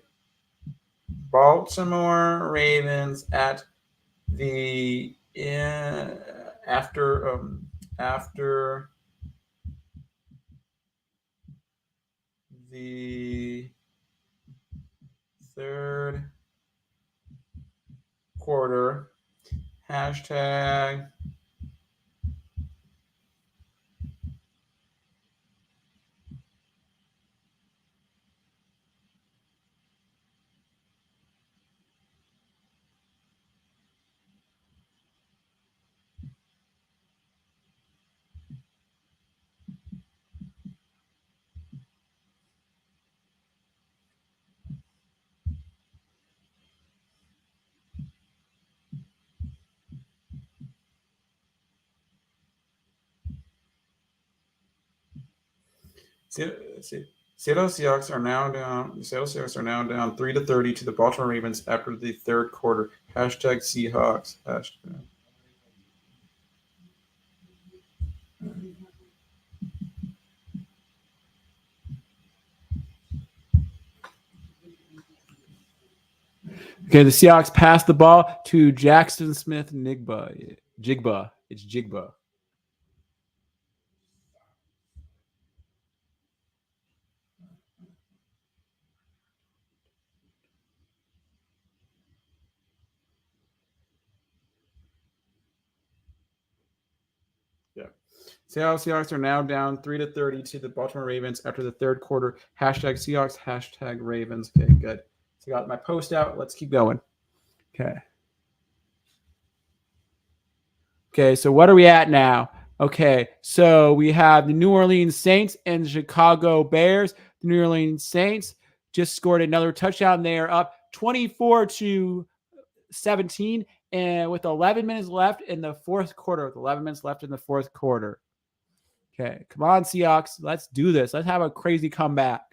Baltimore Ravens at the after the third quarter, hashtag Seattle Seahawks are now down. The Seattle Seahawks are now down 3-30 to the Baltimore Ravens after the third quarter. Hashtag Seahawks. Hashtag. Okay, the Seahawks pass the ball to Jackson Smith Jigba. It's Jigba. Yeah. Seattle Seahawks are now down 3-30 to the Baltimore Ravens after the third quarter. Hashtag Seahawks. Hashtag Ravens. Okay, good. So I got my post out. Let's keep going. Okay. Okay, so what are we at now? Okay, so we have the New Orleans Saints and the Chicago Bears. The New Orleans Saints just scored another touchdown. They are up 24-17, and with 11 minutes left in the fourth quarter. Okay, come on, Seahawks. Let's do this. Let's have a crazy comeback.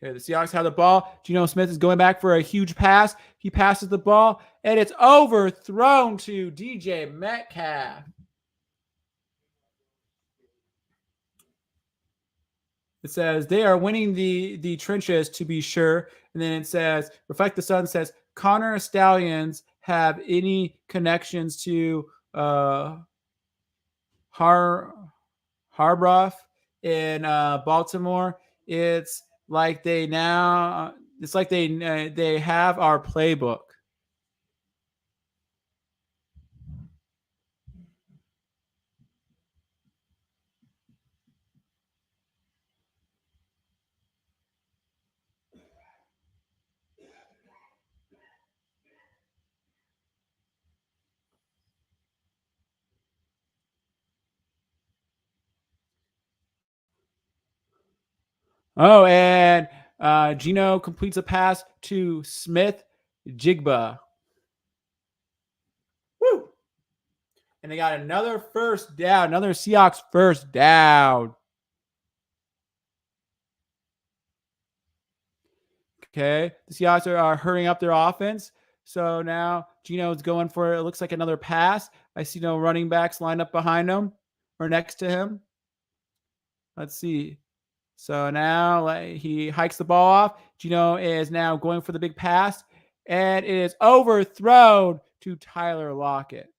Okay, the Seahawks have the ball. Geno Smith is going back for a huge pass. He passes the ball, and it's overthrown to DJ Metcalf. It says they are winning the trenches to be sure. And then it says, Reflect the Sun says, Connor Stallions have any connections to Harbrough in Baltimore. It's like they have our playbook. Oh, and Geno completes a pass to Smith Jigba. Woo! And they got another first down, another Seahawks first down. Okay, the Seahawks are hurrying up their offense. So now Geno is going for it. Looks like another pass. I see no running backs lined up behind him or next to him. Let's see. So now he hikes the ball off. Geno is now going for the big pass, and it is overthrown to Tyler Lockett.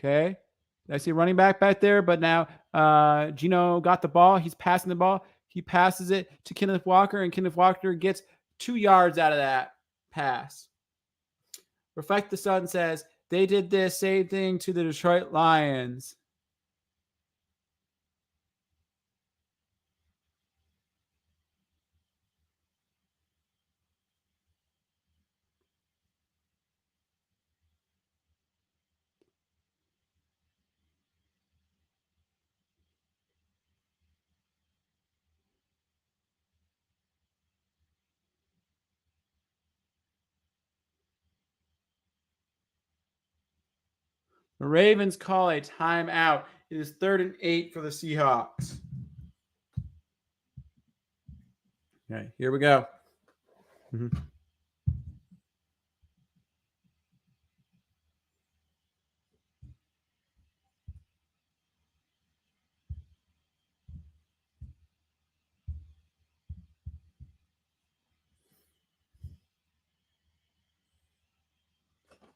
Okay. I see a running back there, but now Geno got the ball. He's passing the ball. He passes it to Kenneth Walker, and Kenneth Walker gets 2 yards out of that pass. Reflect the Sun says they did this same thing to the Detroit Lions. The Ravens call a timeout. It is 3rd and 8 for the Seahawks. Okay, here we go. Mm-hmm.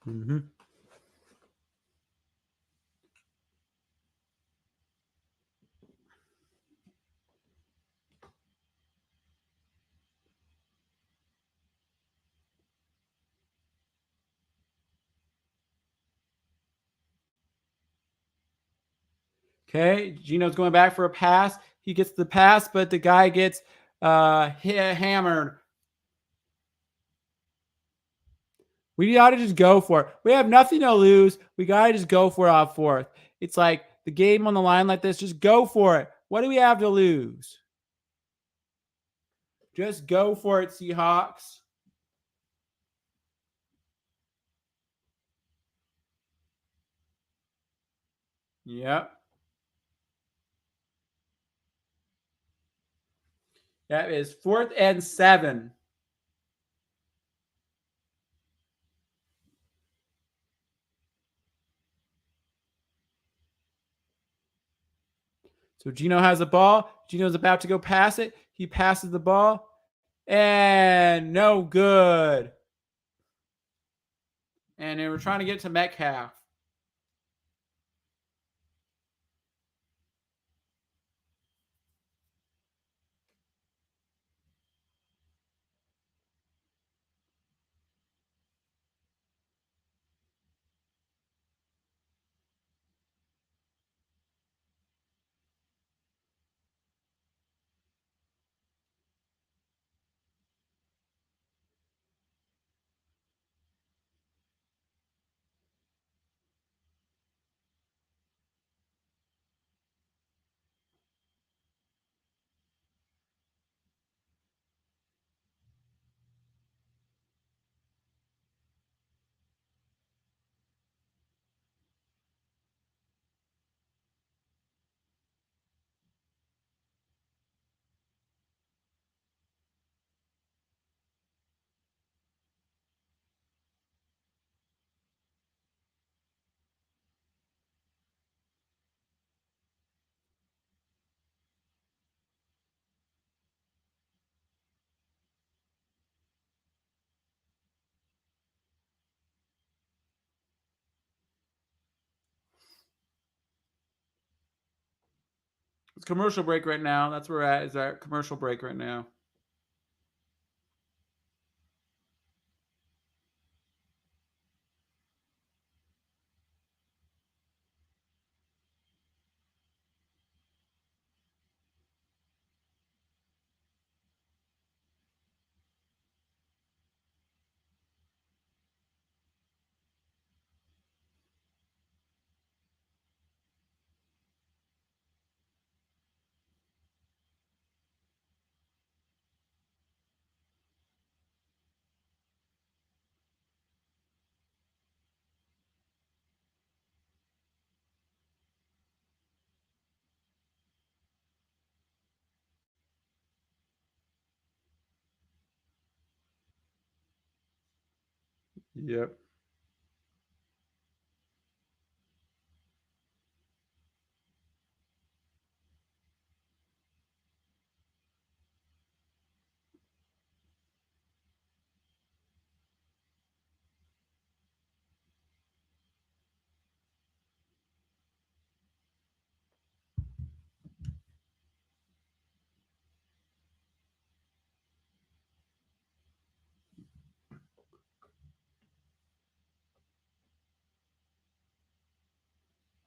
Mm-hmm. Okay, Gino's going back for a pass. He gets the pass, but the guy gets hammered. We got to just go for it. We have nothing to lose. We got to just go for it off 4th. It's like the game on the line like this. Just go for it. What do we have to lose? Just go for it, Seahawks. Yep. That is 4th and 7. So Gino has the ball. Gino's about to go pass it. He passes the ball. And no good. And they were trying to get to Metcalf. It's commercial break right now. That's where we're at. Is our commercial break right now. Yep.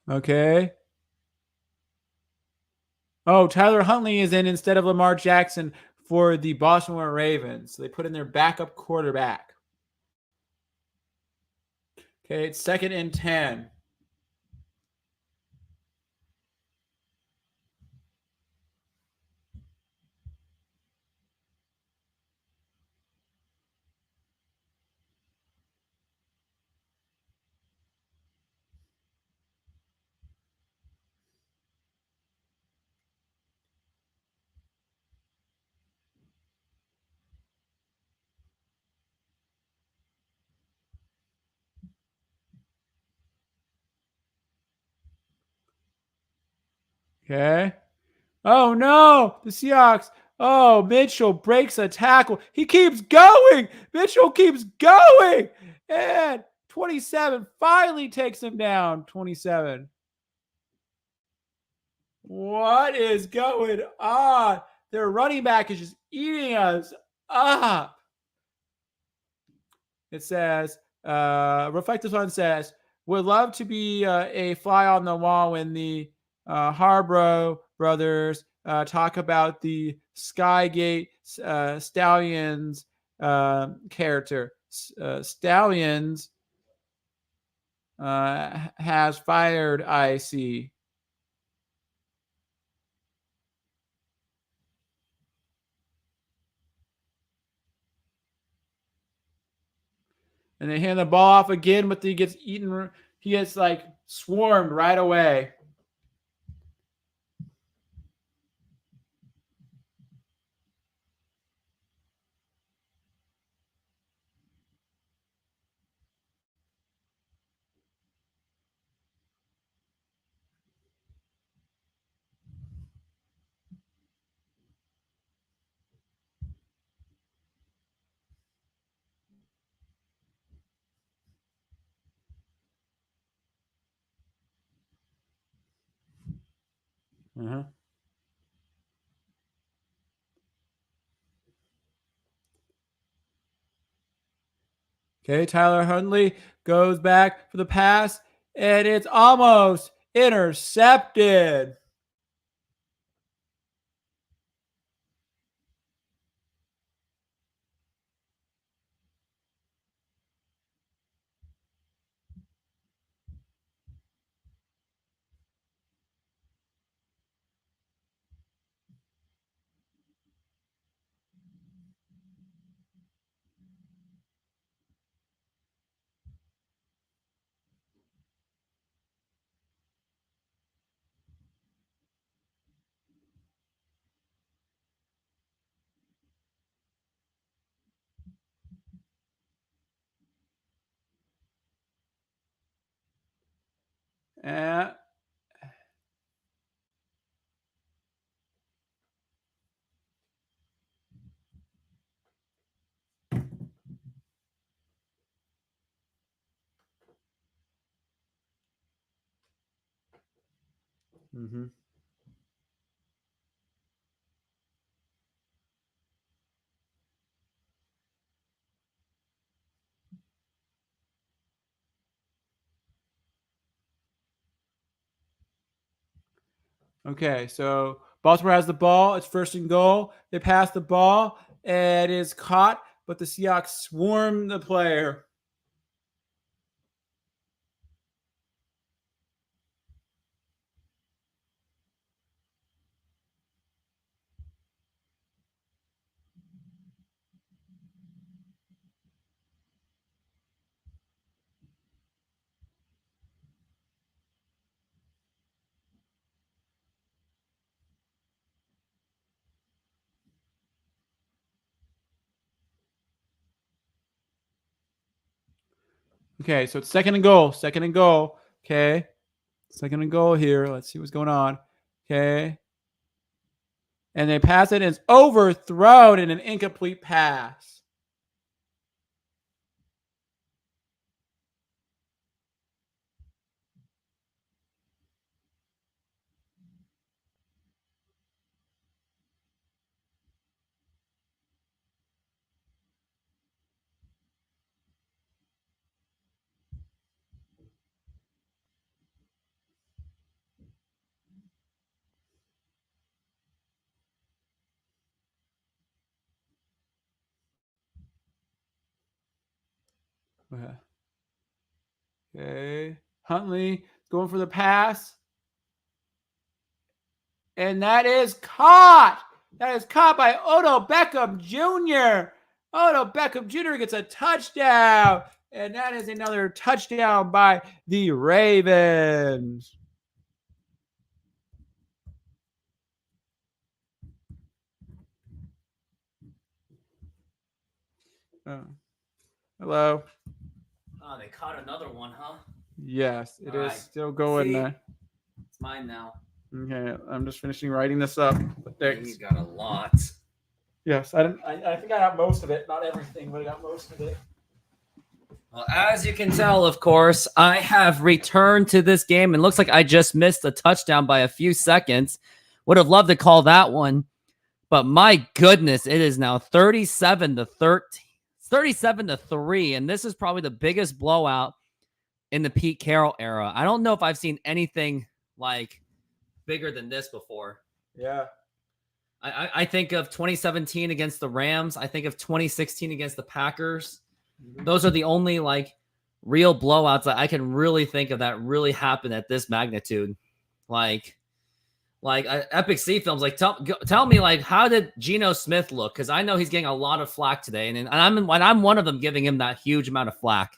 Okay. Oh, Tyler Huntley is in instead of Lamar Jackson for the Baltimore Ravens. So they put in their backup quarterback. Okay, it's 2nd and 10. Okay. Oh no, the Seahawks. Oh, Mitchell breaks a tackle. He keeps going. Mitchell keeps going. And 27 finally takes him down. 27. What is going on? Their running back is just eating us up. It says, Reflective One says, would love to be a fly on the wall when the Harborough brothers talk about the Skygate Stallions character. Stallions has fired, I see. And they hand the ball off again, but he gets eaten. He gets like swarmed right away. Uh-huh. Okay, Tyler Huntley goes back for the pass, and it's almost intercepted. And okay, so Baltimore has the ball. It's first and goal. They pass the ball, and it is caught, but the Seahawks swarm the player. Okay, so it's second and goal. Second and goal. Okay. Second and goal here. Let's see what's going on. Okay. And they pass it, and it's overthrown in an incomplete pass. Okay. Huntley going for the pass. And that is caught. That is caught by Odell Beckham Jr. Odell Beckham Jr. gets a touchdown. And that is another touchdown by the Ravens. Hello. Oh, they caught another one, huh? Yes, it All is right. still going. See? It's mine now. Okay, I'm just finishing writing this up. But thanks. You got a lot. Yes, I think I got most of it. Not everything, but I got most of it. Well, as you can tell, of course, I have returned to this game, and looks like I just missed a touchdown by a few seconds. Would have loved to call that one, but my goodness, it is now 37-13, 37-3, and this is probably the biggest blowout in the Pete Carroll era. I don't know if I've seen anything like bigger than this before. Yeah. I think of 2017 against the Rams. I think of 2016 against the Packers. Those are the only like real blowouts that I can really think of that really happened at this magnitude. Like Epic C films. Like tell me, like, how did Geno Smith look? Because I know he's getting a lot of flack today, and I'm one of them giving him that huge amount of flack.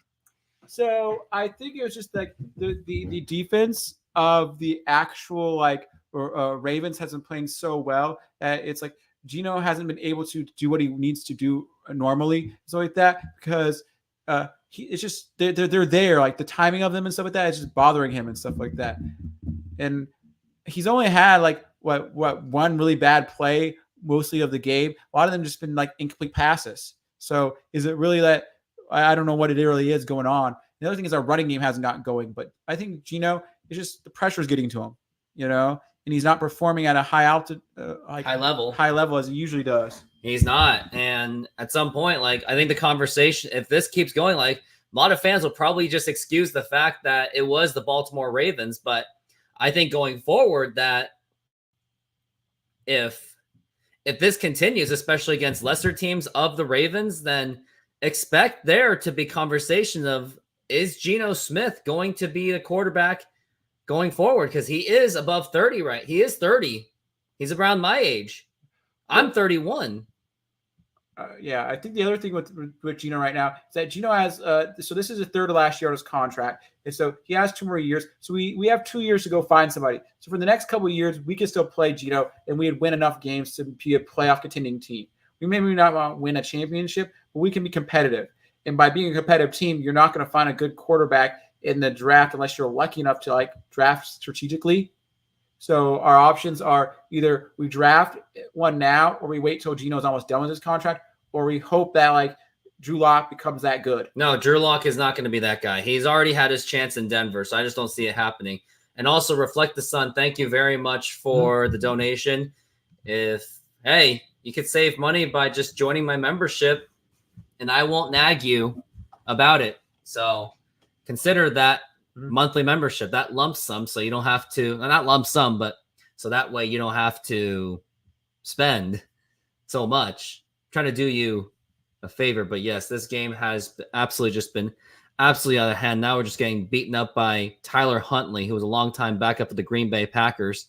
So I think it was just like the defense of the actual Ravens hasn't playing so well that it's like Geno hasn't been able to do what he needs to do normally, so like that, because it's just they're there, like the timing of them and stuff like that is just bothering him and stuff like that. And he's only had like what one really bad play mostly of the game. A lot of them just been like incomplete passes. So is it really that? I don't know what it really is going on. The other thing is our running game hasn't gotten going, but I think Geno is just the pressure is getting to him, and he's not performing at a high altitude, high level as he usually does. He's not. And at some point, like, I think the conversation, if this keeps going, like, a lot of fans will probably just excuse the fact that it was the Baltimore Ravens. But I think going forward that if this continues, especially against lesser teams of the Ravens, then expect there to be conversation of, is Geno Smith going to be the quarterback going forward? Because he is above 30, right? He is 30. He's around my age. I'm 31. Yeah, I think the other thing with Geno right now is that Geno has so this is the third to last year on his contract, and so he has 2 more years. So we have 2 years to go find somebody. So for the next couple of years, we can still play Geno, and we'd win enough games to be a playoff contending team. We maybe not want to win a championship, but we can be competitive. And by being a competitive team, you're not going to find a good quarterback in the draft unless you're lucky enough to like draft strategically. So our options are either we draft one now, or we wait till Geno's almost done with his contract, or we hope that like Drew Lock becomes that good. No, Drew Lock is not going to be that guy. He's already had his chance in Denver, so I just don't see it happening. And also, Reflect the Sun, thank you very much for the donation. Hey, you could save money by just joining my membership, and I won't nag you about it. So consider that monthly membership, that lump sum, so you don't have to, not lump sum, but so that way you don't have to spend so much. I'm trying to do you a favor, but yes, this game has absolutely just been absolutely out of hand. Now we're just getting beaten up by Tyler Huntley, who was a longtime backup of the Green Bay Packers.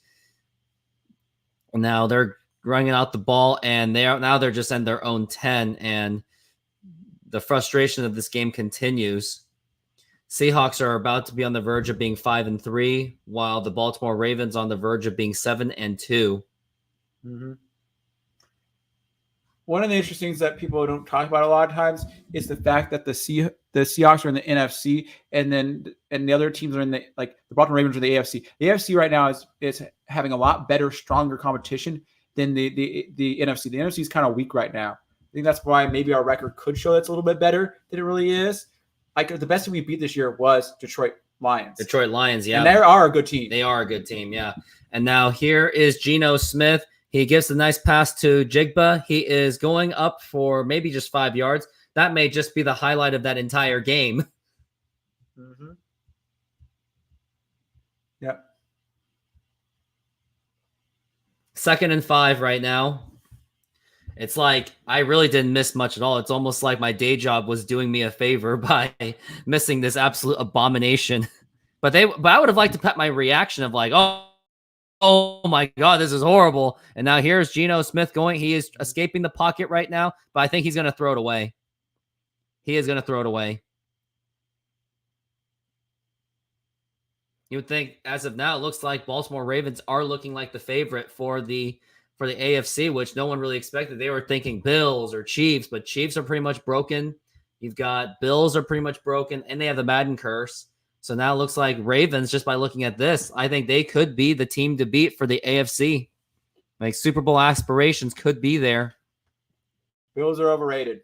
And now they're running out the ball, and they're just in their own 10, and the frustration of this game continues. Seahawks are about to be on the verge of being 5-3, while the Baltimore Ravens on the verge of being 7-2. Mm-hmm. One of the interesting things that people don't talk about a lot of times is the fact that the Seahawks are in the NFC, and the other teams are in the Baltimore Ravens are the AFC. The AFC right now is having a lot better, stronger competition than the NFC. The NFC is kind of weak right now. I think that's why maybe our record could show that's a little bit better than it really is. Like the best team we beat this year was Detroit Lions. Detroit Lions, yeah. And they are a good team. They are a good team, yeah. And now here is Geno Smith. He gives a nice pass to Jigba. He is going up for maybe just 5 yards. That may just be the highlight of that entire game. Mm-hmm. Yep. 2nd and 5 right now. It's like I really didn't miss much at all. It's almost like my day job was doing me a favor by missing this absolute abomination. But I would have liked to put my reaction of like, oh my God, this is horrible. And now here's Geno Smith going. He is escaping the pocket right now, but I think he's going to throw it away. He is going to throw it away. You would think as of now, it looks like Baltimore Ravens are looking like the favorite for the AFC, which no one really expected. They were thinking Bills or Chiefs, but Chiefs are pretty much broken. You've got Bills are pretty much broken, and they have the Madden curse. So now it looks like Ravens, just by looking at this, I think they could be the team to beat for the AFC. Like Super Bowl aspirations could be there. Bills are overrated.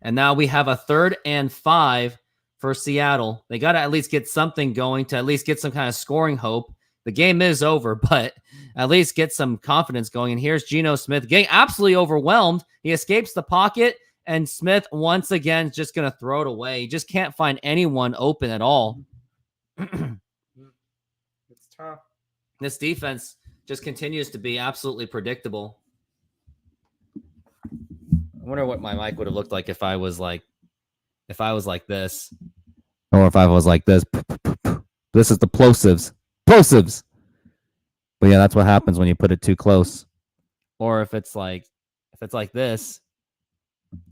And now we have a 3rd and 5 for Seattle. They got to at least get something going to at least get some kind of scoring hope. The game is over, but at least get some confidence going. And here's Geno Smith getting absolutely overwhelmed. He escapes the pocket, and Smith once again is just going to throw it away. He just can't find anyone open at all. It's tough. This defense just continues to be absolutely predictable. I wonder what my mic would have looked like if I was like this, or if I was like this. This is the plosives. But yeah, that's what happens when you put it too close. Or if it's like this,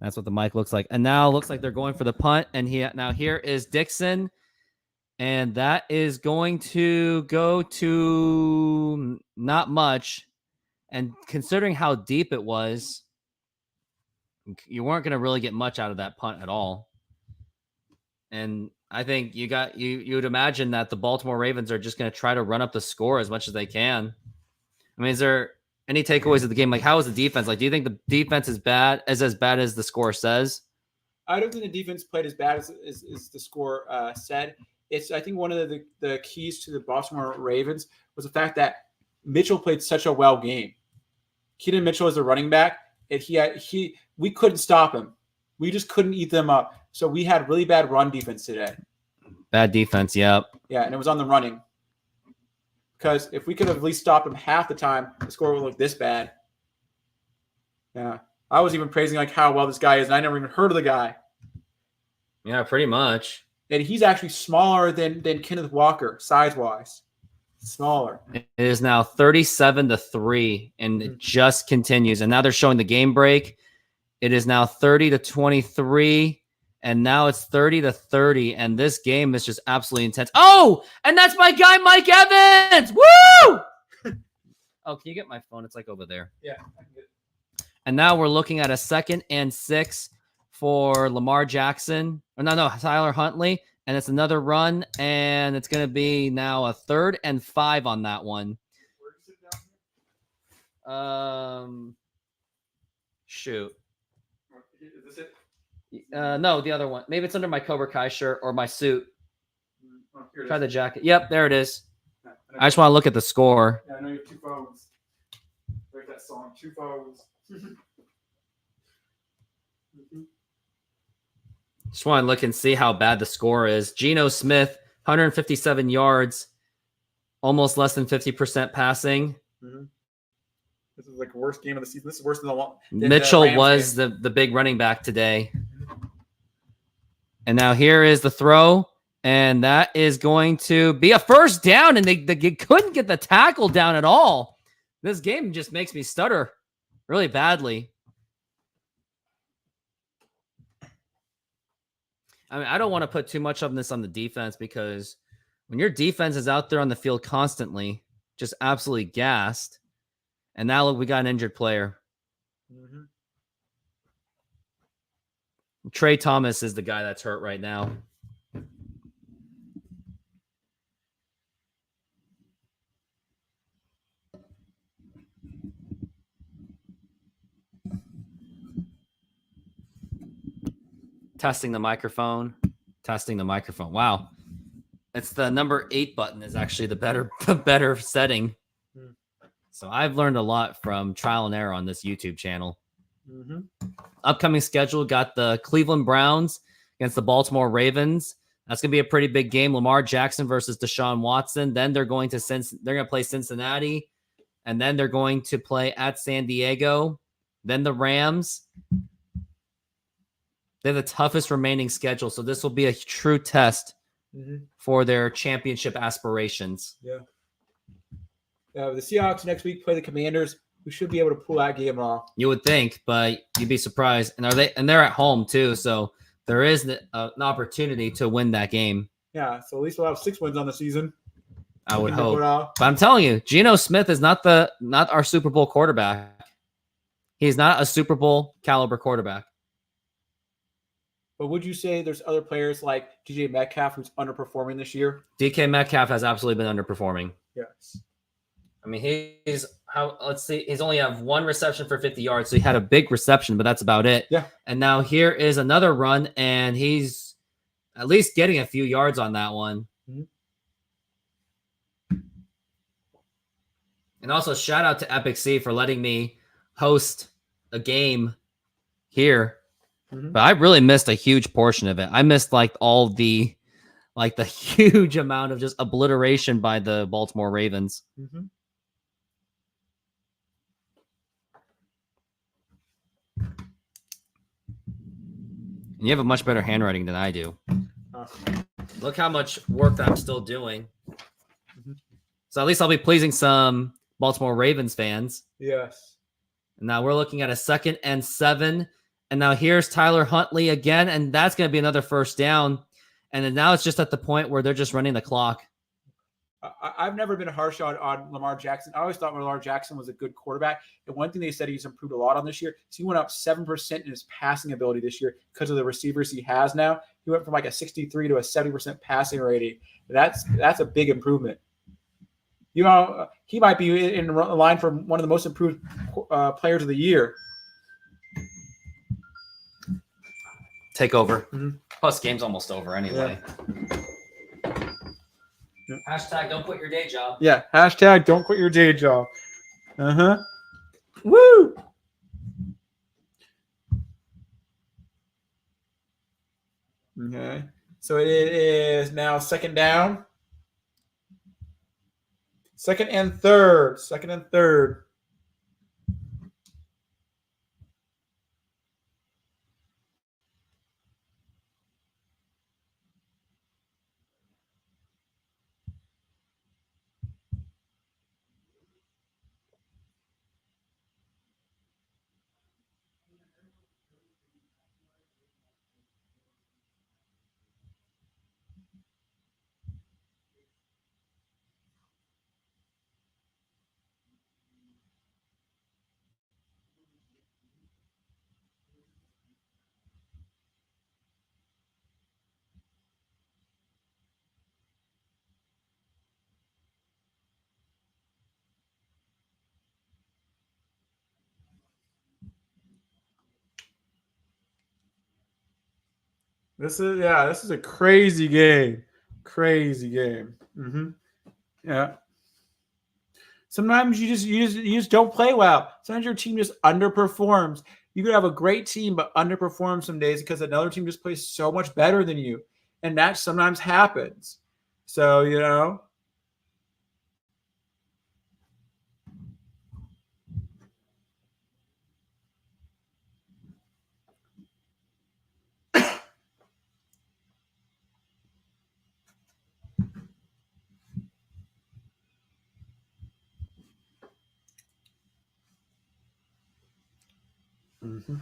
that's what the mic looks like. And now it looks like they're going for the punt. And now here is Dixon. And that is going to go to not much. And considering how deep it was, you weren't going to really get much out of that punt at all. And I think you would imagine that the Baltimore Ravens are just going to try to run up the score as much as they can. I mean, is there any takeaways of the game? Like, how is the defense? Like, do you think the defense is as bad as the score says? I don't think the defense played as bad as the score said. I think one of the keys to the Baltimore Ravens was the fact that Mitchell played such a well game. Keaton Mitchell is a running back, and we couldn't stop him. We just couldn't eat them up. So we had really bad run defense today. Bad defense, yep. Yeah, and it was on the running. Because if we could have at least stopped him half the time, the score would look this bad. Yeah. I was even praising like how well this guy is, and I never even heard of the guy. Yeah, pretty much. And he's actually smaller than Kenneth Walker, size-wise. Smaller. It is now 37-3, and it just continues. And now they're showing the game break. It is now 30-23, and now it's 30-30, and this game is just absolutely intense. Oh, and that's my guy, Mike Evans! Woo! Oh, can you get my phone? It's like over there. Yeah, I can get it. And now we're looking at a 2nd and 6 for Lamar Jackson. Or no, Tyler Huntley. And it's another run, and it's going to be now a 3rd and 5 on that one. Where is it down here? Shoot. Is this it? No, the other one. Maybe it's under my Cobra Kai shirt or my suit. Oh, here it Try is. the jacket. Yep, there it is. Yeah, I just want to look at the score. I know you have 2 phones. There's that song, 2 phones. Just want to look and see how bad the score is. Geno Smith, 157 yards, almost less than 50% passing. Mm-hmm. This is like the worst game of the season. This is worse than Mitchell Rams was game. the big running back today. And now here is the throw, and that is going to be a first down, and they couldn't get the tackle down at all. This game just makes me stutter really badly. I mean, I don't want to put too much of this on the defense, because when your defense is out there on the field constantly, just absolutely gassed, and now look, we got an injured player. Mm-hmm. Trey Thomas is the guy that's hurt right now. Testing the microphone. Wow. It's the number 8 button is actually the better setting. So I've learned a lot from trial and error on this YouTube channel. Mm-hmm. Upcoming schedule, got the Cleveland Browns against the Baltimore Ravens. That's going to be a pretty big game. Lamar Jackson versus Deshaun Watson. Then they're going to play Cincinnati, and then they're going to play at San Diego. Then the Rams. They have the toughest remaining schedule, so this will be a true test for their championship aspirations. Yeah. The Seahawks next week play the Commanders. We should be able to pull that game off. You would think, but you'd be surprised. And they're at home too, so there is an opportunity to win that game. Yeah, so at least we'll have 6 wins on the season. I would hope. But I'm telling you, Geno Smith is not our Super Bowl quarterback. He's not a Super Bowl caliber quarterback. But would you say there's other players like DJ Metcalf who's underperforming this year? DK Metcalf has absolutely been underperforming. Yes. I mean, let's see, he's only have 1 reception for 50 yards, so he had a big reception, but that's about it. Yeah. And now here is another run, and he's at least getting a few yards on that one. Mm-hmm. And also shout out to Epic C for letting me host a game here. Mm-hmm. But I really missed a huge portion of it. I missed like the huge amount of just obliteration by the Baltimore Ravens. Mm-hmm. And you have a much better handwriting than I do. Look how much work that I'm still doing. Mm-hmm. So at least I'll be pleasing some Baltimore Ravens fans. Yes. And now we're looking at a 2nd and 7. And now here's Tyler Huntley again. And that's going to be another first down. And then now it's just at the point where they're just running the clock. I've never been harsh on Lamar Jackson. I always thought Lamar Jackson was a good quarterback. And one thing they said he's improved a lot on this year is he went up 7% in his passing ability this year because of the receivers he has now. He went from like a 63 to a 70% passing rating. That's a big improvement. You know, he might be in line for one of the most improved players of the year. Take over. Mm-hmm. Plus, game's almost over anyway. Yeah. Hashtag don't quit your day job. Yeah. Hashtag don't quit your day job. Uh-huh. Woo! Okay. So it is now 2nd down. 2nd and 3rd. 2nd and 3rd. This is a crazy game. Crazy game. Mm-hmm. Yeah. Sometimes you just don't play well. Sometimes your team just underperforms. You could have a great team but underperform some days because another team just plays so much better than you. And that sometimes happens. So, you know. Mm-hmm.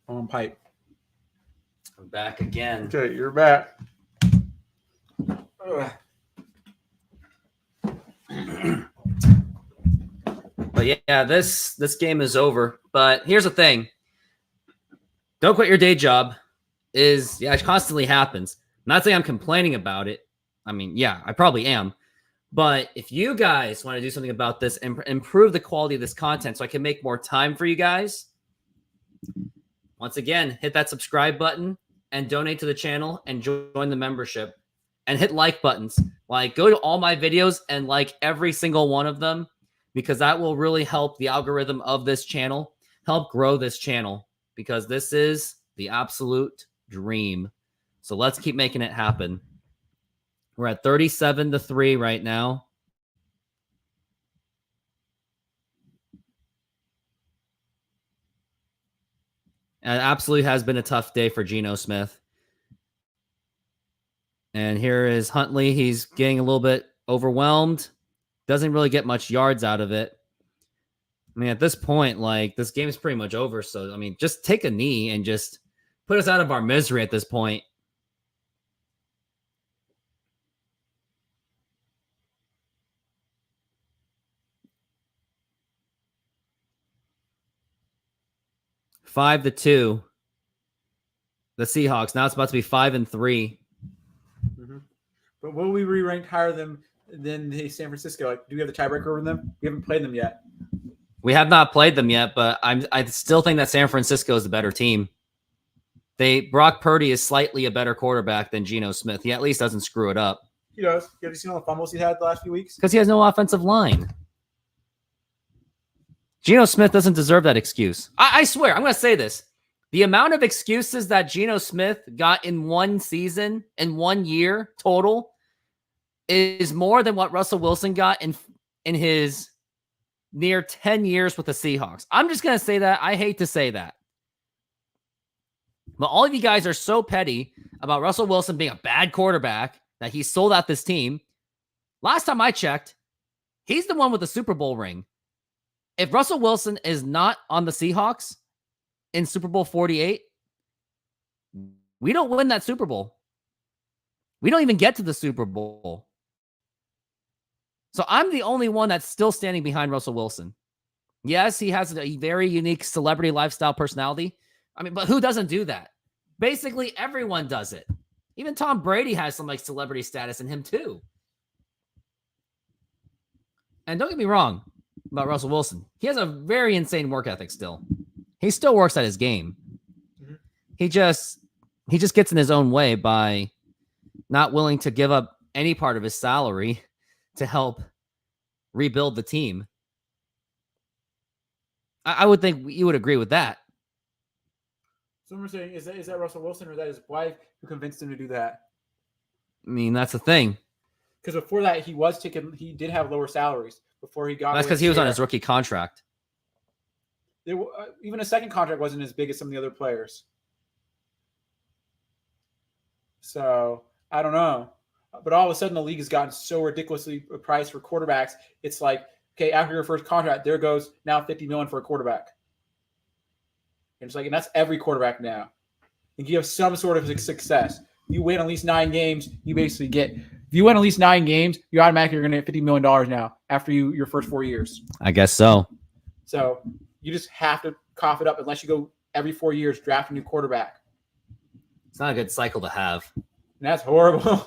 On pipe. I'm back again. Okay, you're back. But yeah, this game is over. But here's the thing. Don't quit your day job it constantly happens. I'm not saying I'm complaining about it. I mean, yeah, I probably am. But if you guys want to do something about this and improve the quality of this content so I can make more time for you guys, once again, hit that subscribe button and donate to the channel and join the membership and hit like buttons. Like, go to all my videos and like every single one of them, because that will really help the algorithm of this channel, help grow this channel, because this is the absolute dream. So let's keep making it happen. We're at 37-3 right now. And it absolutely has been a tough day for Geno Smith. And here is Huntley. He's getting a little bit overwhelmed. Doesn't really get much yards out of it. I mean, at this point, like, this game is pretty much over. So, I mean, just take a knee and just put us out of our misery at this point. 5-2. The Seahawks. Now it's about to be 5-3. Mm-hmm. But will we re-rank higher than the San Francisco? Like, do we have the tiebreaker over them? We haven't played them yet. We have not played them yet, but I still think that San Francisco is the better team. Brock Purdy is slightly a better quarterback than Geno Smith. He at least doesn't screw it up. He does. Have you seen all the fumbles he had the last few weeks? Because he has no offensive line. Geno Smith doesn't deserve that excuse. I swear, I'm going to say this. The amount of excuses that Geno Smith got in one season, in 1 year total, is more than what Russell Wilson got in his near 10 years with the Seahawks. I'm just going to say that. I hate to say that. But all of you guys are so petty about Russell Wilson being a bad quarterback that he sold out this team. Last time I checked, he's the one with the Super Bowl ring. If Russell Wilson is not on the Seahawks in Super Bowl 48, we don't win that Super Bowl. We don't even get to the Super Bowl. So I'm the only one that's still standing behind Russell Wilson. Yes, he has a very unique celebrity lifestyle personality. I mean, but who doesn't do that? Basically, everyone does it. Even Tom Brady has some like celebrity status in him too. And don't get me wrong about Russell Wilson. He has a very insane work ethic still. He still works at his game. Mm-hmm. He just gets in his own way by not willing to give up any part of his salary to help rebuild the team. I would think you would agree with that. Some are saying, is that Russell Wilson or is that his wife who convinced him to do that? I mean, that's the thing. Because before that, he did have lower salaries before he got. That's because he was on his rookie contract. Even a second contract wasn't as big as some of the other players. So I don't know. But all of a sudden, the league has gotten so ridiculously priced for quarterbacks. It's like, okay, after your first contract, there goes now $50 million for a quarterback. And it's like, and that's every quarterback now. And you have some sort of success. You win at least 9 games, you basically get. If you win at least 9 games, you automatically are going to get $50 million now after your first 4 years. I guess so. So you just have to cough it up unless you go every 4 years draft a new quarterback. It's not a good cycle to have. And that's horrible.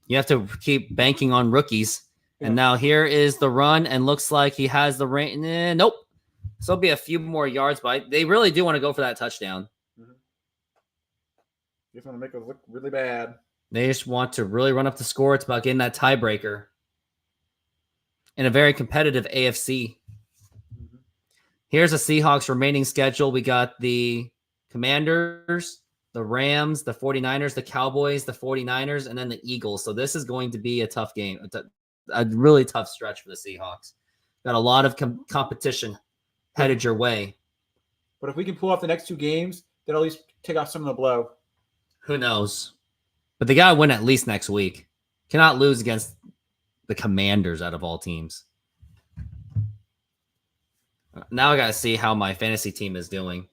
You have to keep banking on rookies. Yeah. And now here is the run, and looks like he has the rain. Nope. So it'll be a few more yards, but they really do want to go for that touchdown. Mm-hmm. You just want to make it look really bad. They just want to really run up the score. It's about getting that tiebreaker in a very competitive AFC. Mm-hmm. Here's a Seahawks remaining schedule. We got the Commanders, the Rams, the 49ers, the Cowboys, the 49ers, and then the Eagles. So this is going to be a tough game, a really tough stretch for the Seahawks. Got a lot of competition headed your way. But if we can pull off the next 2 games, that'll at least take off some of the blow. Who knows? But they got to win at least next week. Cannot lose against the Commanders out of all teams. Now I got to see how my fantasy team is doing.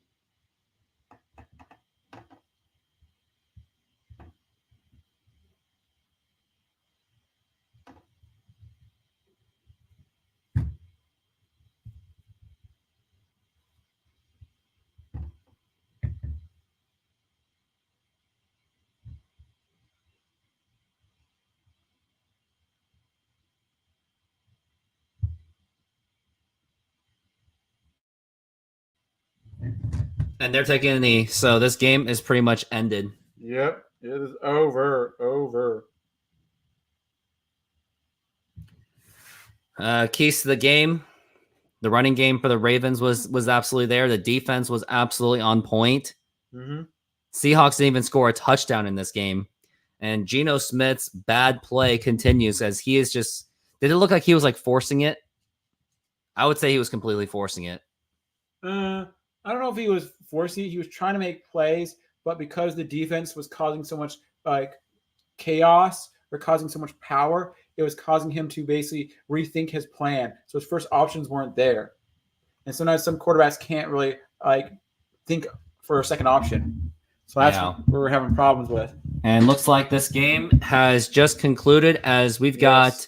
And they're taking a knee, so this game is pretty much ended. Yep, it is over. Keys to the game. The running game for the Ravens was absolutely there. The defense was absolutely on point. Mm-hmm. Seahawks didn't even score a touchdown in this game. And Geno Smith's bad play continues as he is just, did it look like he was like forcing it? I would say he was completely forcing it. I don't know if he was forcing it. He was trying to make plays, but because the defense was causing so much like chaos or causing so much power, it was causing him to basically rethink his plan. So his first options weren't there. And sometimes some quarterbacks can't really like think for a second option. So that's what we're having problems with. And looks like this game has just concluded as we've got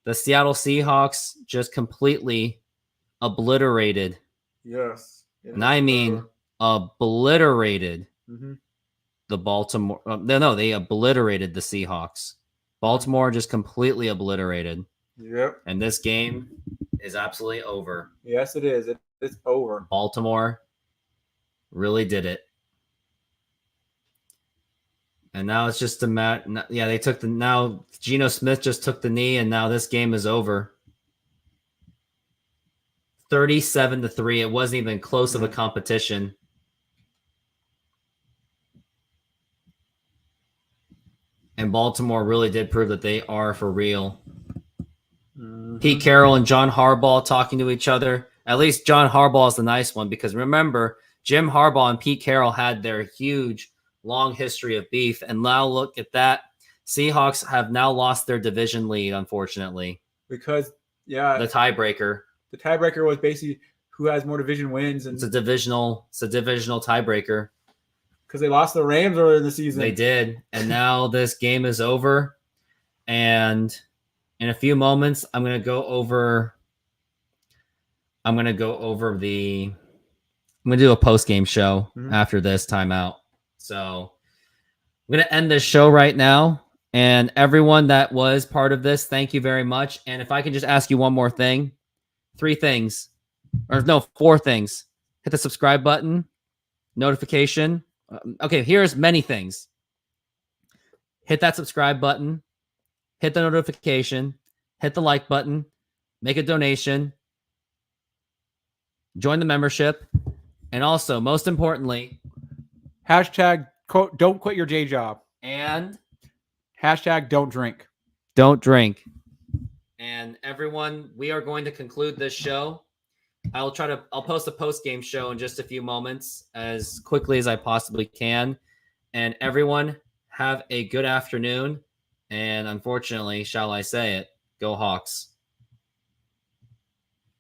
the Seattle Seahawks just completely obliterated. Yes. And I mean obliterated the Baltimore. No, they obliterated the Seahawks. Baltimore just completely obliterated. Yep. And this game is absolutely over. Yes, it is. It's over. Baltimore really did it. And now it's just a match. Yeah, they took now Geno Smith just took the knee, and now this game is over. 37-3. It wasn't even close of a competition. And Baltimore really did prove that they are for real. Pete Carroll and John Harbaugh talking to each other. At least John Harbaugh is the nice one, because remember, Jim Harbaugh and Pete Carroll had their huge, long history of beef. And now look at that. Seahawks have now lost their division lead, unfortunately. Because, the tiebreaker. The tiebreaker was basically who has more division wins. And it's a divisional tiebreaker. Because they lost the Rams earlier in the season. They did. And now this game is over. And in a few moments, I'm going to go over do a post-game show after this timeout. So I'm going to end this show right now. And everyone that was part of this, thank you very much. And if I can just ask you one more thing, 4 things. Hit the subscribe button, notification. Okay, here's many things. Hit that subscribe button, hit the notification, hit the like button, make a donation, join the membership, and also, most importantly, hashtag don't quit your day job. And hashtag don't drink. Don't drink. And everyone, we are going to conclude this show. I'll post a post-game show in just a few moments as quickly as I possibly can. And everyone, have a good afternoon. And unfortunately, shall I say it, go Hawks.